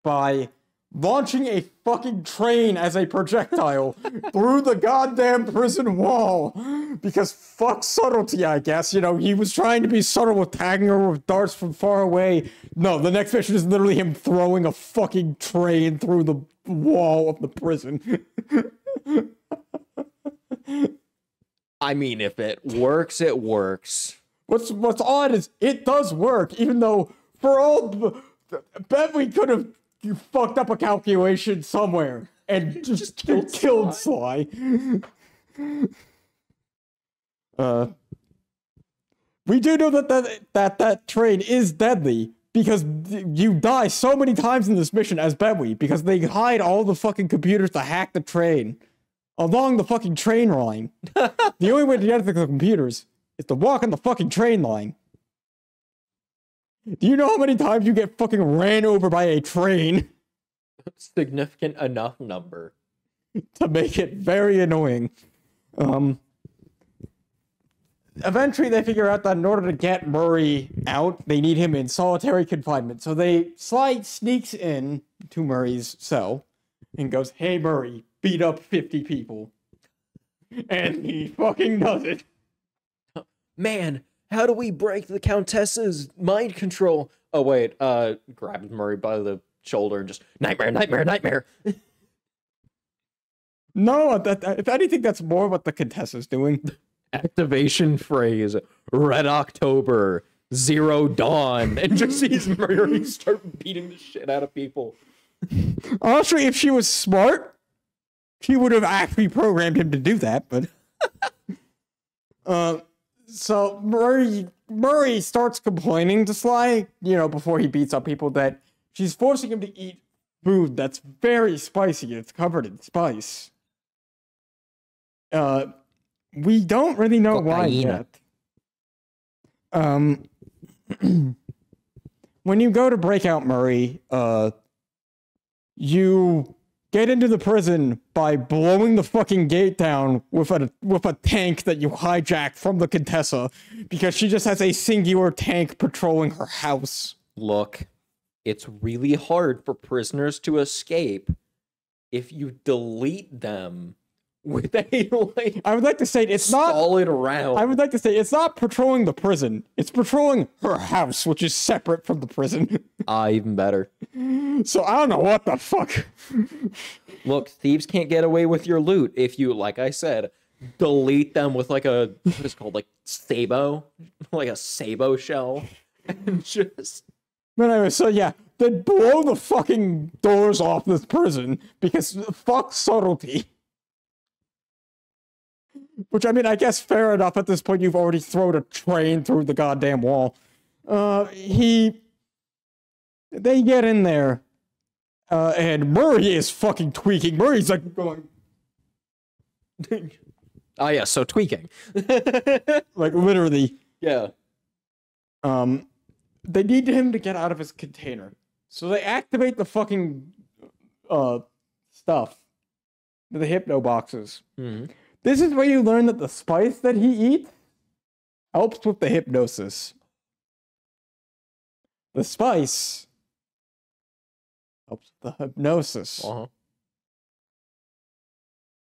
by launching a fucking train as a projectile through the goddamn prison wall. Because fuck subtlety, I guess. You know, he was trying to be subtle with tagging her with darts from far away. No, the next mission is literally him throwing a fucking train through the wall of the prison. I mean, if it works, it works. What's odd is it does work, even though for all Bentley could have fucked up a calculation somewhere and just killed Sly. We do know that train is deadly because you die so many times in this mission as Bentley because they hide all the fucking computers to hack the train along the fucking train line. The only way to get to the computers is to walk on the fucking train line. Do you know how many times you get fucking ran over by a train? Significant enough number To make it very annoying. Eventually they figure out that in order to get Murray out, they need him in solitary confinement. So Sly sneaks in to Murray's cell and goes, "Hey Murray, beat up 50 people." And he fucking does it. Man, how do we break the Countess's mind control? Oh, wait, grabs Murray by the shoulder and just, nightmare, nightmare, nightmare. No, if anything, that's more what the Contessa's doing. Activation phrase, Red October, Zero Dawn, and just sees Murray start beating the shit out of people. Honestly, if she was smart, she would have actually programmed him to do that, but... So Murray starts complaining to Sly, before he beats up people, that she's forcing him to eat food that's very spicy. It's covered in spice. We don't really know why yet. When you go to break out Murray, you get into the prison by blowing the fucking gate down with a tank that you hijack from the Contessa, because she just has a singular tank patrolling her house. Look, it's really hard for prisoners to escape if you delete them with a, like, I would like to say it's not solid round. I would like to say it's not patrolling the prison. It's patrolling her house, which is separate from the prison. Even better. So I don't know what the fuck. Look, thieves can't get away with your loot if you, like I said, delete them with like a, what is it called, like Sabo? Like a Sabo shell. And just... But anyway, so yeah, then blow the fucking doors off this prison, because fuck subtlety. Which, I mean, I guess fair enough. At this point, you've already thrown a train through the goddamn wall. They get in there, and Murray is fucking tweaking. Murray's like going... Oh yeah, so tweaking. Like, literally. Yeah. They need him to get out of his container. So they activate the fucking, stuff. The hypno boxes. Mm-hmm. This is where you learn that the spice that he eats helps with the hypnosis. The spice helps with the hypnosis. Uh-huh.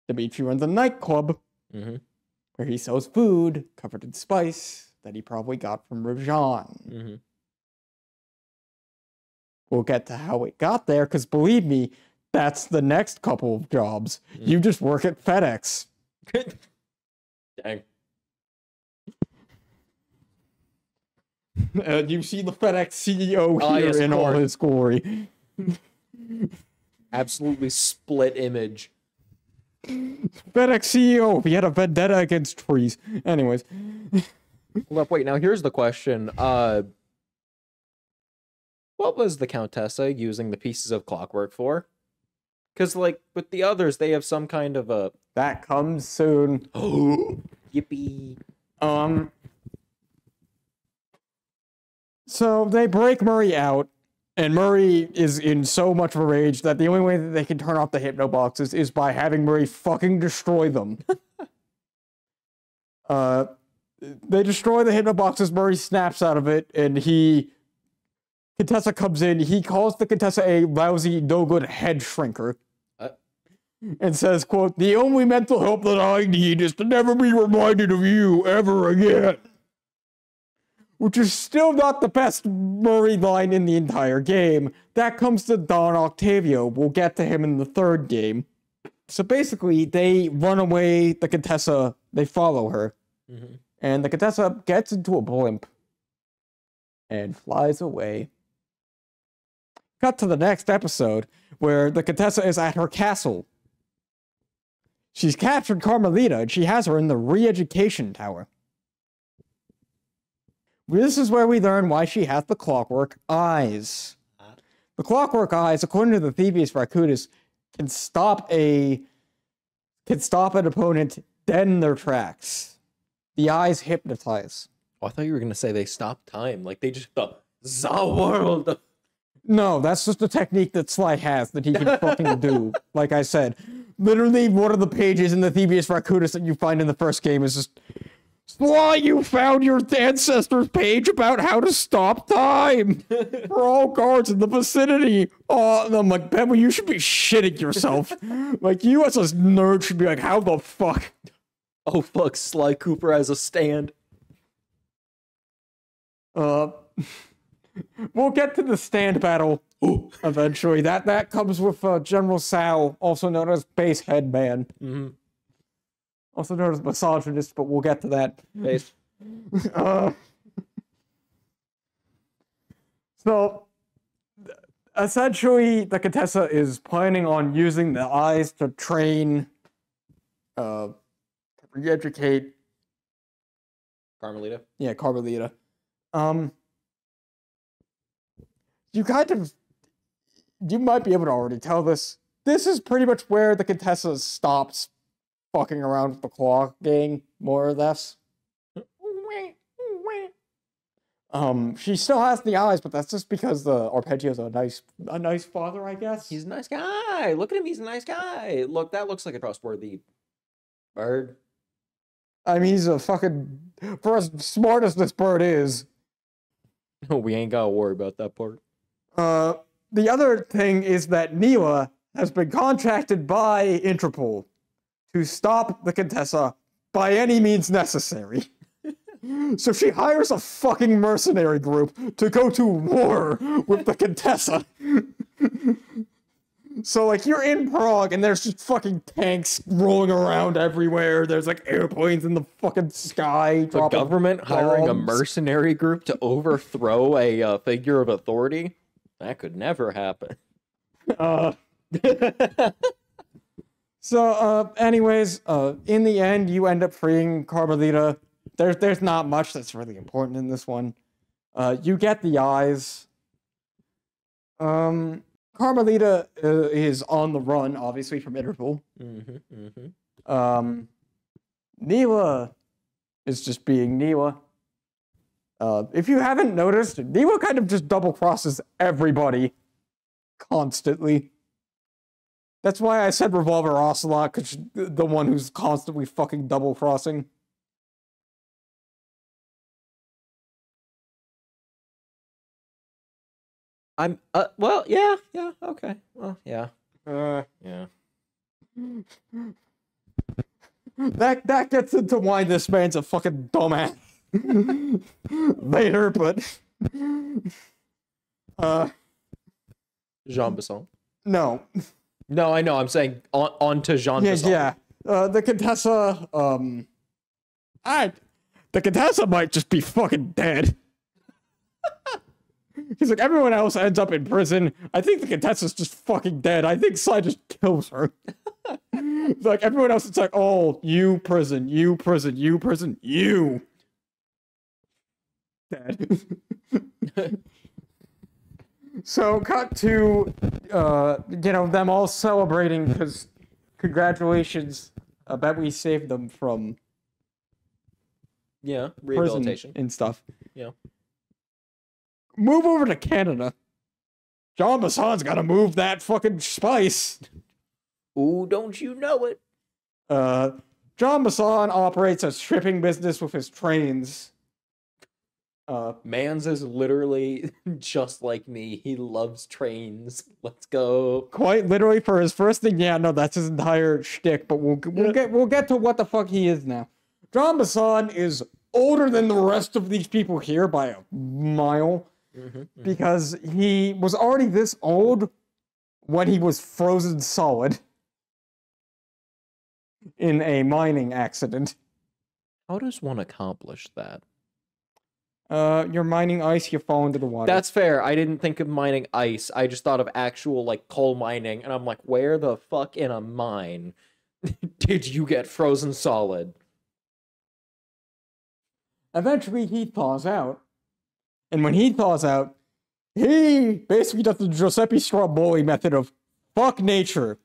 Dimitri runs a nightclub where he sells food covered in spice that he probably got from Rajan. Mm-hmm. We'll get to how it got there, because believe me, that's the next couple of jobs. You just work at FedEx. Dang. You see the FedEx CEO here yes, in all his glory. Absolutely split image. FedEx CEO, he had a vendetta against trees. Anyways. Look, wait, now here's the question. What was the Countessa using the pieces of clockwork for? Because, like, with the others, they have some kind of a... That comes soon. Yippee. So they break Murray out, and Murray is in so much of a rage that the only way that they can turn off the hypno boxes is by having Murray fucking destroy them. They destroy the hypno boxes, Murray snaps out of it, and Contessa comes in, he calls the Contessa a lousy, no-good head shrinker. And says, quote, "The only mental help that I need is to never be reminded of you ever again." Which is still not the best Murray line in the entire game. That comes to Don Octavio. We'll get to him in the third game. So basically, they run away, the Contessa, they follow her. Mm-hmm. And the Contessa gets into a blimp and flies away. Cut to the next episode, where the Contessa is at her castle. She's captured Carmelita, and she has her in the re-education tower. This is where we learn why she has the clockwork eyes. The clockwork eyes, according to the Thebes Raccoonus, can stop an opponent dead in their tracks. The eyes hypnotize. Oh, I thought you were gonna say they stop time, like they just the world. No, that's just a technique that Sly has that he can fucking do. Like I said, literally one of the pages in the Thebes Raccoonus that you find in the first game is just, "Sly, you found your ancestors' page about how to stop time for all guards in the vicinity." Oh, and I'm like, Bebba, you should be shitting yourself. Like, you as a nerd should be like, how the fuck? Oh fuck, Sly Cooper as a stand. We'll get to the stand battle eventually. That comes with General Sal, also known as Base Headman. Mm-hmm. Also known as Misogynist, but we'll get to that. Base. So, essentially, the Contessa is planning on using the eyes to train, to re-educate... Carmelita? Yeah, Carmelita. You might be able to already tell this. This is pretty much where the Contessa stops fucking around with the Claw gang, more or less. She still has the eyes, but that's just because the Arpeggio's a nice father, I guess. He's a nice guy. Look at him, he's a nice guy. Look, that looks like a trustworthy bird. I mean, he's a fucking... For as smart as this bird is. We ain't gotta worry about that part. The other thing is that Neela has been contracted by Interpol to stop the Contessa by any means necessary. So she hires a fucking mercenary group to go to war with the Contessa. So, like, you're in Prague, and there's just fucking tanks rolling around everywhere. There's, like, airplanes in the fucking sky. The government hiring a bombs. mercenary group to overthrow a figure of authority? That could never happen. So, anyways, in the end, you end up freeing Carmelita. There's not much that's really important in this one. You get the eyes. Carmelita is on the run, obviously, from Interpol. Neela is just being Neela. If you haven't noticed, Neela kind of just double-crosses everybody constantly. That's why I said Revolver Ocelot, because she's the one who's constantly fucking double-crossing. Well, yeah, okay. Well, yeah. Yeah. That gets into why this man's a fucking dumbass. Later, but... Jean Besson. No. No, I know, I'm saying on to Jean Besson. Yeah. The Contessa, the Contessa might just be fucking dead. He's like, everyone else ends up in prison. I think the Contessa's just fucking dead. I think Sly just kills her. Like, everyone else is like, oh, you prison, you prison, you prison, you. Dead. So cut to, them all celebrating because congratulations, I bet we saved them from Yeah, prison rehabilitation. and stuff. Yeah. Move over to Canada. John Bassan's gotta move that fucking spice. Ooh, don't you know it? John Bassan operates a shipping business with his trains. Mans is literally just like me. He loves trains. Let's go. Quite literally for his first thing, yeah, no, that's his entire shtick. But we'll get to what the fuck he is now. John Bassan is older than the rest of these people here by a mile, because he was already this old when he was frozen solid in a mining accident. How does one accomplish that? You're mining ice, you fall into the water. That's fair. I didn't think of mining ice. I just thought of actual, like, coal mining, and I'm like, where the fuck in a mine did you get frozen solid? Eventually, he thaws out. And when he thaws out, he basically does the Giuseppe Stromboli method of fuck nature.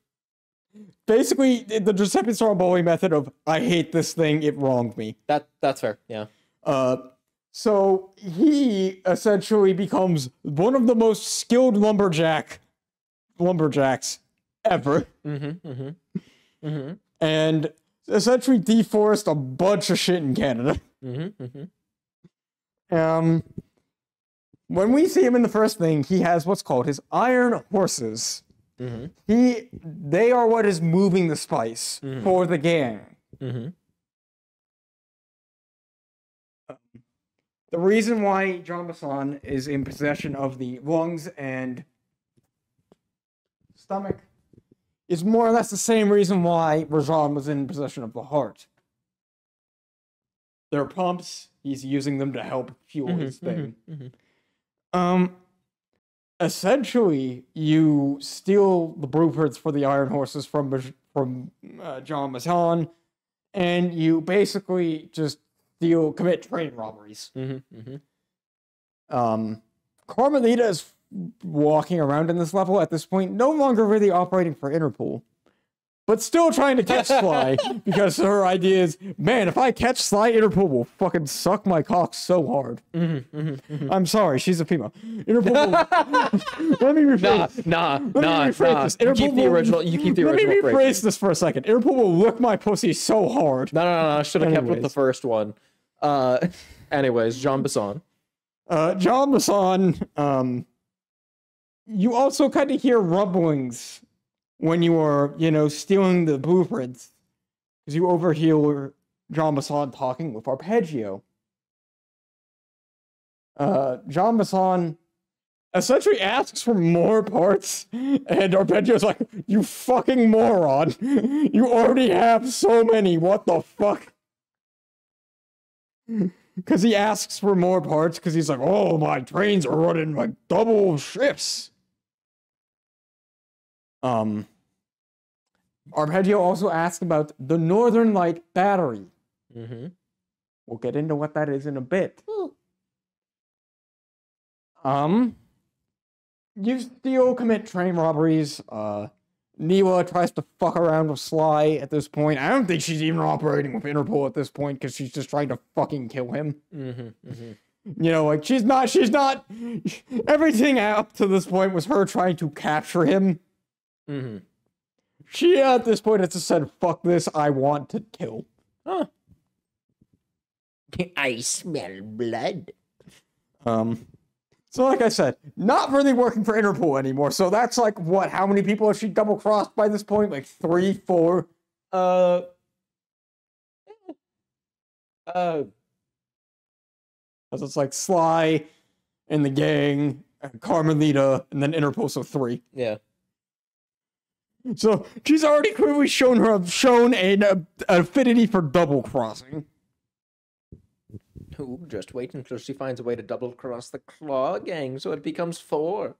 Basically, the Giuseppe Stromboli method of I hate this thing, it wronged me. That's fair, yeah. So he essentially becomes one of the most skilled lumberjacks ever. And essentially deforest a bunch of shit in Canada. When we see him in the first thing, he has what's called his iron horses. They are what is moving the spice for the gang. The reason why John Bassan is in possession of the lungs and stomach is more or less the same reason why Rajan was in possession of the heart. They're pumps. He's using them to help fuel his thing. Essentially, you steal the blueprints for the iron horses from John Bassan, and you basically just commit train robberies. Carmelita is walking around in this level at this point, no longer really operating for Interpol, but still trying to catch Sly, because her idea is, man, if I catch Sly, Interpol will fucking suck my cock so hard. I'm sorry, she's a female. Interpol will... Let me rephrase this. Nah. Interpol You keep the original. You keep the original. Let me rephrase this for a second. Interpol will lick my pussy so hard. No. I should have kept with the first one. Anyways, John Bassan. John Bassan, you also kind of hear rumblings when you are, stealing the blueprints, because you overhear John Bassan talking with Arpeggio. John Bassan essentially asks for more parts, and Arpeggio's like, you fucking moron. You already have so many, what the fuck? Because he asks for more parts, because he's like, oh, my trains are running like double shifts. Arpeggio also asked about the Northern Light battery. We'll get into what that is in a bit. You still commit train robberies. Neela tries to fuck around with Sly at this point. I don't think she's even operating with Interpol at this point, because she's just trying to fucking kill him. She's not. Everything up to this point was her trying to capture him. She, at this point, has just said, fuck this, I want to kill. I smell blood. So like I said, not really working for Interpol anymore, so that's like, what, how many people has she double-crossed by this point? Like 3, 4? Because it's like Sly and the gang, and Carmelita, and then Interpol, so 3. Yeah. So she's already clearly shown an affinity for double-crossing. Ooh, just wait until she finds a way to double cross the Claw Gang so it becomes 4.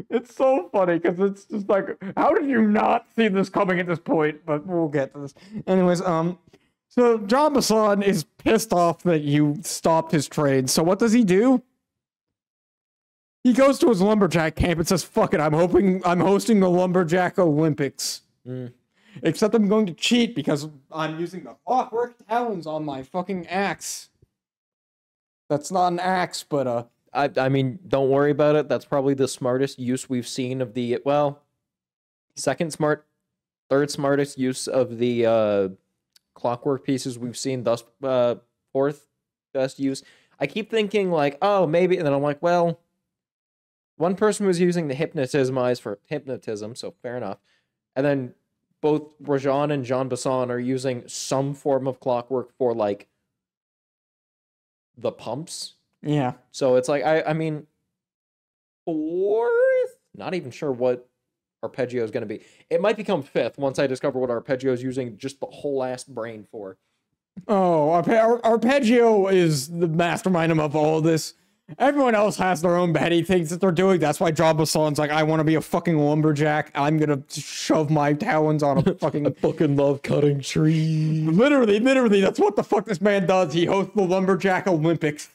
It's so funny because it's just like, how did you not see this coming at this point? But we'll get to this. Anyways, so John Bassan is pissed off that you stopped his trade. So what does he do? He goes to his lumberjack camp and says, "Fuck it, I'm hosting the lumberjack Olympics." Except I'm going to cheat because I'm using the clockwork talons on my fucking axe. That's not an axe, but I mean, don't worry about it. That's probably the smartest use we've seen of the, well, third smartest use of the clockwork pieces we've seen thus, fourth best use. I keep thinking like, oh, maybe, and then I'm like, well, one person was using the hypnotism eyes for hypnotism, so fair enough. And then both Rajan and Jean Bassan are using some form of clockwork for like the pumps. yeah. So it's like, I mean, fourth? Not even sure what arpeggio is going to be. It might become fifth once I discover what arpeggio is using just the whole ass brain for. Oh, Arpeggio is the mastermind of all this. Everyone else has their own petty things that they're doing. That's why Jean Bassan's like, I want to be a fucking lumberjack. I'm gonna shove my talons on a fucking... I fucking love cutting trees. Literally, that's what the fuck this man does. He hosts the lumberjack Olympics.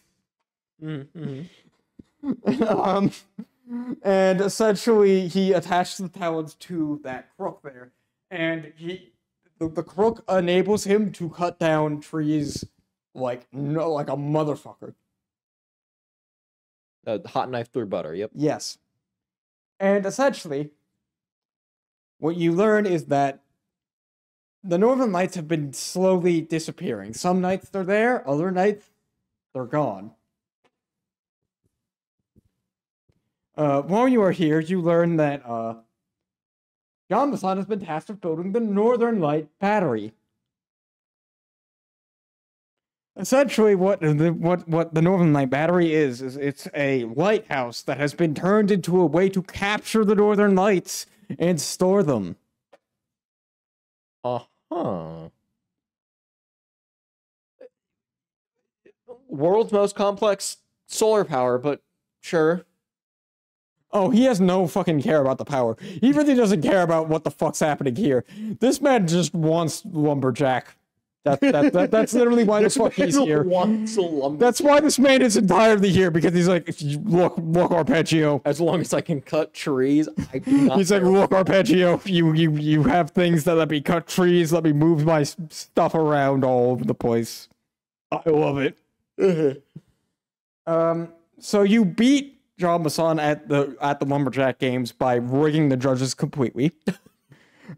Mm-hmm. And essentially, he attached the talons to that crook there. And the crook enables him to cut down trees like a motherfucker. Hot knife through butter, yep. Yes. And essentially, what you learn is that the Northern Lights have been slowly disappearing. Some nights they're there, other nights they're gone. While you are here, you learn that Jean Bassan has been tasked with building the Northern Light Battery. Essentially, what the Northern Light Battery is it's a lighthouse that has been turned into a way to capture the Northern Lights and store them. Uh-huh. World's most complex solar power, but sure. Oh, he has no fucking care about the power. He really doesn't care about what the fuck's happening here. This man just wants lumberjack. That's literally why the fuck he's here. That's why this man is entirely here, because he's like, look, Arpeggio. As long as I can cut trees, I do not. He's like, look, Arpeggio, you have things that let me cut trees, let me move my stuff around all over the place. I love it. So you beat Jean Bassan at the lumberjack games by rigging the judges completely.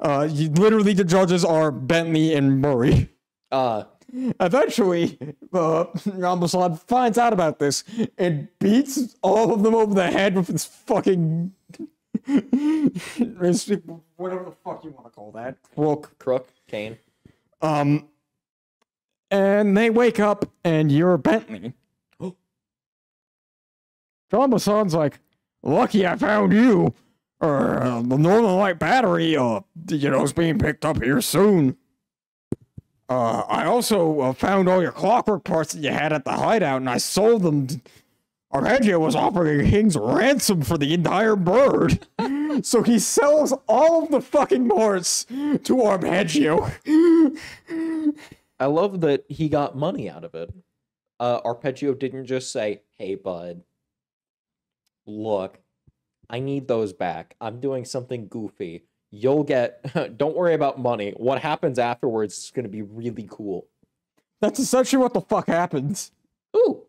Literally, the judges are Bentley and Murray. Eventually, Jean Bassan finds out about this and beats all of them over the head with his fucking whatever the fuck you want to call that, crook, cane. And they wake up, and you're Bentley. Jean Bassan's like, lucky I found you. The Northern Light Battery, is being picked up here soon. I also found all your clockwork parts that you had at the hideout, and I sold them. Arpeggio was offering a king's ransom for the entire bird. So he sells all of the fucking parts to Arpeggio. I love that he got money out of it. Arpeggio didn't just say, hey, bud, look, I need those back. I'm doing something goofy. You'll get, don't worry about money. What happens afterwards is going to be really cool. That's essentially what the fuck happens. Ooh.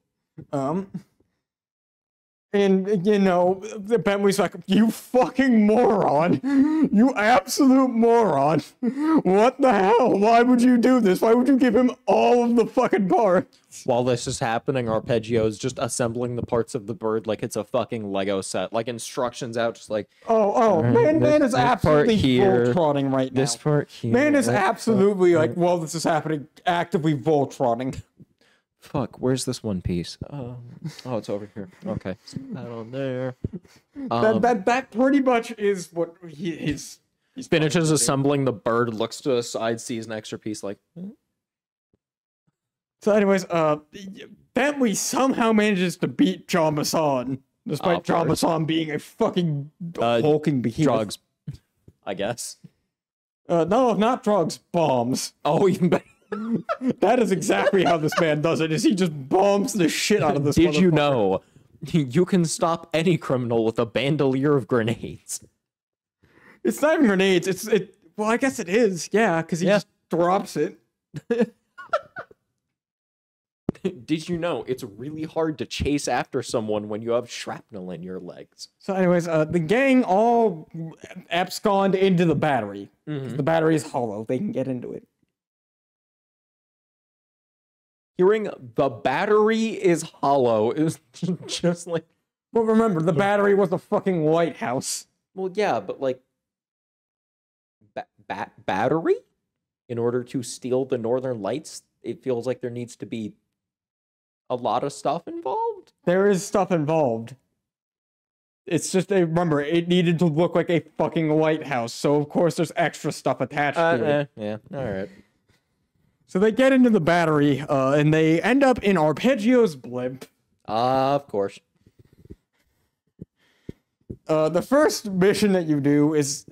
And, Bentley's like, you fucking moron. You absolute moron. What the hell? Why would you do this? Why would you give him all of the fucking parts? While this is happening, Arpeggio is just assembling the parts of the bird like it's a fucking Lego set. Like instructions out, just like... Man is absolutely Voltroning right now. This part here. Man is absolutely, while this is happening, actively Voltroning. Fuck, where's this one piece? Oh, it's over here. Okay. That on there. That pretty much is what he's finishes assembling the bird, looks to the side, sees an extra piece, like... So anyways, Bentley somehow manages to beat Jean Bassan, despite Jean Bassan being a fucking hulking behemoth. Drugs, I guess. No, not drugs, bombs. Oh, even better. That is exactly how this man does it, is he just bombs the shit out of this Did you know You can stop any criminal with a bandolier of grenades. It's not even grenades. Well, I guess it is. Yeah, because he just drops it. Did you know it's really hard to chase after someone when you have shrapnel in your legs? So anyways, the gang all abscond into the battery. The battery is hollow. They can get into it. Hearing the battery is hollow is just like... But remember, the battery was the fucking White House. Well, yeah, but like... battery? In order to steal the Northern Lights, it feels like there needs to be a lot of stuff involved. There is stuff involved. It's just, remember, it needed to look like a fucking White House, so of course there's extra stuff attached to it. Yeah, alright. So they get into the battery, and they end up in Arpeggio's blimp. Of course. The first mission that you do is,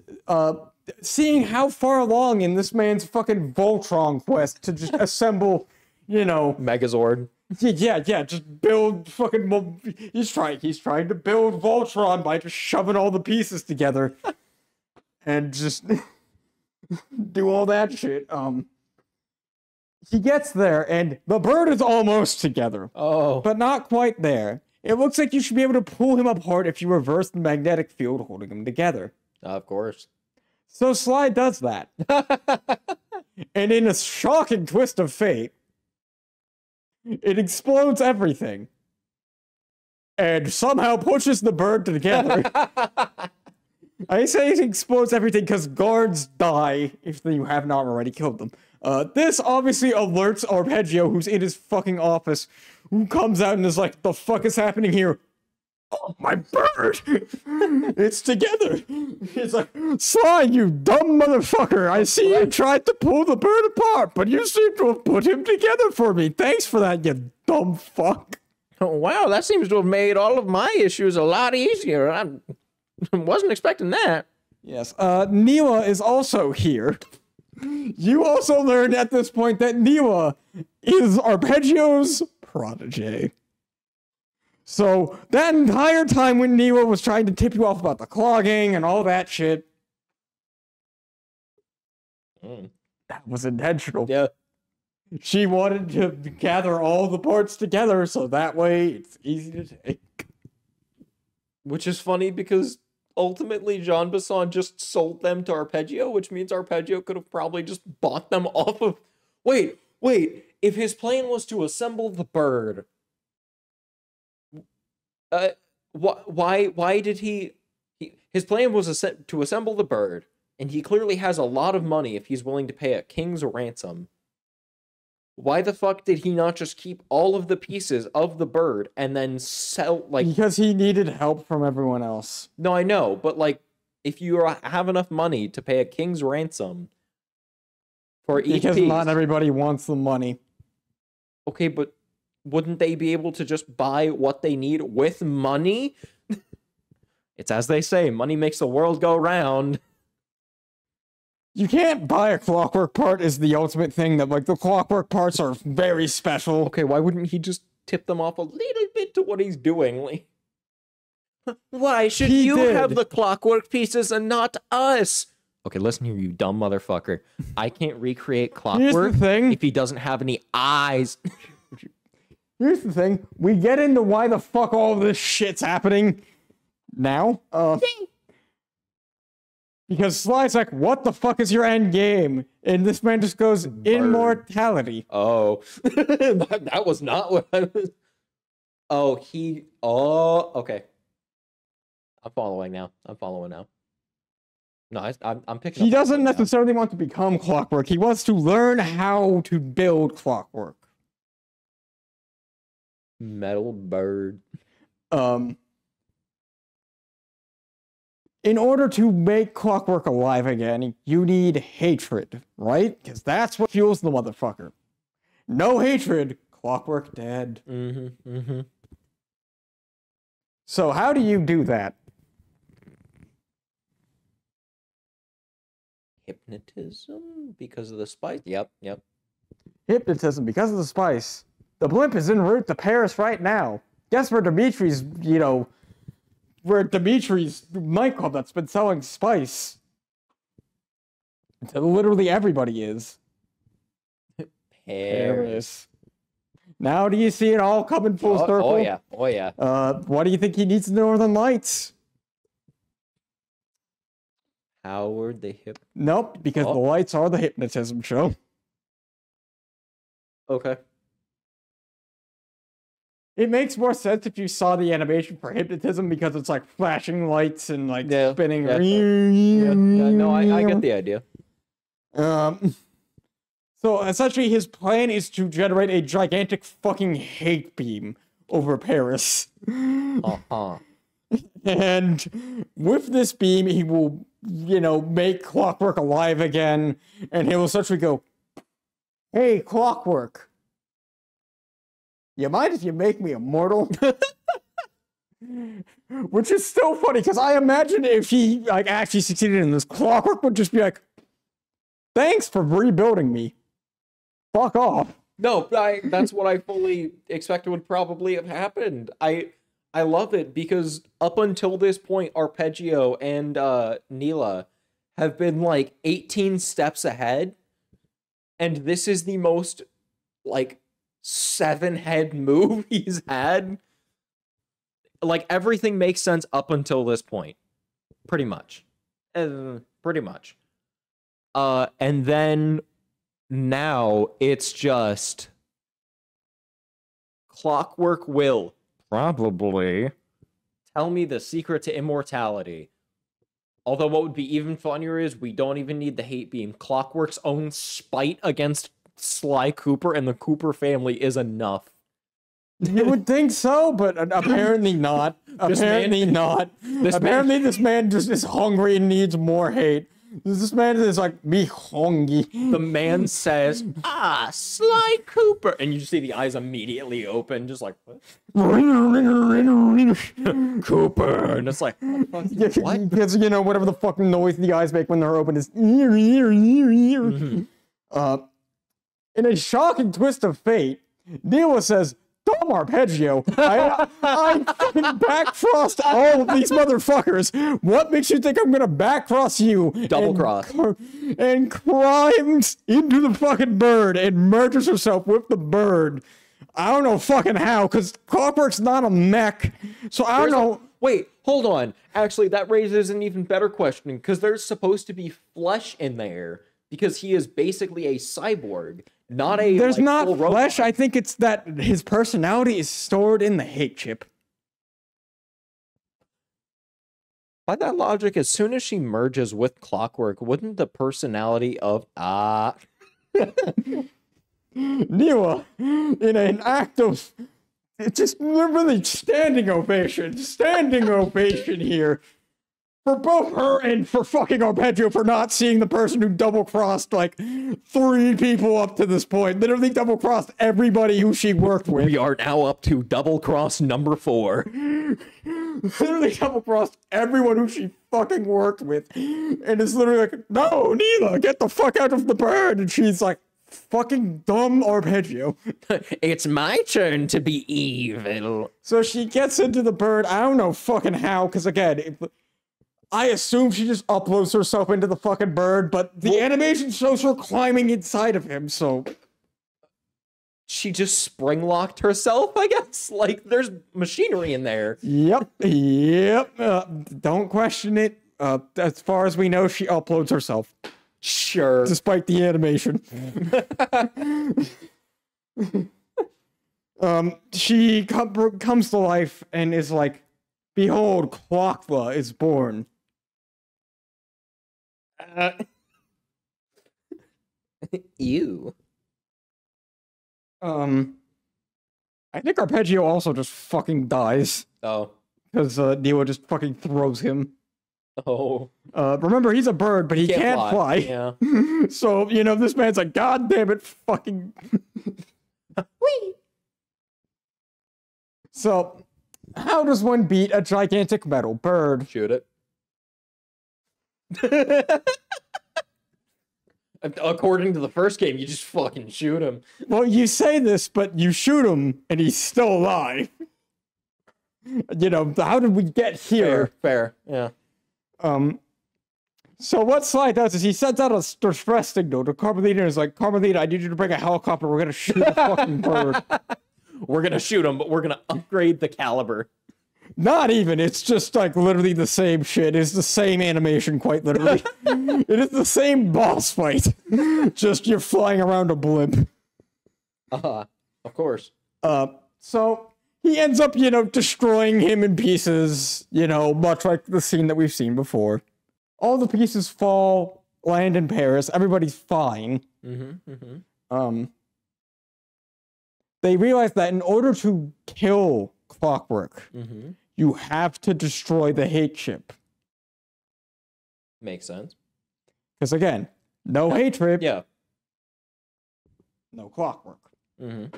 seeing how far along in this man's fucking Voltron quest to just assemble, you know... Megazord. Yeah, just build fucking... He's trying to build Voltron by just shoving all the pieces together. And just do all that shit. He gets there, and the bird is almost together. Oh. But not quite there. It looks like you should be able to pull him apart if you reverse the magnetic field holding them together. Of course. So Sly does that. And in a shocking twist of fate, it explodes everything. And somehow pushes the bird together. I say it explodes everything because guards die if you have not already killed them. This obviously alerts Arpeggio, who's in his fucking office, who comes out and is like, the fuck is happening here? Oh, my bird! It's together! He's like, Sly, you dumb motherfucker! I see you tried to pull the bird apart, but you seem to have put him together for me. Thanks for that, you dumb fuck. Oh, wow, that seems to have made all of my issues a lot easier. I wasn't expecting that. Yes, Neela is also here. You also learned at this point that Neela is Arpeggio's protege. So, that entire time when Neela was trying to tip you off about the clogging and all that shit, that was intentional. Yeah. She wanted to gather all the parts together so that way it's easy to take. Which is funny because ultimately Jean Bisson just sold them to Arpeggio, which means Arpeggio could have probably just bought them off of... Wait, if his plan was to assemble the bird... why did he his plan was to assemble the bird, and he clearly has a lot of money if he's willing to pay a king's ransom. Why the fuck did he not just keep all of the pieces of the bird and then sell, like... Because he needed help from everyone else. No, I know, but like, if you have enough money to pay a king's ransom for each piece... Because not everybody wants the money. Okay, but wouldn't they be able to just buy what they need with money? It's as they say, money makes the world go round. You can't buy a clockwork part is the ultimate thing that, like, the clockwork parts are very special. Okay, why wouldn't he just tip them off a little bit to what he's doing? Like, why should you have the clockwork pieces and not us? Okay, listen here, you dumb motherfucker. I can't recreate clockwork if he doesn't have any eyes. Here's the thing. We get into why the fuck all this shit's happening now. Because Sly's like, what the fuck is your end game? And this man just goes, immortality. Oh. that was not what I was... Oh, okay. I'm following now. No, I'm picking up. He doesn't necessarily want to become clockwork. He wants to learn how to build clockwork. Metal bird. In order to make clockwork alive again, you need hatred, right? Because that's what fuels the motherfucker. No hatred, clockwork dead. So how do you do that? Hypnotism? Because of the spice? Yep. Hypnotism, because of the spice. The blimp is en route to Paris right now. guess where Dimitri's, where Dimitri's nightclub that's been selling spice. Literally everybody is. Paris. Now do you see it all coming full circle? Oh yeah. Oh yeah. Why do you think he needs the Northern Lights? Howard the Hip. Nope, because the lights are the hypnotism show. Okay. It makes more sense if you saw the animation for hypnotism because it's like flashing lights and like spinning. No, I get the idea. So essentially his plan is to generate a gigantic fucking hate beam over Paris. Uh-huh. And with this beam, he will, make Clockwork alive again, and he will essentially go, "Hey, Clockwork, you mind if you make me immortal?" Which is still funny, because I imagine if he, actually succeeded in this, Clockwork would just be like, "Thanks for rebuilding me. Fuck off." No, that's what I fully expected would probably have happened. I love it because up until this point, Arpeggio and Neela have been like 18 steps ahead, and this is the most like 7-head move he's had. Like everything makes sense up until this point, pretty much, pretty much. And then now it's just Clockwork will probably tell me the secret to immortality. Although what would be even funnier is we don't even need the hate beam. Clockwork's own spite against Sly Cooper and the Cooper family is enough. You would think so, but apparently not. Apparently not. Apparently this man just is hungry and needs more hate. This man is like, "Me hungry." The man says, Sly Cooper. And you just see the eyes immediately open, just like, what? Cooper. And it's like, what? Because, whatever the fucking noise the eyes make when they're open is. In a shocking twist of fate, Neela says, "Dumb Arpeggio, I fucking backcrossed all of these motherfuckers. What makes you think I'm gonna backcross you?" Double cross. And climbs into the fucking bird and merges herself with the bird. I don't know fucking how, because Clockwork's not a mech, so I don't know. Wait, hold on. Actually, that raises an even better question, because there's supposed to be flesh in there, because he is basically a cyborg. Not a There's not full flesh. robot. I think it's that his personality is stored in the hate chip. By that logic, as soon as she merges with Clockwork, wouldn't the personality of Neela, in an act of just really standing ovation here. For both her and for fucking Arpeggio for not seeing the person who double-crossed, 3 people up to this point. Literally double-crossed everybody who she worked with. we are now up to double cross number 4. Literally double-crossed everyone who she fucking worked with. And it's literally like, "No, Neela, get the fuck out of the bird." And she's like, "Fucking dumb Arpeggio." It's my turn to be evil. So she gets into the bird. I don't know fucking how, because again, I assume she just uploads herself into the fucking bird, but the animation shows her climbing inside of him, so... She just spring-locked herself, I guess? Like, there's machinery in there. Yep. Don't question it. As far as we know, she uploads herself. Sure. Despite the animation. She comes to life and is like, "Behold, Clockla is born." Ew. I think Arpeggio also just fucking dies. Oh. Because Neela just fucking throws him. Oh. Remember, he's a bird, but he can't fly. Yeah. So, this man's like, "God damn it, fucking..." Whee! So, how does one beat a gigantic metal bird? Shoot it. According to the first game, you just fucking shoot him. Well, you say this, but you shoot him, and he's still alive. You know, how did we get here? Fair. Yeah. So what Sly does is he sends out a distress signal to Carmelita and is like, Carmelita, I need you to bring a helicopter. We're gonna shoot a fucking bird. We're gonna shoot him, but we're gonna upgrade the caliber. Not even. It's just like literally the same shit. It's the same animation, quite literally. It is the same boss fight. Just you're flying around a blimp. Of course. So he ends up, you know, destroying him in pieces, you know, much like the scene that we've seen before. All the pieces fall, land in Paris. Everybody's fine. They realize that in order to kill Clockwork, you have to destroy the hate chip. Makes sense. Because again, no hatred, Yeah. no Clockwork. And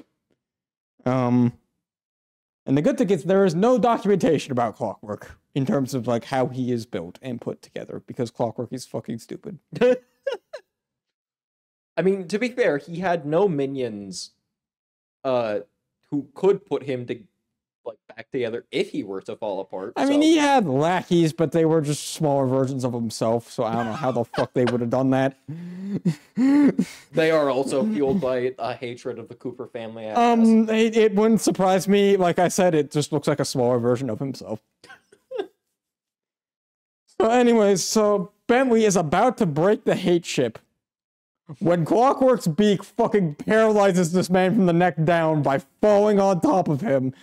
the good thing is there is no documentation about Clockwork in terms of like how he is built and put together, because Clockwork is fucking stupid. I mean, to be fair, he had no minions who could put him to like back together if he were to fall apart. I mean, he had lackeys, but they were just smaller versions of himself, so I don't know how the fuck they would have done that. They are also fueled by a hatred of the Cooper family. It wouldn't surprise me. Like I said, it just looks like a smaller version of himself. So anyways, so Bentley is about to break the hate chip when Clockwork's beak fucking paralyzes this man from the neck down by falling on top of him.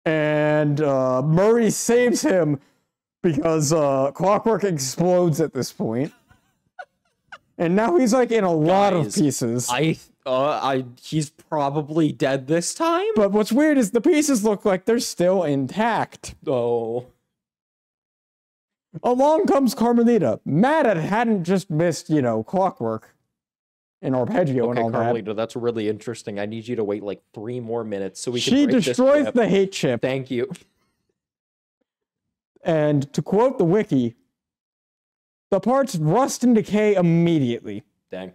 And Murray saves him because Clockwork explodes at this point. And now he's like in a lot of pieces. He's probably dead this time. But what's weird is the pieces look like they're still intact. Oh. Along comes Carmelita, mad at it hadn't just missed, you know, Clockwork and Arpeggio and all Carmelita, that's really interesting. I need you to wait like 3 more minutes so we can She break destroys this chip. the hate chip. Thank you. And to quote the wiki, the parts rust and decay immediately. Dang.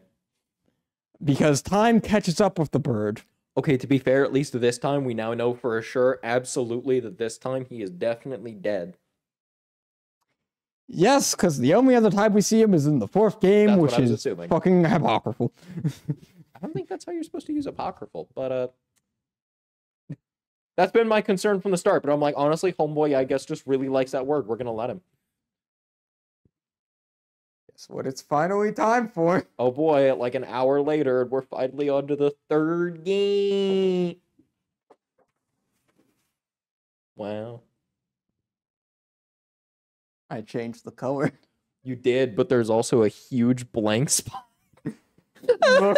Because time catches up with the bird. Okay, to be fair, at least this time, we now know for sure, absolutely, that this time he is definitely dead. Yes, because the only other time we see him is in the 4th game, That's which what I was is assuming. fucking apocryphal. I don't think that's how you're supposed to use apocryphal, but that's been my concern from the start. But I'm like, honestly, homeboy, I guess just really likes that word. We're gonna let him. Guess what it's finally time for? Oh boy, like an hour later, we're finally on to the 3rd game. Wow. I changed the color. You did, but there's also a huge blank spot. Look,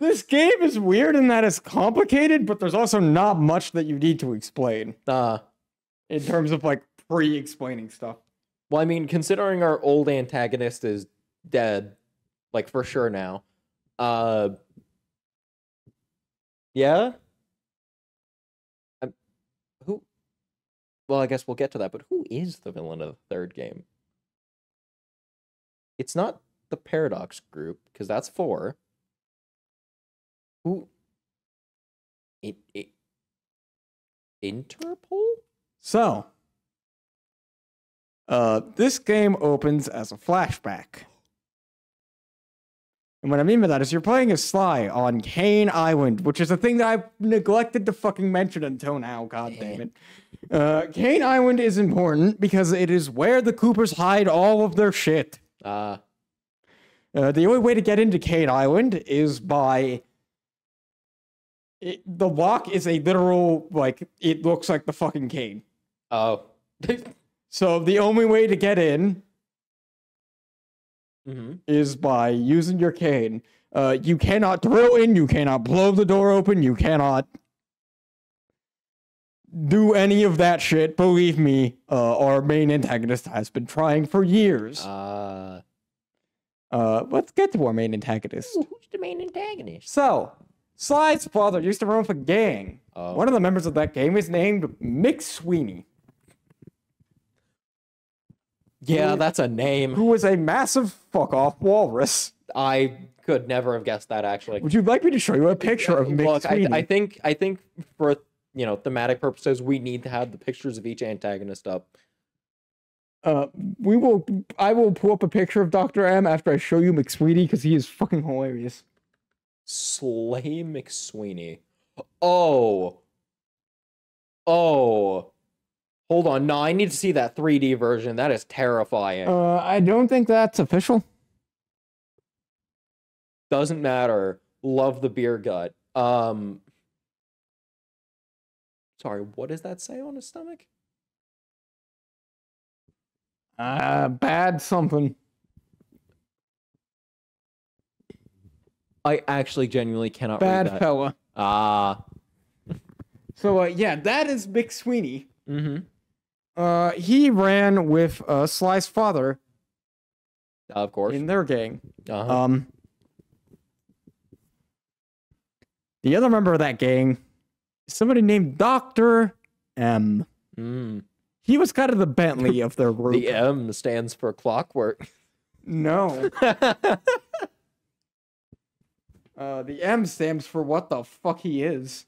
this game is weird in that it's complicated, but there's also not much that you need to explain. In terms of, like, pre-explaining stuff. Well, I mean, considering our old antagonist is dead, like, for sure now. Yeah? Who? Well, I guess we'll get to that, but who is the villain of the 3rd game? It's not the Paradox Group, because that's 4. Who? Interpol? So, this game opens as a flashback. And what I mean by that is you're playing as Sly on Kane Island, which is a thing that I've neglected to fucking mention until now, god damn it. Kane Island is important because it is where the Coopers hide all of their shit. The only way to get into Kane Island is by... the lock is a literal, like, it looks like the fucking cane. Oh. So the only way to get in is by using your cane. You cannot throw in, you cannot blow the door open, you cannot do any of that shit. Believe me, our main antagonist has been trying for years. Let's get to our main antagonist. Ooh, who's the main antagonist? So, Sly's father used to run with a gang. One of the members of that gang is named Mick Sweeney. Yeah, that's a name. Who was a massive fuck-off walrus. I could never have guessed that, actually. Would you like me to show you a picture of Mick Look, Sweeney? I think for thematic purposes, we need to have the pictures of each antagonist up. I will pull up a picture of Dr. M after I show you McSweetie because he is fucking hilarious. Slay McSweeney. Oh. Hold on. No, I need to see that 3D version. That is terrifying. I don't think that's official. Doesn't matter. Love the beer gut. Sorry, what does that say on his stomach? Bad something. I actually genuinely cannot read Bad that. fella. So, yeah, that is McSweeney. Mm-hmm. He ran with Sly's father Of course. in their gang. Uh-huh. The other member of that gang is somebody named Dr. M. He was kind of the Bentley of their group. The M stands for clockwork. No. The M stands for what the fuck he is.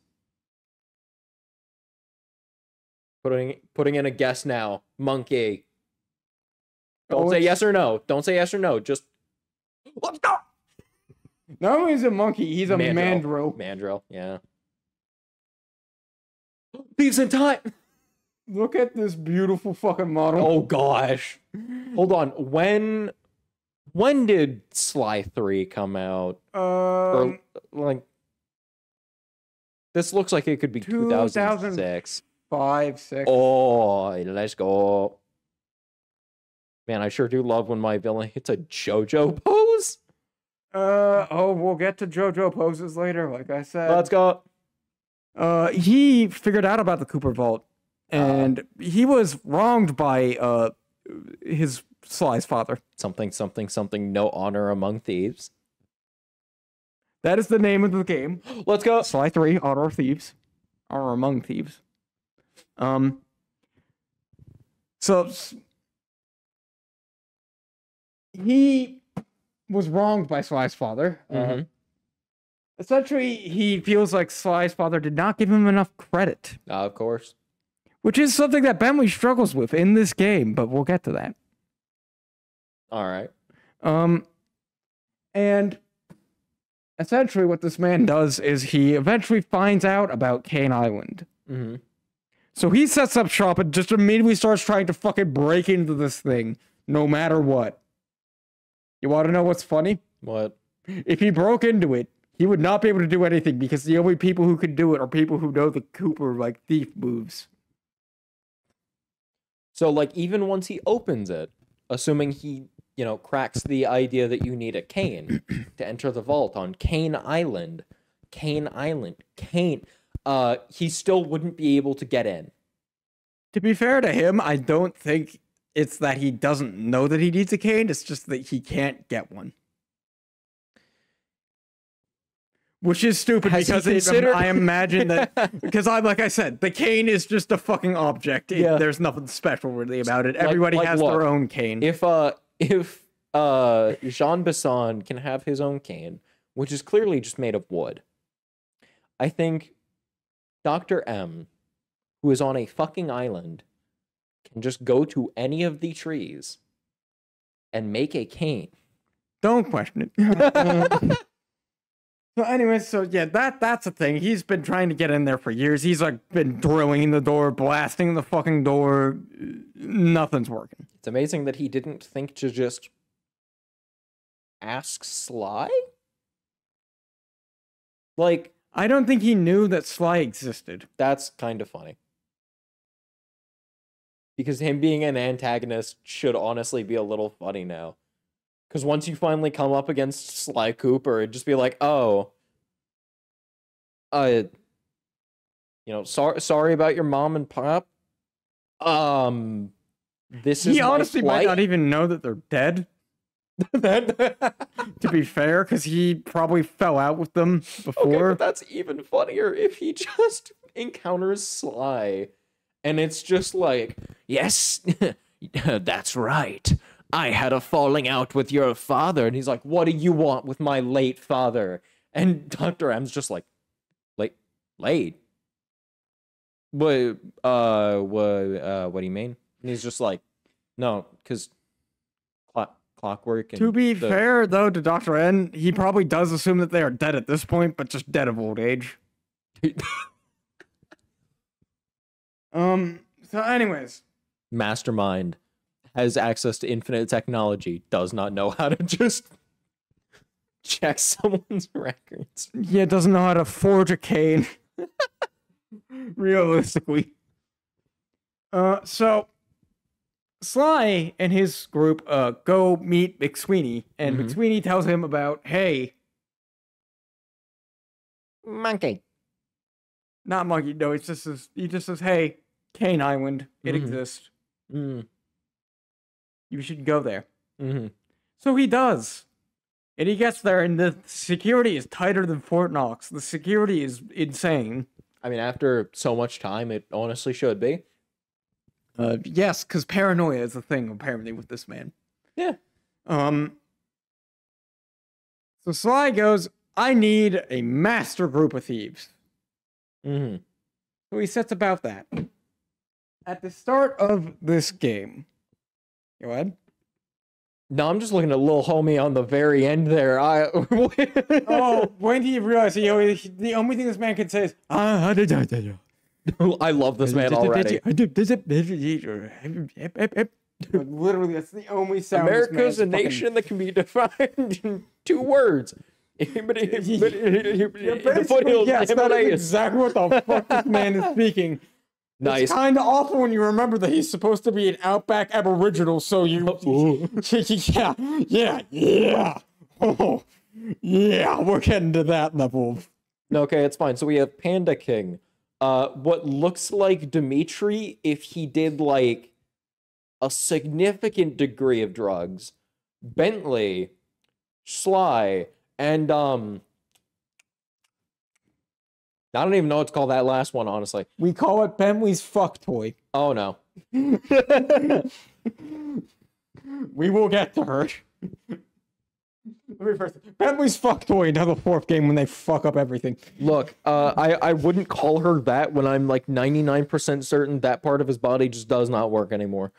Putting in a guess now. Monkey. Don't Oh, say it's- yes or no. Don't say yes or no. Just let's go. Not only is a monkey, he's a mandrill. Mandrill, yeah. Thieves in time. Look at this beautiful fucking model. Oh gosh. Hold on. When did Sly 3 come out? Or like this looks like it could be 2006. 5, 6. Oh, let's go. Man, I sure do love when my villain hits a JoJo pose. We'll get to JoJo poses later, like I said. Let's go. He figured out about the Cooper Vault, and he was wronged by his Sly's father. Something, no honor among thieves. That is the name of the game. Let's go. Sly 3, Honor of Thieves. Honor Among Thieves. So he was wronged by Sly's father. Essentially, he feels like Sly's father did not give him enough credit. Of course. Which is something that Bentley struggles with in this game, but we'll get to that. All right. And essentially what this man does is he eventually finds out about Kane Island. So he sets up shop and just immediately starts trying to fucking break into this thing, no matter what. You want to know what's funny? What? If he broke into it, he would not be able to do anything because the only people who could do it are people who know the Cooper, like, thief moves. So, like, even once he opens it, assuming he, cracks the idea that you need a cane to enter the vault on Kane Island, he still wouldn't be able to get in. To be fair to him, I don't think it's that he doesn't know that he needs a cane, it's just that he can't get one. Which is stupid because I imagine that, because like I said, the cane is just a fucking object. There's nothing special really about it. Everybody has their own cane. If Jean Bisson can have his own cane, which is clearly just made of wood, I think Dr. M, who is on a fucking island, can just go to any of the trees and make a cane. Don't question it. So anyways, that's a thing. He's been trying to get in there for years. He's like been drilling the door, blasting the fucking door. Nothing's working. It's amazing that he didn't think to just ask Sly? Like, I don't think he knew that Sly existed. That's kind of funny. Because him being an antagonist should honestly be a little funny now. Because once you finally come up against Sly Cooper, it'd just be like, oh, sorry about your mom and pop. This is he honestly my might not even know that they're dead. To be fair, because he probably fell out with them before. Okay, but that's even funnier if he just encounters Sly, and it's just like, yes, that's right. I had a falling out with your father. And he's like, what do you want with my late father? And Dr. M's just like, late? What do you mean? And he's just like, no, because clockwork. And To be fair, though, to Dr. N, he probably does assume that they are dead at this point, but just dead of old age. So anyways. Mastermind has access to infinite technology, does not know how to just check someone's records. Yeah, doesn't know how to forge a cane. Realistically. So Sly and his group go meet McSweeney, and McSweeney tells him about, hey, monkey. Not monkey, no, he just says, hey, Cane Island, it exists. Mm. You should go there. Mm-hmm. So he does. And he gets there, and the security is tighter than Fort Knox. The security is insane. I mean, after so much time, it honestly should be. Yes, because paranoia is a thing, apparently, with this man. Yeah. So Sly goes, I need a master group of thieves. Mm-hmm. So he sets about that. At the start of this game... Go ahead. No, I'm just looking at little homie on the very end there. Oh, when he realized the only thing this man can say is, I love this man already. Literally, that's the only sound. America's a nation that can be defined in 2 words. The foothills, yes, that is Himalayas. exactly what the fuck this man is speaking. Nice. It's kind of awful when you remember that he's supposed to be an outback aboriginal, so you... yeah. Oh, yeah, we're getting to that level. Okay, it's fine. So we have Panda King. What looks like Dimitri if he did, like, a significant degree of drugs. Bentley, Sly, and, I don't even know what to call that last one, honestly. We call it Bentley's fuck toy. Oh, no. We will get to her. Bentley's fuck toy until the 4th game when they fuck up everything. Look, I wouldn't call her that when I'm like 99% certain that part of his body just does not work anymore.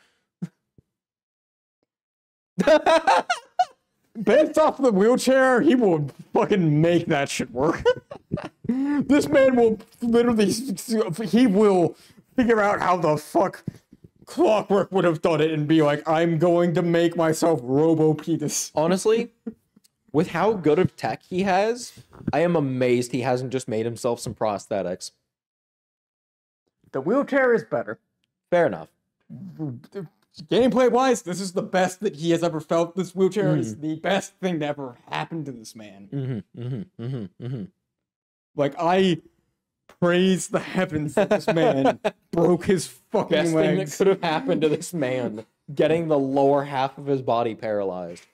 Based off the wheelchair, he will fucking make that shit work. This man will literally, he will figure out how the fuck Clockwork would have done it and be like, I'm going to make myself Robo-Penis. Honestly, with how good of tech he has, I am amazed he hasn't just made himself some prosthetics. The wheelchair is better. Fair enough. Gameplay-wise, this is the best that he has ever felt. This wheelchair is the best thing that ever happened to this man. Like, I praise the heavens that this man broke his fucking Best legs. thing that could have happened to this man, getting the lower half of his body paralyzed.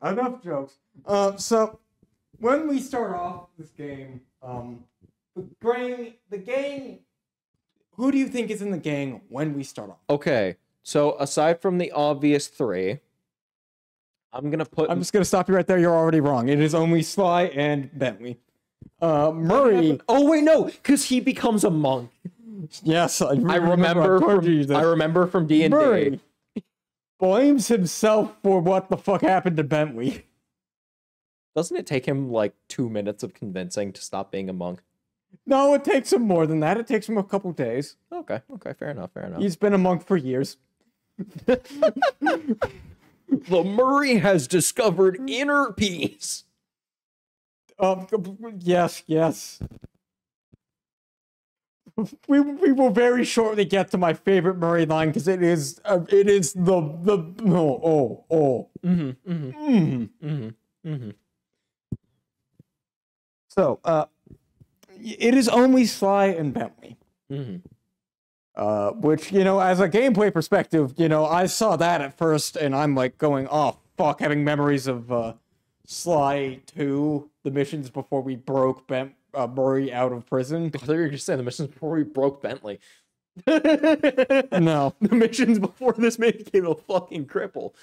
Enough jokes. So, when we start off this game, the gang... Who do you think is in the gang when we start off? Okay, so aside from the obvious 3, I'm just gonna stop you right there. You're already wrong. It is only Sly and Bentley. Murray. Oh wait, no, because he becomes a monk. Yes, I remember from D&D. Murray blames himself for what the fuck happened to Bentley. Doesn't it take him like 2 minutes of convincing to stop being a monk? No, it takes him more than that. It takes him a couple days. Okay, fair enough. He's been a monk for years. The Murray has discovered inner peace. Yes. We will very shortly get to my favorite Murray line because it is So, it is only Sly and Bentley. Which, as a gameplay perspective, I saw that at first, and I'm like going, oh, fuck, having memories of Sly 2, the missions before we broke Murray out of prison. I thought you were just saying the missions before we broke Bentley. No. The missions before this man became a fucking cripple.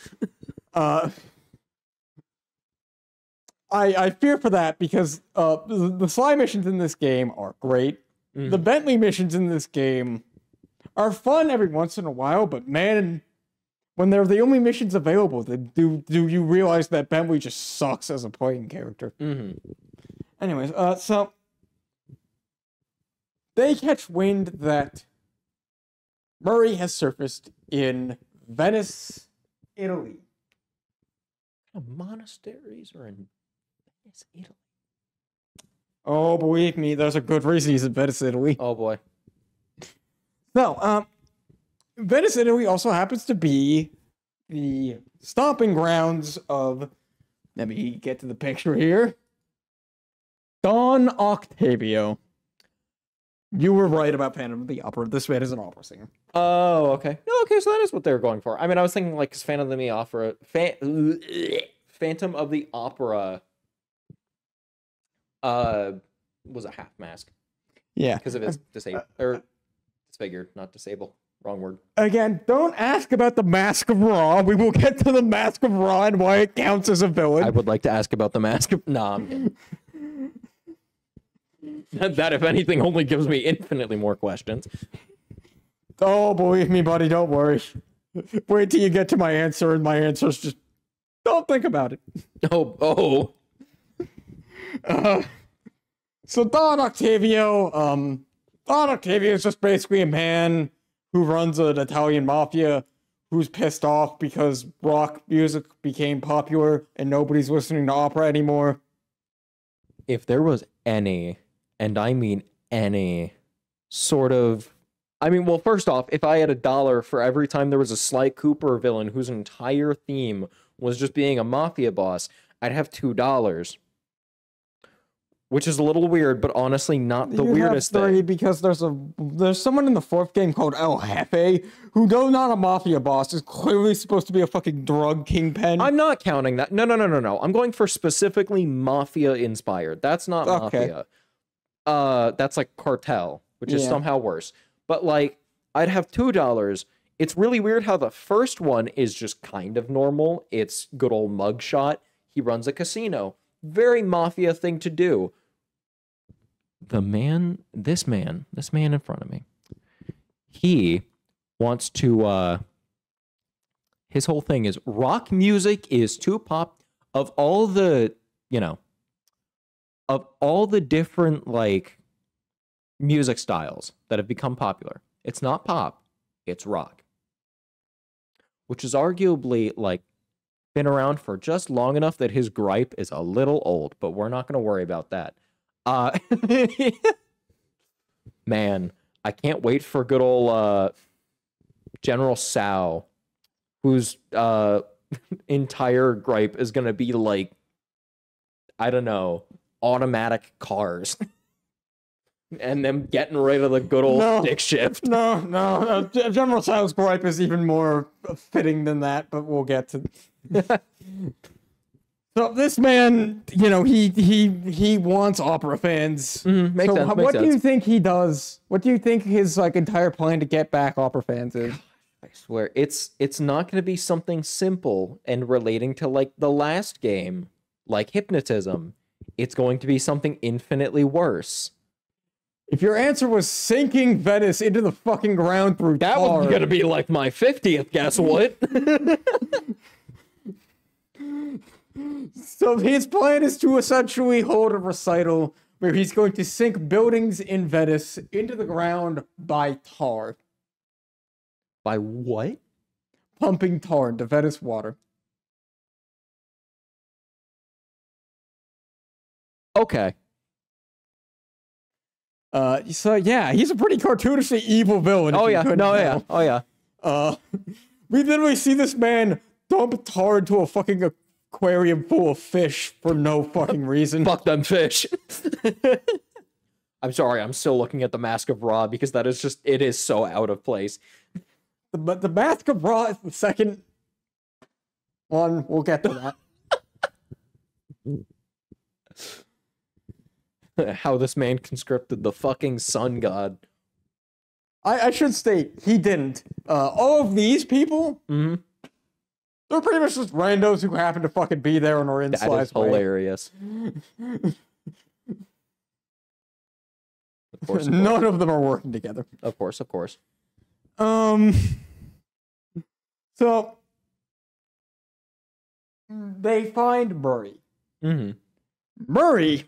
I fear for that because the Sly missions in this game are great. The Bentley missions in this game are fun every once in a while, but man, when they're the only missions available, do you realize that Bentley just sucks as a playing character? Anyways, so they catch wind that Murray has surfaced in Venice, Italy. Monasteries are in Venice, Italy. Oh, believe me, there's a good reason he's in Venice, Italy. Oh boy. No, Venice, Italy also happens to be the stomping grounds of, let me get to the picture here, Don Octavio. You were right about Phantom of the Opera. This man is an opera singer. Oh, okay. Okay, so that is what they were going for. I mean, I was thinking like, 'cause Phantom of the Opera, Phantom of the Opera, was a half mask Yeah. because of his disabled or disfigured, not disable. Wrong word. Again, don't ask about the Mask of Ra. We will get to the Mask of Ra and why it counts as a villain. I would like to ask about the mask. Nah, I'm kidding. That, if anything, only gives me infinitely more questions. Oh, believe me, buddy, don't worry. Wait till you get to my answer, and my answer's just, don't think about it. Oh. So Don Octavio is just basically a man who runs an Italian mafia who's pissed off because rock music became popular and nobody's listening to opera anymore. If there was any, and I mean any, sort of... I mean, well, first off, if I had $1 for every time there was a Sly Cooper villain whose entire theme was just being a mafia boss, I'd have $2. Which is a little weird, but honestly not the weirdest have 3 thing. because there's someone in the 4th game called El Jefe who, though not a mafia boss, is clearly supposed to be a fucking drug kingpin. I'm not counting that. No. I'm going for specifically mafia inspired. That's not mafia. That's like cartel, which is somehow worse. But like, I'd have $2. It's really weird how the first one is just kind of normal. It's good old mugshot. He runs a casino. Very mafia thing to do. This man in front of me, he wants to, his whole thing is rock music is too pop. Of all the, of all the different, like, music styles that have become popular, it's not pop, it's rock. Which is arguably, like, been around for just long enough that his gripe is a little old, but we're not going to worry about that. Man, I can't wait for good old General Tsao, whose entire gripe is going to be like, I don't know, automatic cars. And them getting rid of the good old stick shift. No. General Tsao's gripe is even more fitting than that, but we'll get to. So this man, he wants opera fans. Makes sense. What do you think he does? What do you think his entire plan to get back opera fans is? I swear, it's not going to be something simple and relating to like the last game, like hypnotism. It's going to be something infinitely worse. If your answer was sinking Venice into the fucking ground through that tar, was gonna be like my 50th. Guess what? So his plan is to essentially hold a recital where he's going to sink buildings in Venice into the ground by tar. By what? Pumping tar into Venice water. Okay. So yeah, he's a pretty cartoonishly evil villain. Oh yeah. We literally see this man dump tar into a fucking aquarium full of fish for no fucking reason. Fuck them fish. I'm sorry, I'm still looking at the Mask of Ra because that is just, it is so out of place. But the Mask of Ra is the second one. We'll get to that. How this man conscripted the fucking sun god. I should state, he didn't. All of these people They're pretty much just randos who happen to fucking be there and are in That Sly's is way. hilarious. Of course, None of them are working together. of course, of course. So they find Murray. Mm-hmm. Murray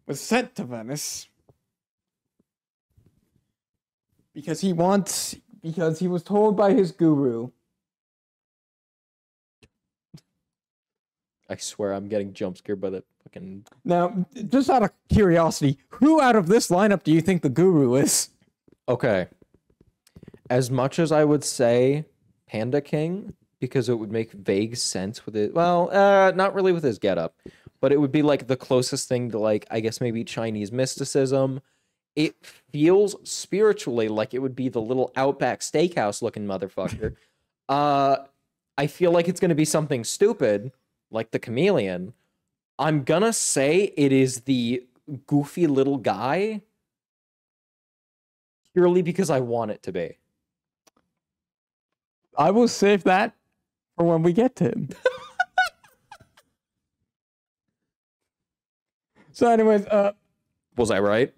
was sent to Venice because he was told by his guru. I swear I'm getting jump scared by that fucking... Now, just out of curiosity, who out of this lineup do you think the guru is? Okay. As much as I would say Panda King, because it would make vague sense with it. Well, not really with his getup, but it would be like the closest thing to, like, I guess maybe Chinese mysticism. It feels spiritually like it would be the little Outback Steakhouse looking motherfucker. I feel like it's going to be something stupid, like the chameleon. I'm gonna say it is the goofy little guy, purely because I want it to be. I will save that for when we get to him. So anyways, Was I right?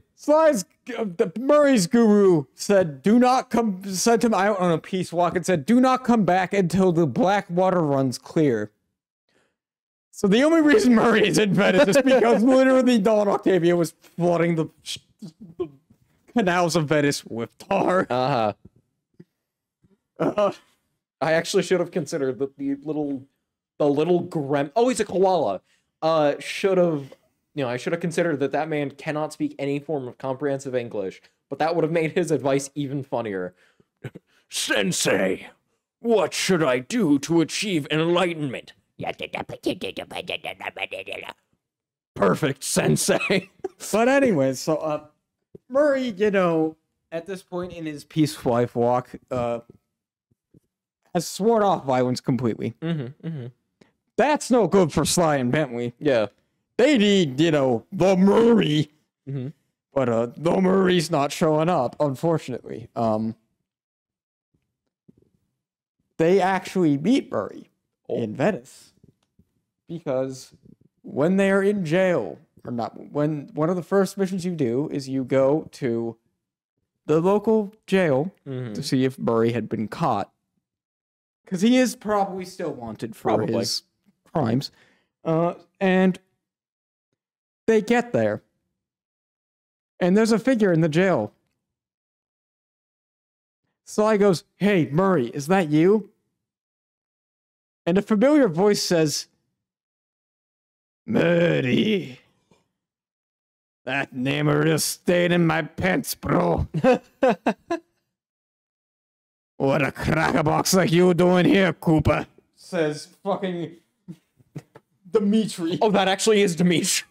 Murray's guru said, sent him out on a peace walk and said, do not come back until the black water runs clear. So the only reason Murray is in Venice is because literally Don Octavia was flooding the canals of Venice with tar. I actually should have considered that the little grem. Oh, he's a koala. I should have considered that man cannot speak any form of comprehensive English, but that would have made his advice even funnier. Sensei, what should I do to achieve enlightenment? Perfect, Sensei. But anyways, so Murray, at this point in his peaceful life walk, has sworn off violence completely. That's no good for Sly and Bentley. Yeah. They need, the Murray. Mm-hmm. But the Murray's not showing up, unfortunately. They actually meet Murray in Venice. Because when they are in jail, or not, when one of the first missions you do is you go to the local jail to see if Murray had been caught. Because he is probably still wanted for his crimes. And they get there. And there's a figure in the jail. Sly goes, "Hey, Murray, is that you?" And a familiar voice says, "Murray. That name really stayed in my pants, bro. What a crackerbox like you doing here, Cooper?" Says fucking Dimitri. Oh, that actually is Dimitri.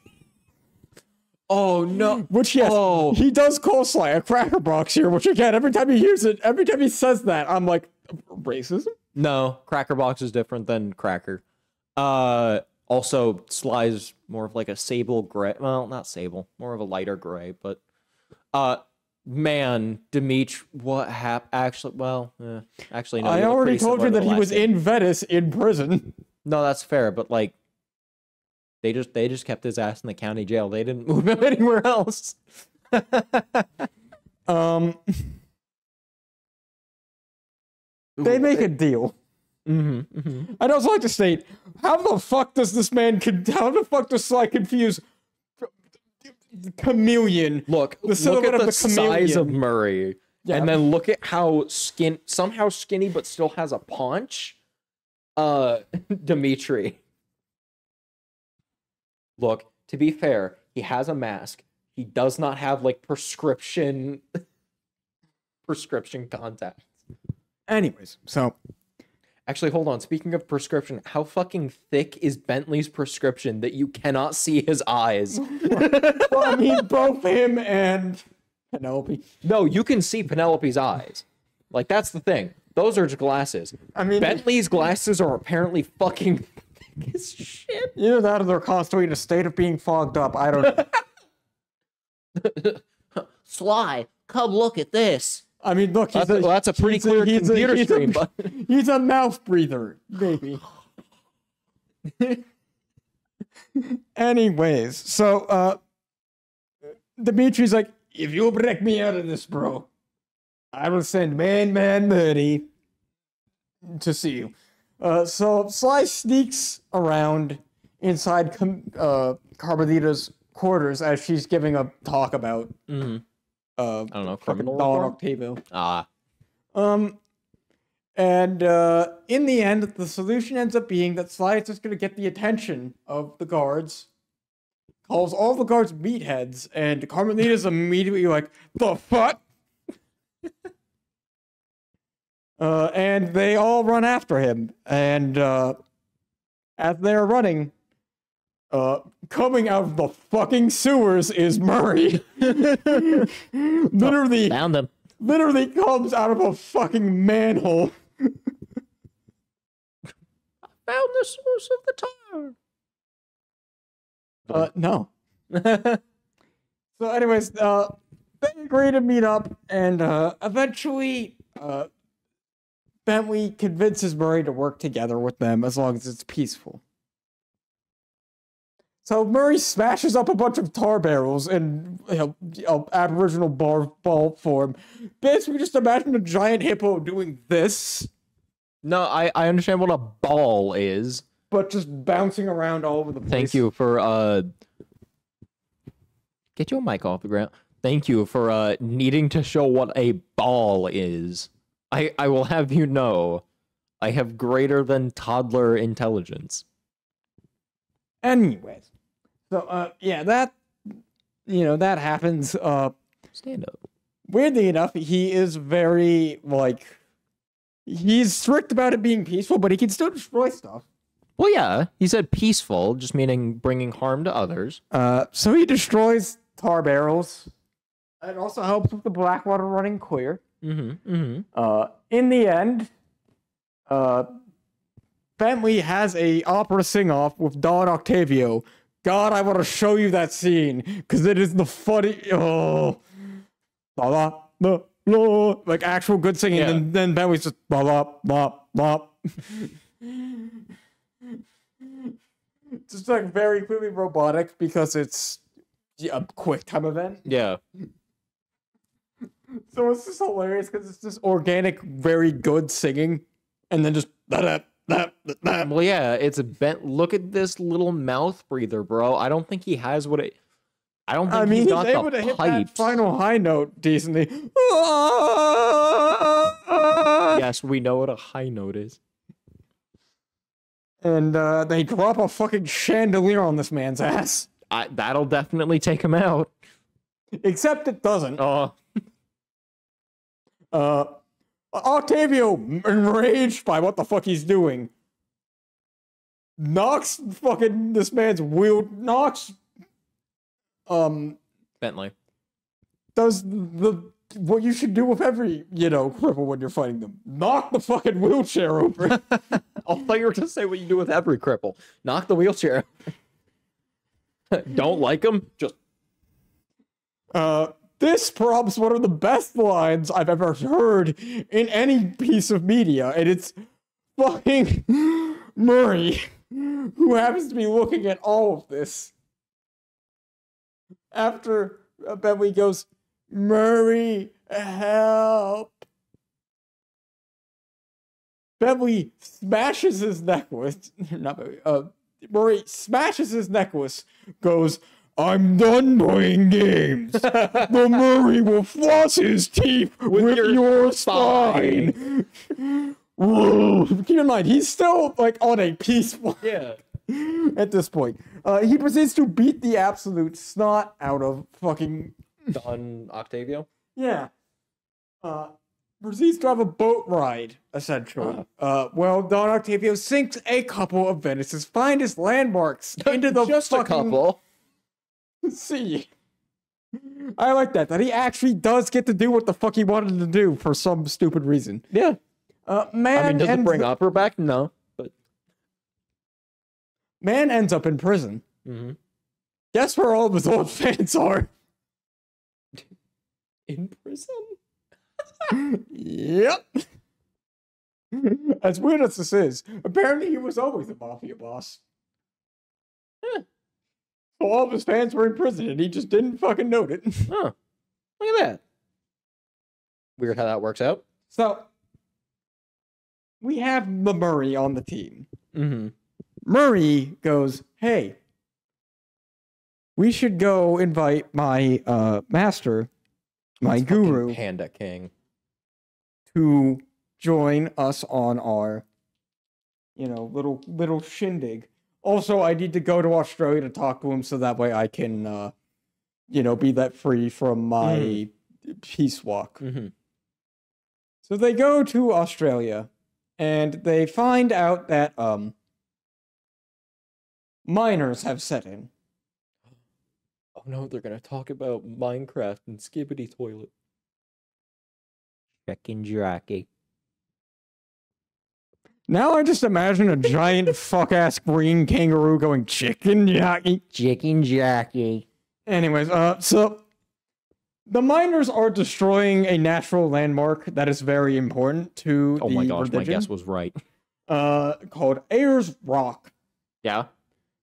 Oh no! Which yes, he does call Sly a crackerbox here. Which again, every time he hears it, every time he says that, I'm like, racism? No, Crackerbox is different than Cracker. Also, Sly's more of like a sable gray. Well, not sable, more of a lighter gray. But, man, Dimitri, what happened? Actually, no. I already told you that he was in Venice in prison. No, that's fair, but like, they just kept his ass in the county jail. They didn't move him anywhere else. They make a deal. I'd also like to state, how the fuck does Sly confuse chameleon? Look at the size of Murray, and then look at how somehow skinny but still has a paunch. Dimitri. Look, to be fair, he has a mask. He does not have like prescription contacts. Anyways, so actually, hold on. Speaking of prescription, how fucking thick is Bentley's prescription that you cannot see his eyes? Well, I mean, both him and Penelope. No, you can see Penelope's eyes. Like, that's the thing. Those are just glasses. I mean, Bentley's glasses are apparently fucking thick as shit. Either that or they're constantly in a state of being fogged up. I don't know. Sly, come look at this. I mean, look, that's a pretty clear computer screen, but he's a mouth breather, maybe. Anyways, so Dimitri's like, if you break me out of this, bro, I will send Man Murray to see you. So Sly sneaks around inside Carmelita's quarters as she's giving a talk about I don't know, fucking criminal Don reform? Octavio. Ah. And in the end, the solution ends up being that Sly is just going to get the attention of the guards, calls all the guards meatheads, and Carmelita's immediately like, the fuck? And they all run after him. And as they're running, coming out of the fucking sewers is Murray. Literally, Found them. literally comes out of a fucking manhole. Found the source of the town. No. So anyways, they agree to meet up, and eventually, Bentley convinces Murray to work together with them as long as it's peaceful. So Murray smashes up a bunch of tar barrels in Aboriginal ball form. Basically, just imagine a giant hippo doing this, No, I understand what a ball is. but just bouncing around all over the place. Thank you for get your mic off the ground. Thank you for needing to show what a ball is. I will have you know, I have greater than toddler intelligence. Anyways, so yeah, that that happens. Stand up. Weirdly enough, he is very he's strict about it being peaceful, but he can still destroy stuff. Well, yeah, he said peaceful, just meaning bringing harm to others. So he destroys tar barrels. It also helps with the Blackwater running clear. In the end, Bentley has a opera sing-off with Don Octavio. God, I want to show you that scene because it is the funny. Oh, la la la la, like actual good singing. Yeah. And then Bentley's just la la la la. Just like very clearly robotic because it's a quick time event. Yeah. So it's just hilarious because it's just organic, very good singing, and then just that. Well, yeah, it's a bent. Look at this little mouth breather, bro. I don't think he has what it. I don't think He's he's got able to the hit pipes. that final high note decently. Yes, we know what a high note is. And they drop a fucking chandelier on this man's ass. That'll definitely take him out. Except it doesn't. Oh, Octavio, enraged by what the fuck he's doing, knocks fucking this man's wheel. Bentley. Does what you should do with every cripple when you're fighting them. Knock the fucking wheelchair over. I thought you were going to say what you do with every cripple. Knock the wheelchair. Don't like him? Just. This probs one of the best lines I've ever heard in any piece of media, and it's fucking Murray, who happens to be looking at all of this. After Bentley goes, Murray, help. Bentley smashes his necklace. Murray smashes his necklace, goes, I'm done playing games. The Murray will floss his teeth with your spine. Keep in mind, he's still on a peaceful at this point. He proceeds to beat the absolute snot out of fucking Don Octavio? Yeah. Proceeds to have a boat ride, essentially. Well, Don Octavio sinks a couple of Venice's finest landmarks into the Just fucking a couple. sea. I like that he actually does get to do what the fuck he wanted to do for some stupid reason. Yeah. Man, does it bring Opera back? No. But man ends up in prison. Mm-hmm. Guess where all of his old fans are? In prison? Yep. As weird as this is, apparently he was always a mafia boss. So all of his fans were in prison, and he just didn't fucking note it. Huh. Look at that. Weird how that works out. So we have the Murray on the team. Mm-hmm. Murray goes, "Hey, we should go invite my master, my guru, Panda King, to join us on our, little shindig. Also, I need to go to Australia to talk to him so that way I can, be let free from my peace walk." Mm-hmm. So they go to Australia, and they find out that miners have set in. Oh no, they're gonna talk about Minecraft and Skibbity Toilet. Chicken jockey. Now I just imagine a giant fuck-ass green kangaroo going chicken jockey. Chicken jockey. Anyways, so the miners are destroying a natural landmark that is very important to Oh the my gosh, my religion, guess was right. called Ayers Rock. Yeah.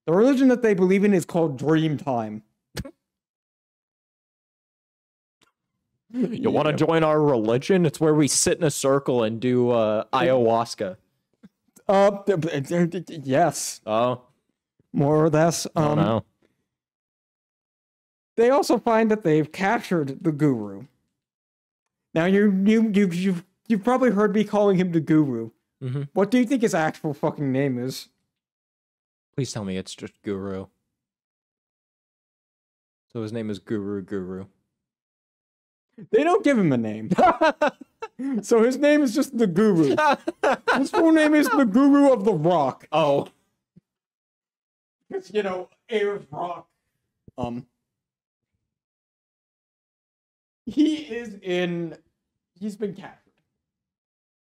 The religion that they believe in is called Dreamtime. You want to join our religion? It's where we sit in a circle and do ayahuasca. Yes, Oh, more or less. oh no. They also find that they've captured the guru. Now you've probably heard me calling him the guru. Mm-hmm. What do you think his actual fucking name is? Please tell me it's just Guru. So his name is Guru. They don't give him a name. So his name is just the Guru. His full name is the Guru of the Rock. Oh. It's, Ayers Rock. He's been captured.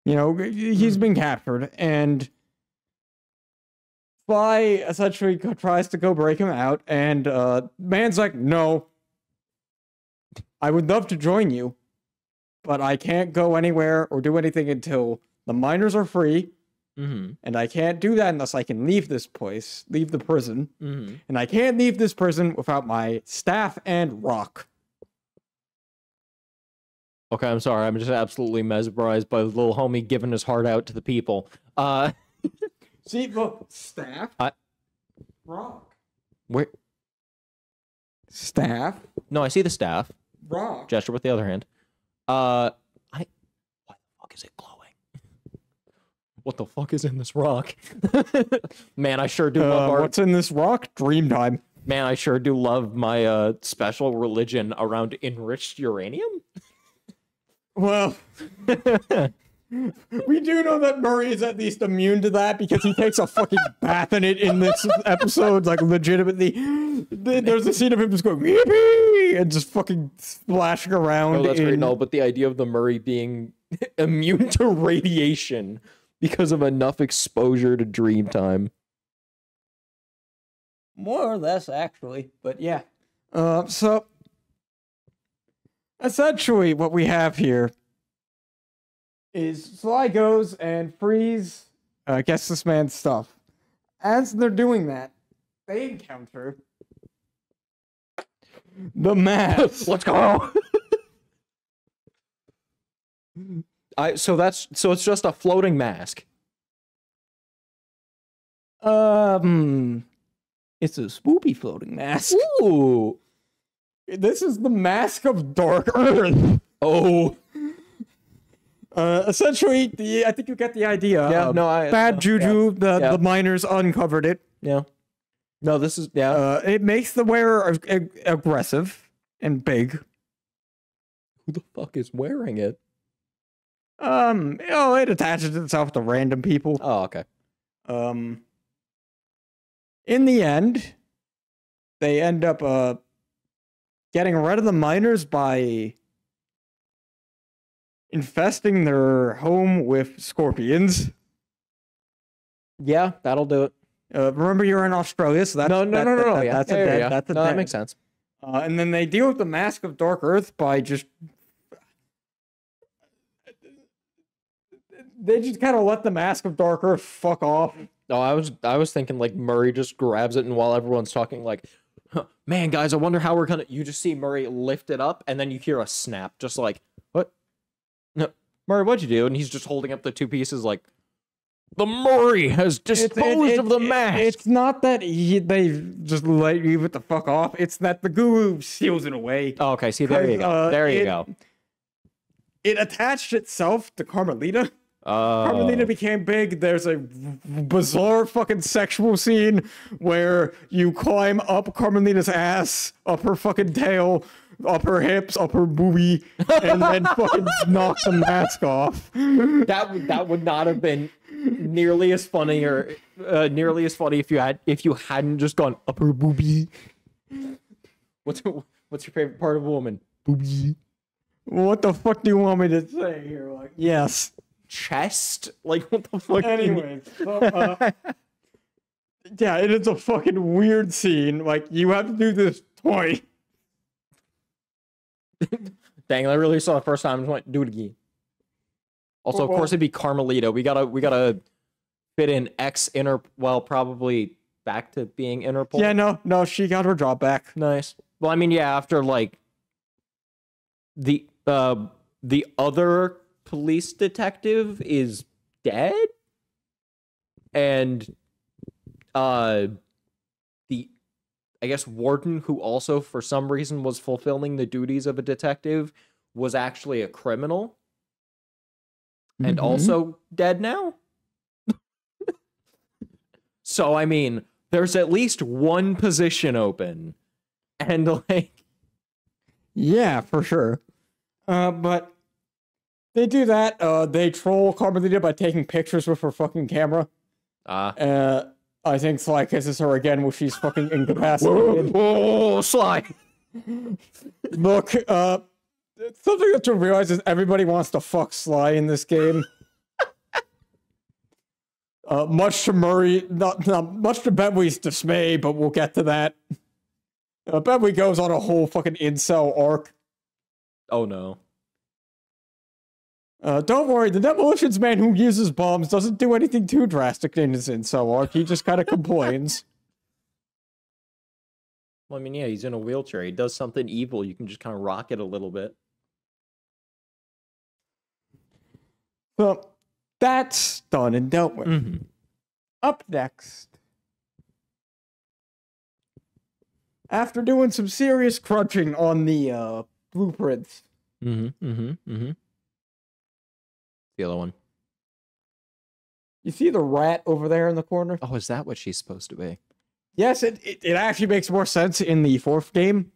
He's been captured, and Sly essentially tries to go break him out, and man's like, "No, I would love to join you, but I can't go anywhere or do anything until the miners are free, Mm-hmm. and I can't do that unless I can leave this place, leave the prison, Mm-hmm. and I can't leave this prison without my staff and rock." Okay, I'm sorry. I'm just absolutely mesmerized by the little homie giving his heart out to the people. See, look, staff, rock, Where? staff, No, I see the staff. rock. Gesture with the other hand. Why the fuck is it glowing? What the fuck is in this rock? Man, I sure do love art. What's in this rock? Dreamtime. Man, I sure do love my special religion around enriched uranium. Well, we do know that Murray is at least immune to that because he takes a fucking bath in it in this episode. Like, legitimately, there's a scene of him just going yippee and just fucking splashing around. Oh, that's great and all, but the idea of the Murray being immune to radiation because of enough exposure to Dreamtime. More or less, actually, but yeah. So essentially, what we have here is Sly goes and frees, gets this man's stuff. As they're doing that, they encounter the mask. Let's go. So it's just a floating mask. It's a spoopy floating mask. Ooh. This is the Mask of Dark Earth. Oh. Essentially, I think you get the idea. Yeah, Bad juju, yeah. the miners uncovered it. Yeah. No, this is It makes the wearer aggressive and big. Who the fuck is wearing it? It attaches itself to random people. Oh, okay. In the end, they end up getting rid of the miners by infesting their home with scorpions. Yeah, that'll do it. Remember, you're in Australia, so that's No. Yeah. That's Yeah, a dead. yeah. That's a No, dead. that makes sense. And then they deal with the Mask of Dark Earth by just. They just kind of let the Mask of Dark Earth fuck off. No, I was thinking like Murray just grabs it, and while everyone's talking, like, Man, guys, I wonder how we're gonna. You just see Murray lift it up, and then you hear a snap, just like, what? No, Murray, what'd you do? And he's just holding up the two pieces, like, the Murray has disposed of the mask. It's not that they just let you the fuck off. It's that the guru seals it away. Oh, okay, see, there you go. There you go. It attached itself to Carmelita. Carmelita became big. There's a bizarre fucking sexual scene where you climb up Carmelita's ass, up her fucking tail, up her hips, up her boobie, and then fucking knock the mask off. That would not have been nearly as funny if you hadn't just gone up her boobie. What's your favorite part of a woman? Boobie. What the fuck do you want me to say here? Like, yes. Chest? Like, what the fuck? Anyways, yeah, it is a fucking weird scene. Like, you have to do this twice. Dang, I really saw it the first time. I just went, do it again. Also, of course, it'd be Carmelita. We gotta fit in probably back to being Interpol. Yeah, no, she got her job back. Nice. Well, I mean, yeah, after like the other police detective is dead, and I guess warden, who also for some reason was fulfilling the duties of a detective, was actually a criminal and also dead now. So I mean, there's at least one position open, and like, yeah, for sure. But they do that. They troll Carmelita by taking pictures with her fucking camera. I think Sly kisses her again when she's fucking incapacitated. Whoa, Sly! Look, something that you realize is everybody wants to fuck Sly in this game. Much to Murray, not much to Bentley's dismay, but we'll get to that. Bentley goes on a whole fucking incel arc. Oh no. Don't worry, the demolitions man who uses bombs doesn't do anything too drastic in his incel arc. He just kind of complains. Well, I mean, yeah, he's in a wheelchair. He does something evil. You can just kind of rock it a little bit. So, that's done and dealt with. Up next. After doing some serious crunching on the blueprints. The other one. You see the rat over there in the corner? Oh, is that what she's supposed to be? Yes, it actually makes more sense in the fourth game.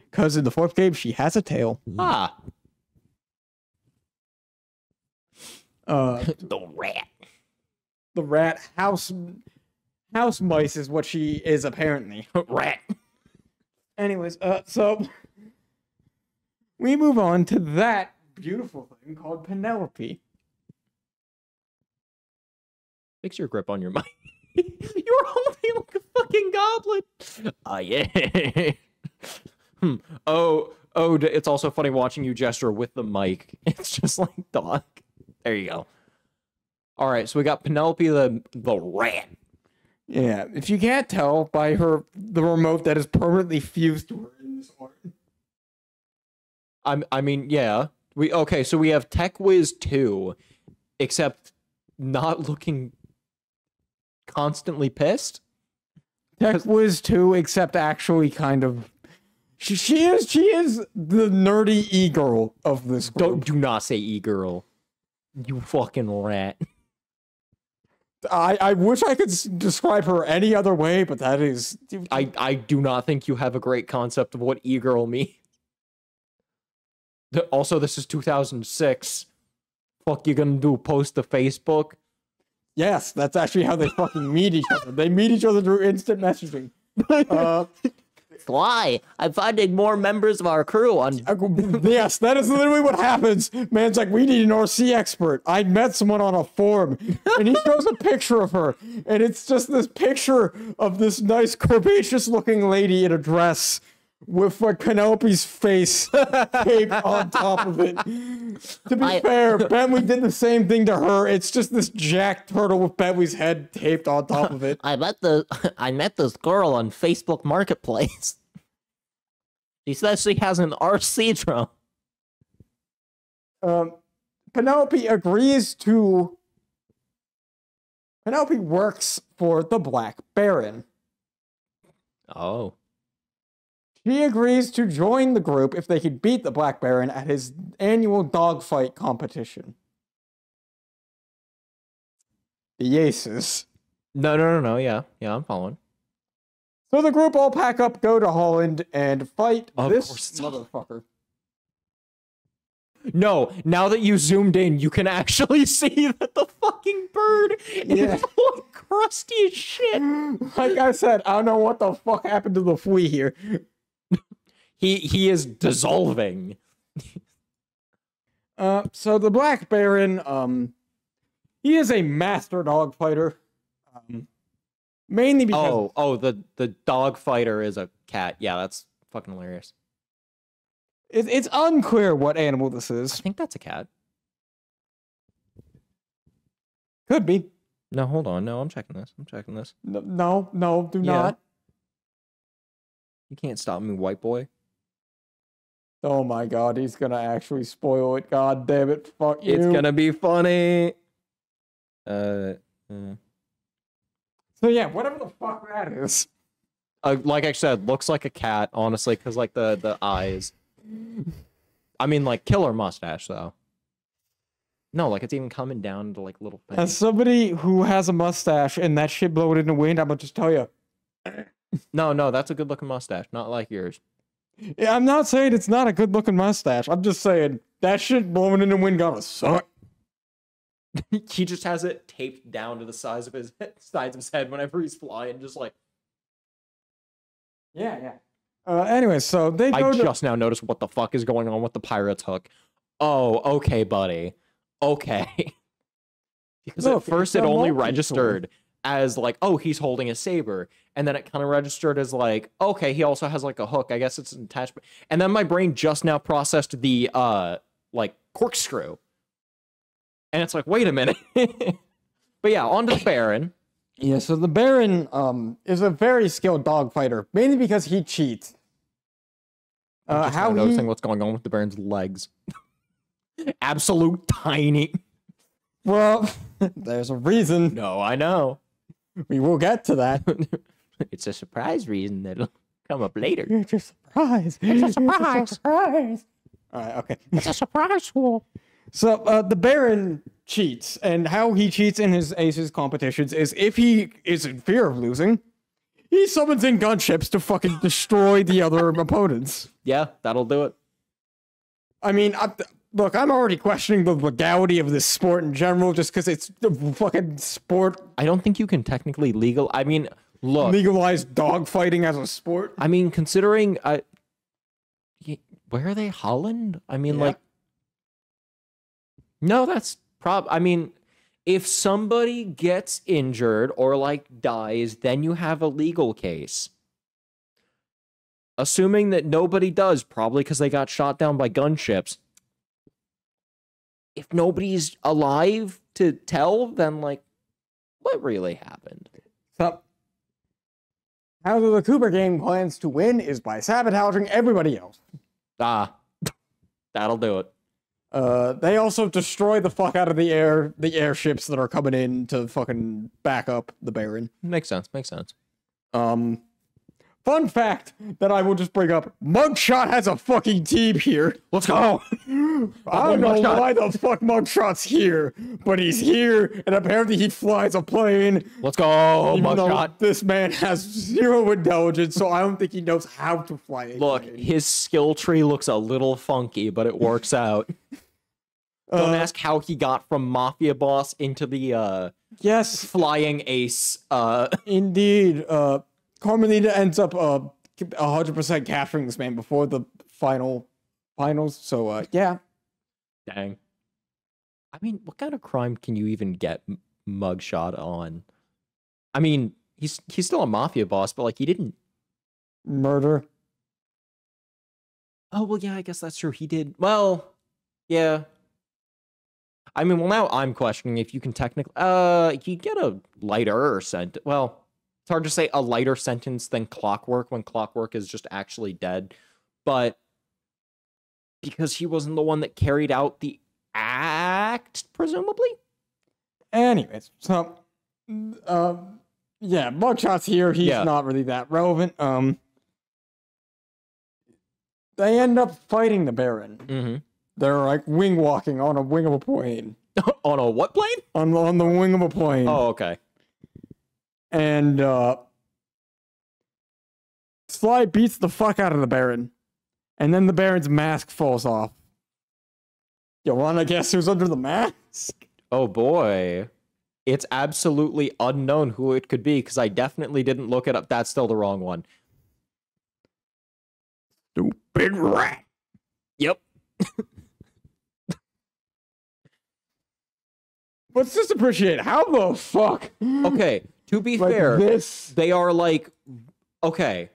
Because in the fourth game, she has a tail. Ah. The rat. The rat house mice is what she is apparently. Rat. Anyways, so we move on to that beautiful thing called Penelope. Fix your grip on your mic. You're holding like a fucking goblin. Yeah. Oh, it's also funny watching you gesture with the mic. It's just like, dog. There you go. All right, so we got Penelope the rat. Yeah, if you can't tell by the remote that is permanently fused to her in this art. I mean, yeah. So we have Tech Wiz 2, except not looking constantly pissed. Tech Wiz 2, except actually kind of she is the nerdy e-girl of this group. Do not say e-girl. You fucking rat. I wish I could describe her any other way, but that is... I do not think you have a great concept of what e-girl means. Also, this is 2006. Fuck you gonna do, post to Facebook? Yes, that's actually how they fucking meet each other. They meet each other through instant messaging. Sly, I'm finding more members of our crew on... Yes, that is literally what happens. Man's like, we need an RC expert. I met someone on a forum, and he shows a picture of her, and it's just this picture of this nice, curvaceous-looking lady in a dress with like Penelope's face taped on top of it. To be fair, Bentley did the same thing to her. It's just this Jack Turtle with Bentley's head taped on top of it. I met this girl on Facebook Marketplace. She says she has an RC drum. Penelope works for the Black Baron. Oh. She agrees to join the group if they could beat the Black Baron at his annual dogfight competition. The Aces. No. Yeah, I'm following. So the group all pack up, go to Holland, and fight this motherfucker. No, now that you zoomed in, you can actually see that the fucking bird is all crusty as shit. Like I said, I don't know what the fuck happened to the flea here. He is dissolving. So the Black Baron, he is a master dog fighter. Mainly because the dog fighter is a cat. Yeah, that's fucking hilarious. It's unclear what animal this I is. think that's a cat. Could be. No, hold on. No, I'm checking this. No, do not. You can't stop me, white boy. Oh my god, he's gonna actually spoil it. God damn it, fuck you. It's gonna be funny. So yeah, whatever the fuck that is. Like I said, looks like a cat, honestly, because like the eyes. I mean, like killer mustache though. No, like it's even coming down to like little things. As somebody who has a mustache and that shit blowing in the wind, I'm gonna just tell you. No, that's a good looking mustache, not like yours. Yeah, I'm not saying it's not a good looking mustache. I'm just saying that shit blowing in the wind gotta suck. He just has it taped down to the sides of his head whenever he's flying, just like. Yeah. Anyway, so they go just now noticed what the fuck is going on with the pirate's hook. Oh, okay, buddy. Okay. Because at first it only registered as like, oh, he's holding a saber. And then it kind of registered as like, okay, he also has like a hook. I guess it's an attachment. And then my brain just now processed the like corkscrew. And it's like, wait a minute. But yeah, on to the Baron. Yeah, so the Baron is a very skilled dog fighter, mainly because he cheats. How noticing what's going on with the Baron's legs. Absolute tiny. Well, there's a reason. No, I know. We will get to that. It's a surprise reason that'll come up later. It's a surprise. It's a surprise. It's a surprise. All right, okay. It's a surprise. So the Baron cheats, and how he cheats in his Aces competitions is if he is in fear of losing, he summons in gunships to fucking destroy the other opponents. Yeah, that'll do it. I mean, look, I'm already questioning the legality of this sport in general, just because it's a fucking sport. I don't think you can technically look. Legalize dogfighting as a sport. I mean, considering where are they? Holland? I mean, like. No, that's I mean, if somebody gets injured or like dies, then you have a legal case. Assuming that nobody does, probably because they got shot down by gunships. If nobody's alive to tell, then like, what really happened? So, how the Cooper gang plans to win is by sabotaging everybody else. That'll do it. They also destroy the fuck out of the airships that are coming in to fucking back up the Baron. Makes sense. Fun fact that I will just bring up, Mugshot has a fucking team here. Let's go! I don't know why the fuck Mugshot's here, but he's here, and apparently he flies a plane. Let's go, Mugshot! This man has zero intelligence, so I don't think he knows how to fly a plane. His skill tree looks a little funky, but it works out. Don't ask how he got from Mafia Boss into the, flying ace, Indeed, Carmelita ends up 100% capturing this man before the finals. So yeah. Dang. I mean, what kind of crime can you even get Mugshot on? I mean, he's still a mafia boss, but like he didn't murder. Oh, well, yeah, I guess that's true. He did. Well, yeah. I mean, well, now I'm questioning if you can technically, you get a lighter sentence. Well, it's hard to say a lighter sentence than Clockwork when Clockwork is just actually dead. But because he wasn't the one that carried out the act, presumably? Anyways, so, yeah, Buckshot's here. He's Yeah. not really that relevant. They end up fighting the Baron. Mm-hmm. They're like wing walking on a wing of a plane. On a what plane? On the wing of a plane. Oh, okay. And Sly beats the fuck out of the Baron. And then the Baron's mask falls off. You wanna guess who's under the mask? Oh, boy. It's absolutely unknown who it could be, because I definitely didn't look it up. That's still the wrong one. Stupid rat. Yep. Let's just appreciate how the fuck. Okay, to be Like fair, this. they are like, okay,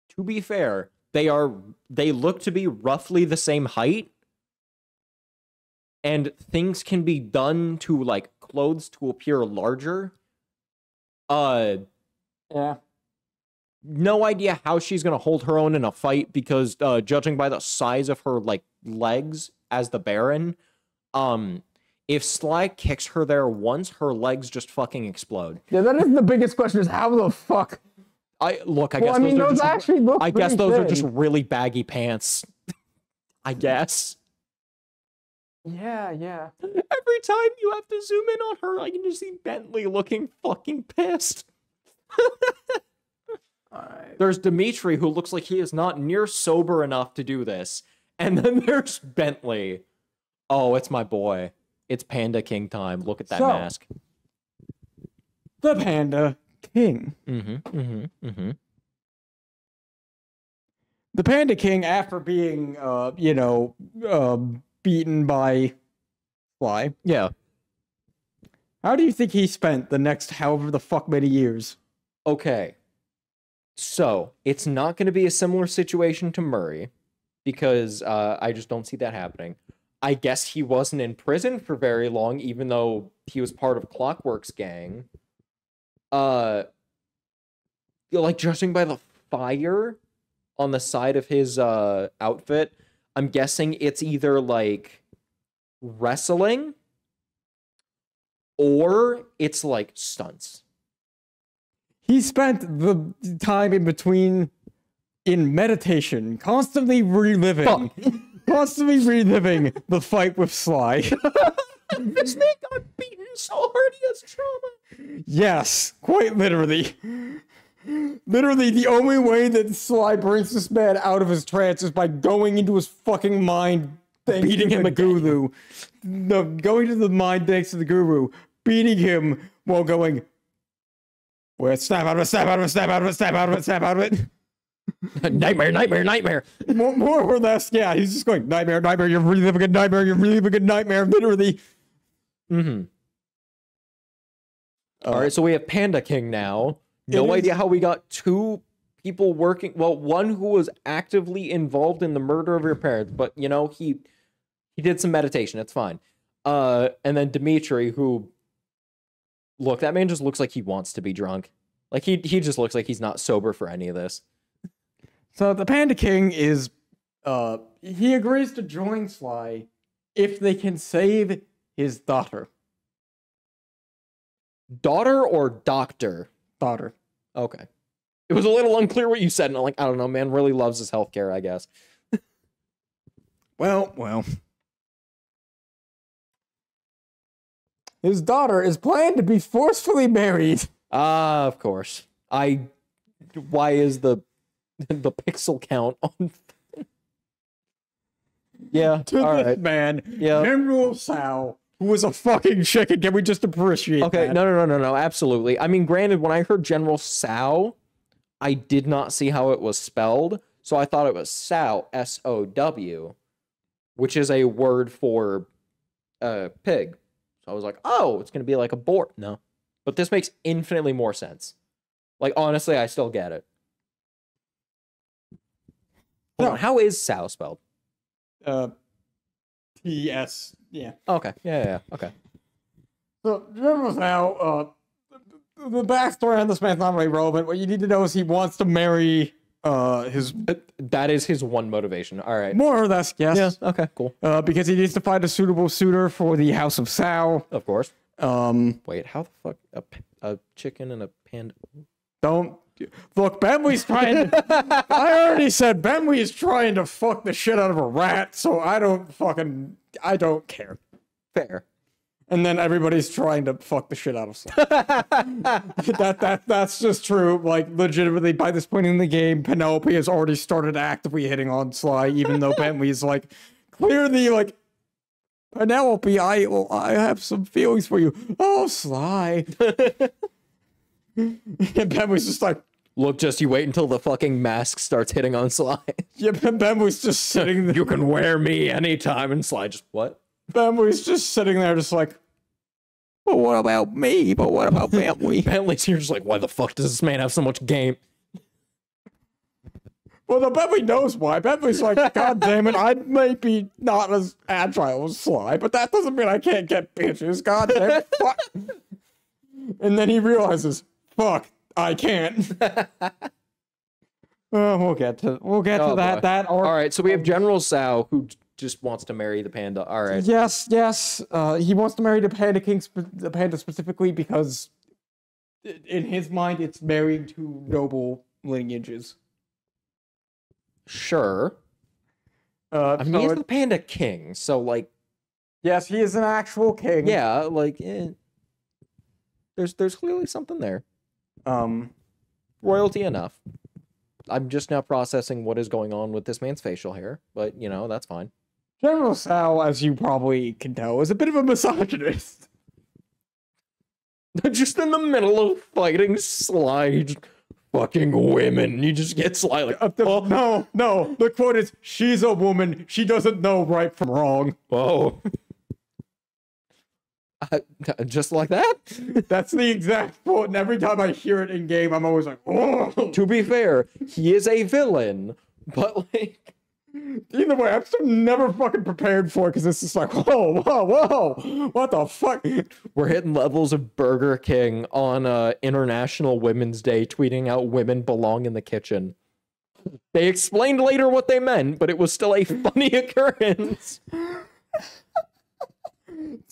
to be fair, they look to be roughly the same height, and things can be done to like clothes to appear larger. Yeah. No idea how she's gonna hold her own in a fight, because judging by the size of her like legs as the Baron, if Sly kicks her there once, her legs just fucking explode. Yeah, that is the biggest question: is how the fuck? I Well, guess I mean, those are those just, actually look. I guess pretty those are thin. just really baggy pants. I guess. Yeah, yeah. Every time you have to zoom in on her, I can just see Bentley looking fucking pissed. Alright. There's Dimitri, who looks like he is not near sober enough to do this. And then there's Bentley. Oh, it's my boy. It's Panda King time. Look at that So- mask. The Panda King. The Panda King, after being, beaten by Sly, Yeah. how do you think he spent the next however the fuck many years? Okay. So, it's not going to be a similar situation to Murray, because I just don't see that happening. I guess he wasn't in prison for very long, even though he was part of Clockwork's gang. Like, judging by the fire on the side of his outfit, I'm guessing it's either, like, wrestling, or it's, like, stunts. He spent the time in between in meditation, constantly reliving the fight with Sly. This man got beaten so hard he has trauma. Yes, quite literally. Literally, the only way that Sly brings this man out of his trance is by going into his fucking mind, beating him the guru. No, going to the mind thanks to the guru, beating him while going, well, snap out of it, snap out of it, snap out of it, snap out of it, snap out of it. Nightmare, nightmare, nightmare. More or less, yeah, he's just going, nightmare, nightmare, you're reliving a nightmare, you're reliving a nightmare, literally. Mm-hmm. All right, so we have Panda King now. It No is- idea how we got two people working. Well, one who was actively involved in the murder of your parents, but you know he did some meditation. It's fine. And then Dimitri, who, look, that man just looks like he wants to be drunk. Like he just looks like he's not sober for any of this. So the Panda King is, he agrees to join Sly if they can save his daughter. Daughter or doctor? Daughter. Okay. It was a little unclear what you said, and I'm like, I don't know, man really loves his healthcare, I guess. Well. His daughter is planned to be forcefully married. Ah, of course. Why is the pixel count on? Yeah, To all this right. man, Yeah. General Sal, who was a fucking chicken. Can we just appreciate Okay, that? no, absolutely. I mean, granted, when I heard General Sow, I did not see how it was spelled, so I thought it was Sow, S-O-W, which is a word for pig. So I was like, oh, it's gonna be like a boar. No, but this makes infinitely more sense. Like, honestly, I still get it. Hold No. on, how is Sao spelled? T-S, yeah. Okay, yeah, okay. So, General Zhao, the backstory on this man's not really relevant. What you need to know is he wants to marry his... That is his one motivation. All right. More or less, yes. Yeah, okay, cool. Because he needs to find a suitable suitor for the House of Sao. Of course. Wait, how the fuck a chicken and a panda? Don't... Look, Bentley's trying to... I already said Bentley is trying to fuck the shit out of a rat, so I don't care. Fair. And then everybody's trying to fuck the shit out of someone. That's just true. Like, legitimately, by this point in the game, Penelope has already started actively hitting on Sly, even though Bentley's like, clearly, like, Penelope, I have some feelings for you. Oh, Sly. And Bentley's just like, Look, just you wait until the fucking mask starts hitting on Sly. yeah, Bentley's just sitting there. You can wear me anytime, and Sly just, what? Bentley's just sitting there, just like, but what about me? But what about Bentley? Bentley's here just like, why the fuck does this man have so much game? Well, no, Bentley knows why. Bentley's like, God damn it, I may be not as agile as Sly, but that doesn't mean I can't get bitches. God damn it, fuck. And then he realizes, fuck, I can't. We'll get to that. Boy. That All right, so we have General Sao who just wants to marry the panda. All right. Yes. He wants to marry the Panda King, the panda specifically because, in his mind, it's marrying two noble lineages. Sure. I mean, So he's the Panda King, so like, yes, he is an actual king. yeah, like, there's clearly something there. Royalty enough. I'm just now processing what is going on with this man's facial hair, but you know, that's fine. General Sao, as you probably can tell, is a bit of a misogynist. Just in the middle of fighting Sly, just fucking women, you just get Sly like, No, the quote is, she's a woman, she doesn't know right from wrong. whoa. Just like that? That's the exact quote, and every time I hear it in game, I'm always like, oh. To be fair, he is a villain, but like, Either way, I'm still never fucking prepared for it, because it's just like, whoa, what the fuck? we're hitting levels of Burger King on International Women's Day, tweeting out women belong in the kitchen. They explained later what they meant, but it was still a funny occurrence.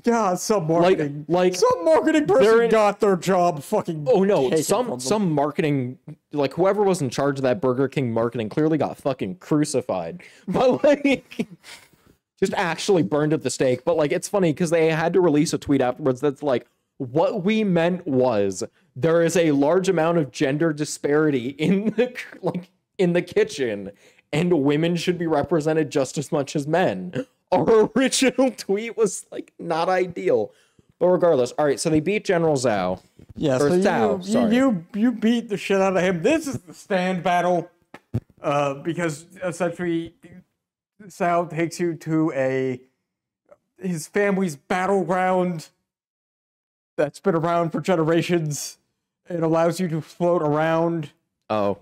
God, some marketing. Like Some marketing person got their job fucking. oh no, taken from them. some marketing, like whoever was in charge of that Burger King marketing clearly got fucking crucified. But like, just actually burned at the stake. But like, it's funny because they had to release a tweet afterwards that's like, what we meant was there is a large amount of gender disparity in the kitchen, and women should be represented just as much as men. Our original tweet was like not ideal, but regardless. All right, so they beat General Zhao. Yeah, Or so Zhao, sorry. you beat the shit out of him. This is the stand battle, because essentially, Zhao takes you to his family's battleground that's been around for generations. It allows you to float around. Oh,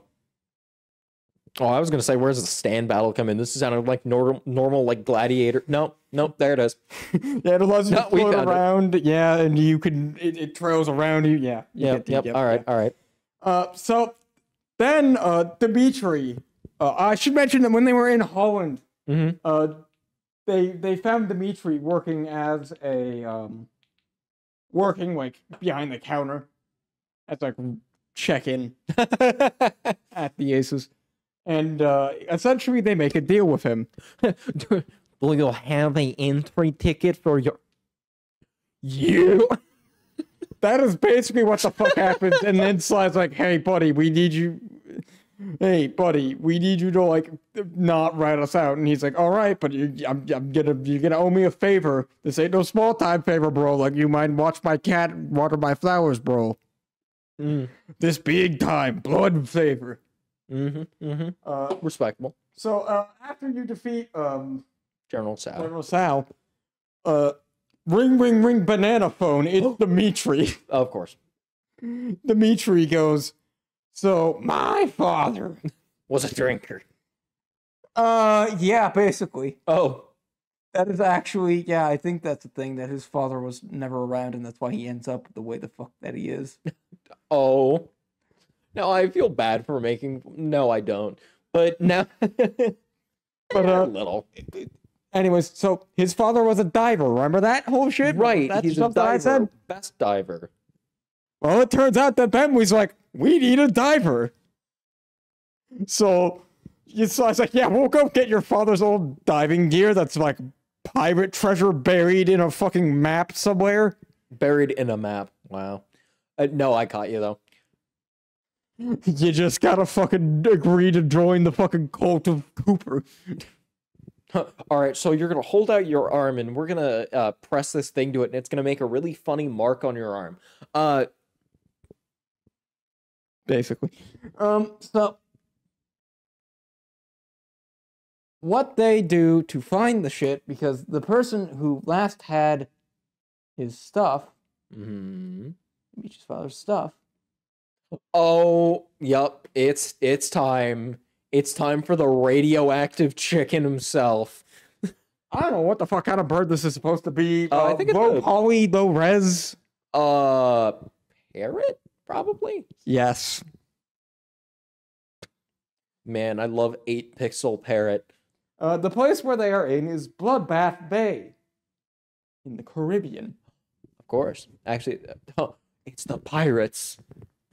I was gonna say, where's the stand battle come in? This sounded like normal like gladiator. Nope, there it is. Yeah, it allows you to we float found it. around. Yeah, and you can it trails around you. Yeah. Yep. All right. So then Dimitri, I should mention that when they were in Holland, they found Dimitri working as working like behind the counter as like check-in at the Aces. And essentially they make a deal with him. Will you have an entry ticket for you? That is basically what the fuck happens. And then Sly's like, hey buddy, we need you to like not rat us out. And he's like, all right, but you're gonna owe me a favor. This ain't no small time favor, bro. Like, you mind watch my cat water my flowers, bro. This big time blood favor. Respectable. So after you defeat General Sao. General Sao, ring banana phone. It's Dimitri. Of course. Dimitri goes, so my father Was a drinker. Yeah, basically. Oh, That is actually, yeah, I think that's the thing, that his father was never around, and that's why he ends up the way the fuck that he is. oh. No, I feel bad for making. No, I don't. But now, But, a little. anyways, so his father was a diver, remember that whole shit? Right, That's he's a stuff that I diver, said? best diver. Well, it turns out that Bentley's like, we need a diver. So I was like, yeah, we'll go get your father's old diving gear that's like pirate treasure buried in a fucking map somewhere. Buried in a map. Wow. No, I caught you though. You just gotta fucking agree to join the fucking cult of Cooper. All right, so you're gonna hold out your arm, and we're gonna press this thing to it, and it's gonna make a really funny mark on your arm. Basically. So what they do to find the shit, because the person who last had his stuff, Beach's father's stuff. Oh, yup. It's time. It's time for the radioactive chicken himself. I don't know what the fuck kind of bird this is supposed to be. I think it's low poly, low res. Parrot? Probably? Yes. Man, I love 8-pixel parrot. The place where they are in is Bloodbath Bay in the Caribbean. Of course. Actually, it's the Pirates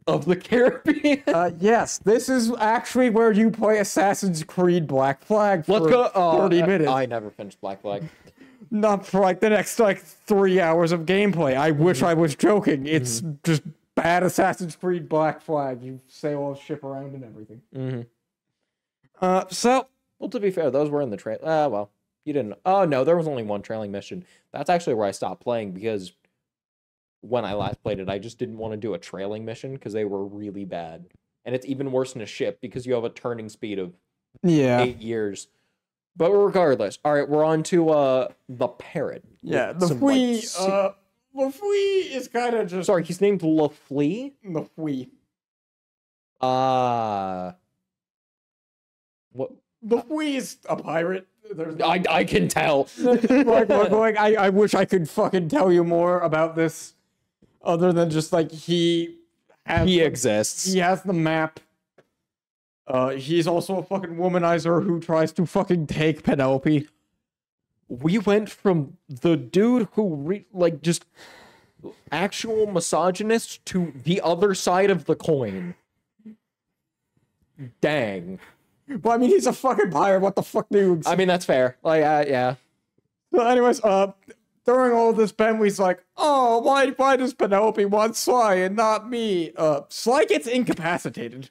of the Caribbean. Yes, this is actually where you play Assassin's Creed Black Flag for Let's go. 30 minutes. I never finished Black Flag. Not for like the next like 3 hours of gameplay. I wish I was joking. It's just bad Assassin's Creed Black Flag. You sail a ship around and everything. So, Well, to be fair, those were in the trail. Well, you didn't. Oh, no, there was only one trailing mission. That's actually where I stopped playing because when I last played it, I just didn't want to do a trailing mission because they were really bad. And it's even worse in a ship because you have a turning speed of 8 years. But regardless, all right, we're on to the parrot. Yeah, the Flea, the Flea is kind of just... Sorry, he's named LaFlea? The Flea. What? The Flea is a pirate. I can tell. Look, I wish I could fucking tell you more about this other than just like he exists. He has the map. He's also a fucking womanizer who tries to fucking take Penelope. We went from the dude who just actual misogynist to the other side of the coin. Dang. Well, I mean, he's a fucking pirate. What the fuck do you expect? I mean, that's fair. Like, yeah. So anyways, during all this, Bentley's like, oh, why does Penelope want Sly and not me? Sly gets incapacitated.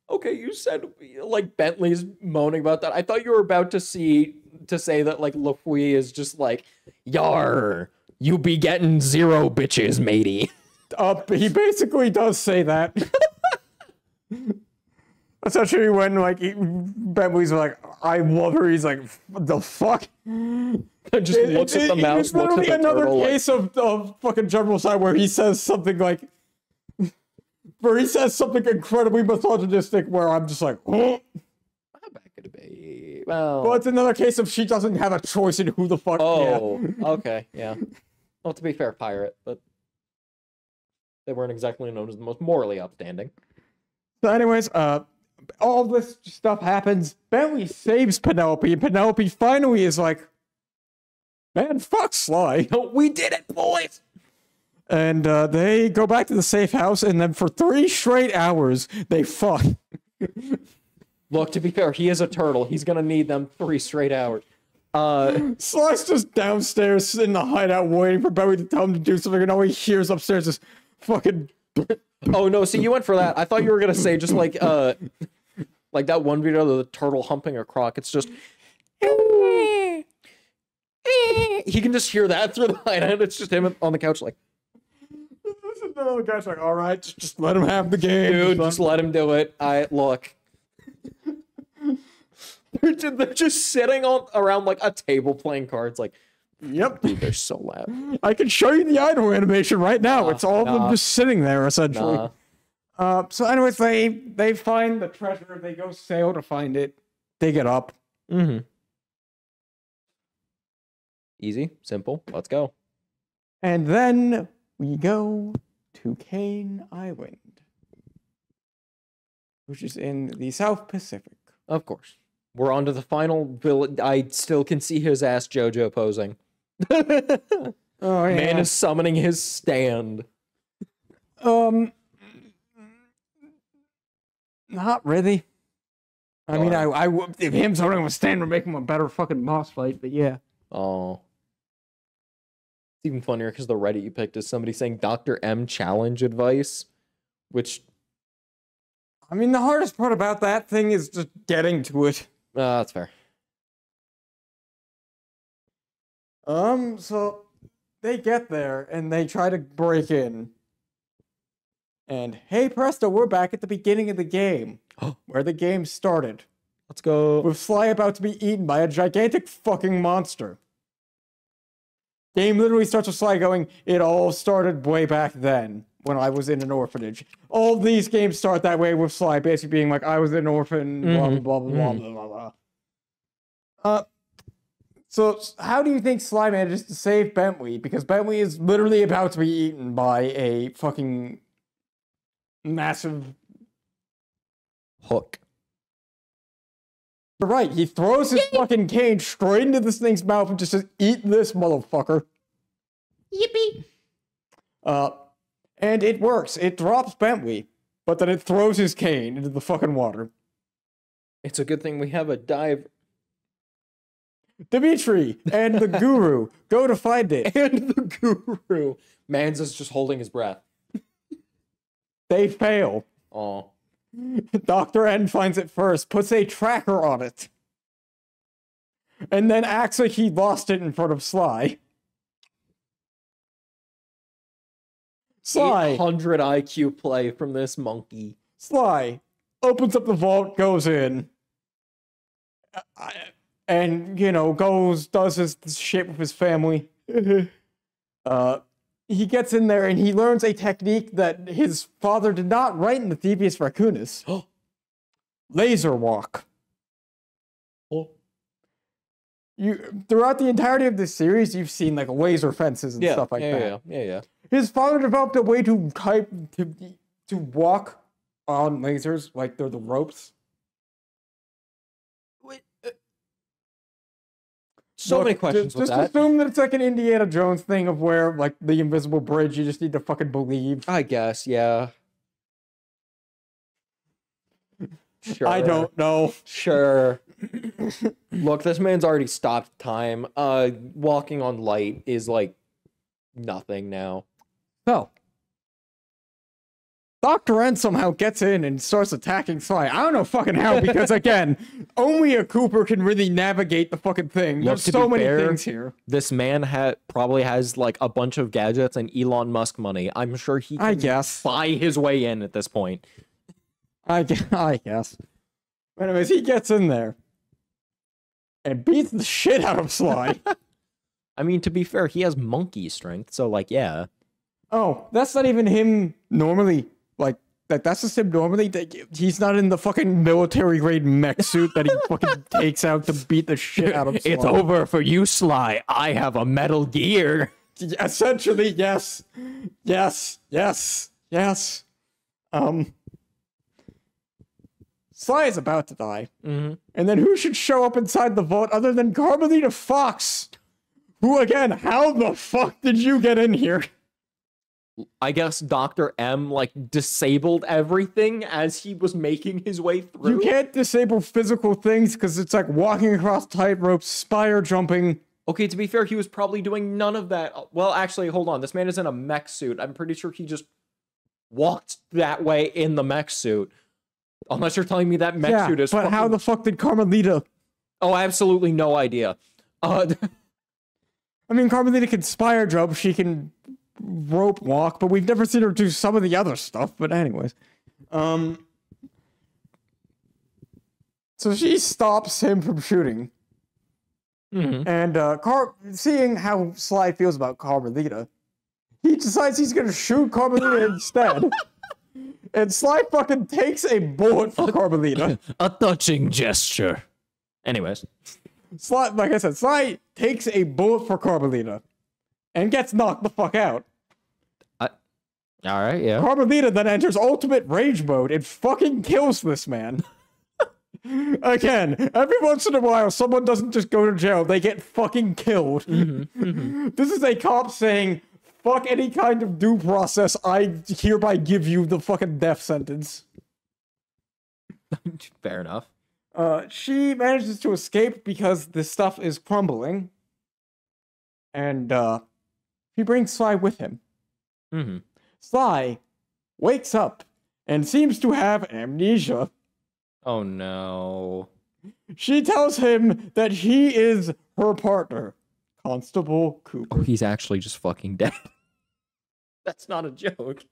Okay, you said, like, Bentley's moaning about that. I thought you were about to say that, like, LaFleur is just like, yar, you be getting 0 bitches, matey. He basically does say that. Essentially, when, like, Bentley's like, I love her, he's like, what the fuck? Just looks at the mouse, looks at the another turtle. Case of fucking General Side where he says something like, where he says something incredibly misogynistic where I'm just like, oh. Back at the well, it's another case of she doesn't have a choice in who the fuck. Oh, yeah. Okay, yeah. Well, to be fair, pirate, but they weren't exactly known as the most morally upstanding. So anyways, all this stuff happens. Bentley saves Penelope, and Penelope finally is like, man, fuck Sly. We did it, boys! And they go back to the safe house, and then for 3 straight hours, they fuck. Look, to be fair, he is a turtle. He's gonna need them 3 straight hours. Sly's just downstairs in the hideout waiting for Bentley to tell him to do something, and all he hears upstairs is fucking... Oh, no, see, you went for that. I thought you were gonna say just like that one video of the turtle humping a croc. It's just... He can just hear that through the hideout. It's just him on the couch like... The guy's like, all right, just let him have the game. Dude, just let him do it. Look. They're just sitting around like a table playing cards like... Yep. Dude, they're so loud. I can show you the idle animation right now. It's all of them just sitting there, essentially. So anyways, they find the treasure. They go sail to find it. Dig it up. Mm-hmm. Easy, simple. Let's go. And then we go to Kane Island, which is in the South Pacific. Of course. We're on to the final villain. I still can see his ass JoJo posing. Oh, yeah. Man is summoning his stand. Not really. I mean, if him summoning a stand would make him a better fucking boss fight, but yeah. Oh. It's even funnier because the Reddit you picked is somebody saying Dr. M challenge advice, which... I mean, the hardest part about that thing is just getting to it. That's fair. So they get there and they try to break in. And hey presto, we're back at the beginning of the game, where the game started. Let's go. With Sly about to be eaten by a gigantic fucking monster. Game literally starts with Sly going, it all started way back then, when I was in an orphanage. All these games start that way with Sly basically being like, I was an orphan, blah, blah, blah, blah, blah, blah, blah. So how do you think Sly manages to save Bentley? Because Bentley is literally about to be eaten by a fucking massive hook. You're right, he throws his fucking cane straight into this thing's mouth and just says, eat this motherfucker. Yippee! And it works. It drops Bentley, but then it throws his cane into the fucking water. It's a good thing we have a dive. Dimitri and the guru go to find it. And the guru. Mans is just holding his breath. They fail. Oh. Dr. N finds it first, puts a tracker on it, and then acts like he lost it in front of Sly. Sly. 800 IQ play from this monkey. Sly opens up the vault, goes in, and, you know, does his shit with his family. He gets in there and he learns a technique that his father did not write in the Thievius Raccoonus. Laser walk. Oh. Throughout the entirety of this series, you've seen like laser fences and stuff like that. Yeah. His father developed a way to walk on lasers like they're the ropes. So many questions with just that. assume that it's like an Indiana Jones thing of where, like, the invisible bridge, you just need to fucking believe. I guess, yeah. Sure. I don't know. Sure. Look, this man's already stopped time. Walking on light is, like, nothing now. So, Dr. N somehow gets in and starts attacking Sly. I don't know fucking how, because again, only a Cooper can really navigate the fucking thing. There's so many things here. This man probably has like a bunch of gadgets and Elon Musk money. I'm sure he can buy his way in at this point. I guess. Anyways, he gets in there and beats the shit out of Sly. I mean, to be fair, he has monkey strength, so like, yeah. Oh, that's not even him normally. Like, that's just him normally. He's not in the fucking military grade mech suit that he fucking takes out to beat the shit out of Sly. It's over for you, Sly. I have a Metal Gear. Essentially, yes. Yes. Sly is about to die. Mm-hmm. And then who should show up inside the vault other than Carmelita Fox? Who, again, how the fuck did you get in here? I guess Dr. M, like, disabled everything as he was making his way through. You can't disable physical things because it's like walking across tightrope, spire jumping. Okay, to be fair, he was probably doing none of that. Well, actually, hold on. This man is in a mech suit. I'm pretty sure he just walked that way in the mech suit. Unless you're telling me that mech suit is but how the fuck did Carmelita... Oh, absolutely no idea. I mean, Carmelita can spire jump, she can rope walk, but we've never seen her do some of the other stuff, but anyways. So she stops him from shooting. Mm-hmm. And seeing how Sly feels about Carmelita, he decides he's gonna shoot Carmelita instead. And Sly fucking takes a bullet for Carmelita. A touching gesture. Anyways. Sly, like I said, Sly takes a bullet for Carmelita and gets knocked the fuck out. All right, yeah. Carmelita then enters ultimate rage mode and fucking kills this man. Again, every once in a while, someone doesn't just go to jail, they get fucking killed. This is a cop saying, fuck any kind of due process, I hereby give you the fucking death sentence. Fair enough. She manages to escape because this stuff is crumbling. And, he brings Sly with him. Mm-hmm. Sly wakes up and seems to have amnesia. Oh no. She tells him that he is her partner, Constable Cooper. Oh, he's actually just fucking dead. That's not a joke.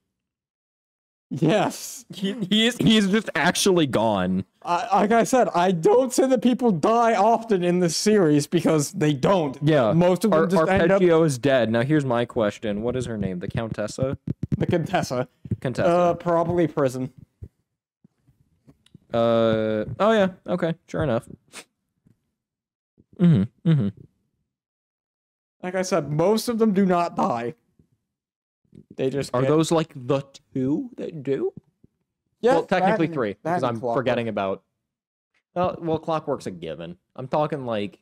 Yes. He's just actually gone. Like I said, I don't say that people die often in this series because they don't. Yeah. Most of them just end up... Arpeggio is dead. Now here's my question. What is her name? The Countessa? The Contessa. Contessa. Probably prison. Oh yeah, okay, sure enough. Like I said, most of them do not die. They just Are those like the two that do? Yeah, Well, technically that- three, that because and I'm Clockwork. forgetting about... Well, Clockwork's a given. I'm talking like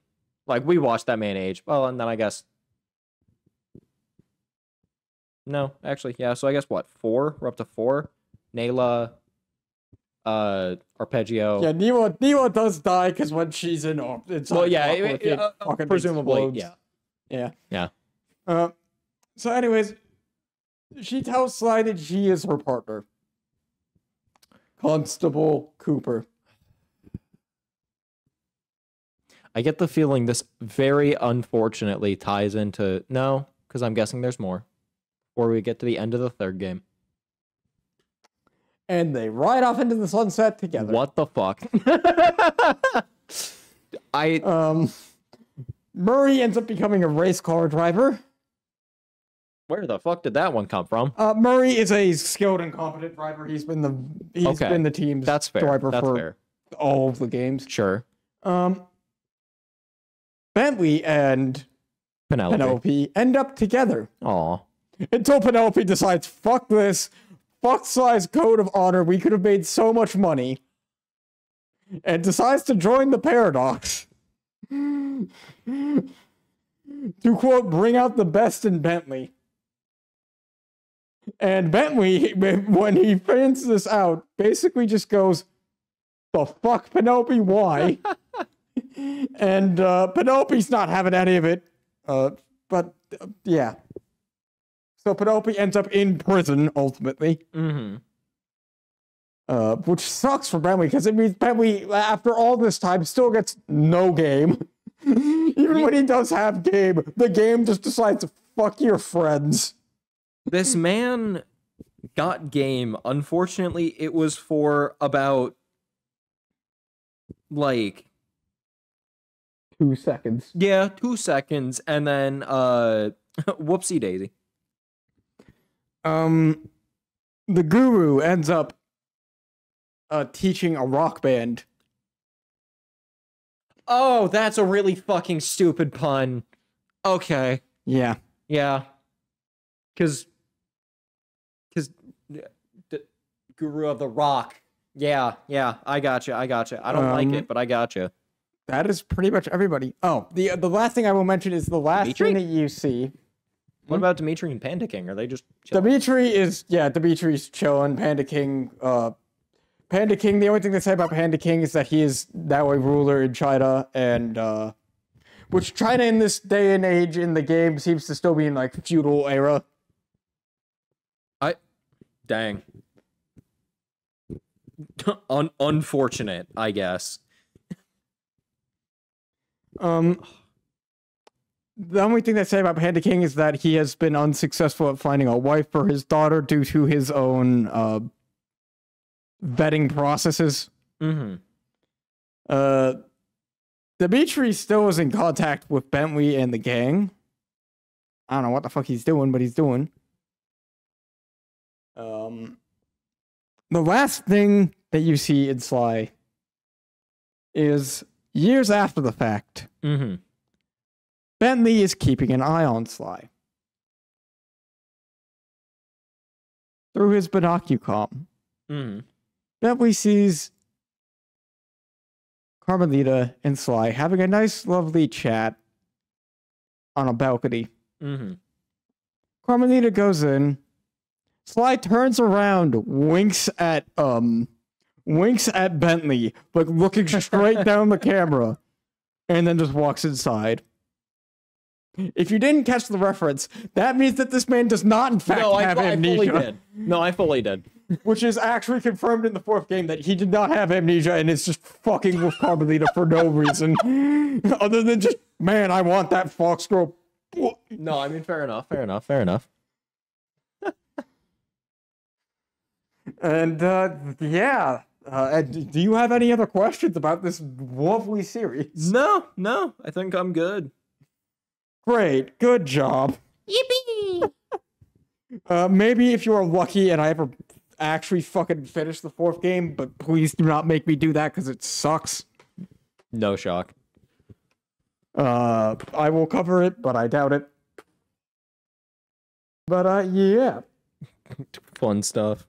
we watched that man age. Well, and then I guess... No, actually, yeah, so I guess what, 4? We're up to 4? Nayla, Arpeggio... Yeah, Neela does die because when she's in... Well, yeah, it fucking presumably, explodes. yeah. Yeah. So anyways, she tells Sly that she is her partner. Constable Cooper. I get the feeling this very unfortunately ties into... No, because I'm guessing there's more. Or we get to the end of the third game. And they ride off into the sunset together. What the fuck? Murray ends up becoming a race car driver. Where the fuck did that one come from? Murray is a skilled and competent driver. He's been the team's That's fair. driver That's for fair. all of the games. Sure. Bentley and Penelope end up together. Aw. Until Penelope decides, fuck this, fuck Sly's code of honor, we could have made so much money, and decides to join the Paradox. To quote, bring out the best in Bentley. And Bentley, when he finds this out, basically just goes, the fuck, Penelope, why? And Penelope's not having any of it. Yeah. So Penelope ends up in prison, ultimately. Mm-hmm. Which sucks for Bentley, because it means Bentley, after all this time, still gets no game. Even when he does have game, the game just decides to fuck your friends. This man got game. Unfortunately, it was for about, like... 2 seconds. Yeah, 2 seconds, and then, whoopsie daisy. The guru ends up teaching a rock band. Oh, that's a really fucking stupid pun. Okay. Yeah. Yeah. Because Guru of the Rock. Yeah, I gotcha. I don't like it, but I gotcha. That is pretty much everybody. Oh, the last thing I will mention is the last Dimitri? thing that you see. What about Dimitri and Panda King? Are they just chilling? Dimitri's chilling. Panda King, the only thing they say about Panda King is that he is now a ruler in China, and, which China in this day and age in the game seems to still be in, like, feudal era. Dang. Unfortunate, I guess. The only thing they say about Panda King is that he has been unsuccessful at finding a wife for his daughter due to his own vetting processes. Mm-hmm. Dimitri still is in contact with Bentley and the gang. I don't know what the fuck he's doing, but he's doing. The last thing that you see in Sly is Years after the fact, Mm-hmm. Bentley is keeping an eye on Sly. Through his binocucom, Mm-hmm. Bentley sees Carmelita and Sly having a nice, lovely chat on a balcony. Mm-hmm. Carmelita goes in. Sly turns around, winks at Bentley, like looking straight down the camera, and then just walks inside. If you didn't catch the reference, that means that this man does not, in fact, have amnesia. I fully did. No, I fully did. Which is actually confirmed in the fourth game that he did not have amnesia and is just fucking with Carmelita for no reason. Other than just, man, I want that fox girl. No, I mean, fair enough. And, yeah. Do you have any other questions about this lovely series? No, I think I'm good. Great. Good job. Yippee! Maybe if you are lucky and I ever actually fucking finish the fourth game, but please do not make me do that because it sucks. No shock. I will cover it, but I doubt it. But, yeah. Fun stuff.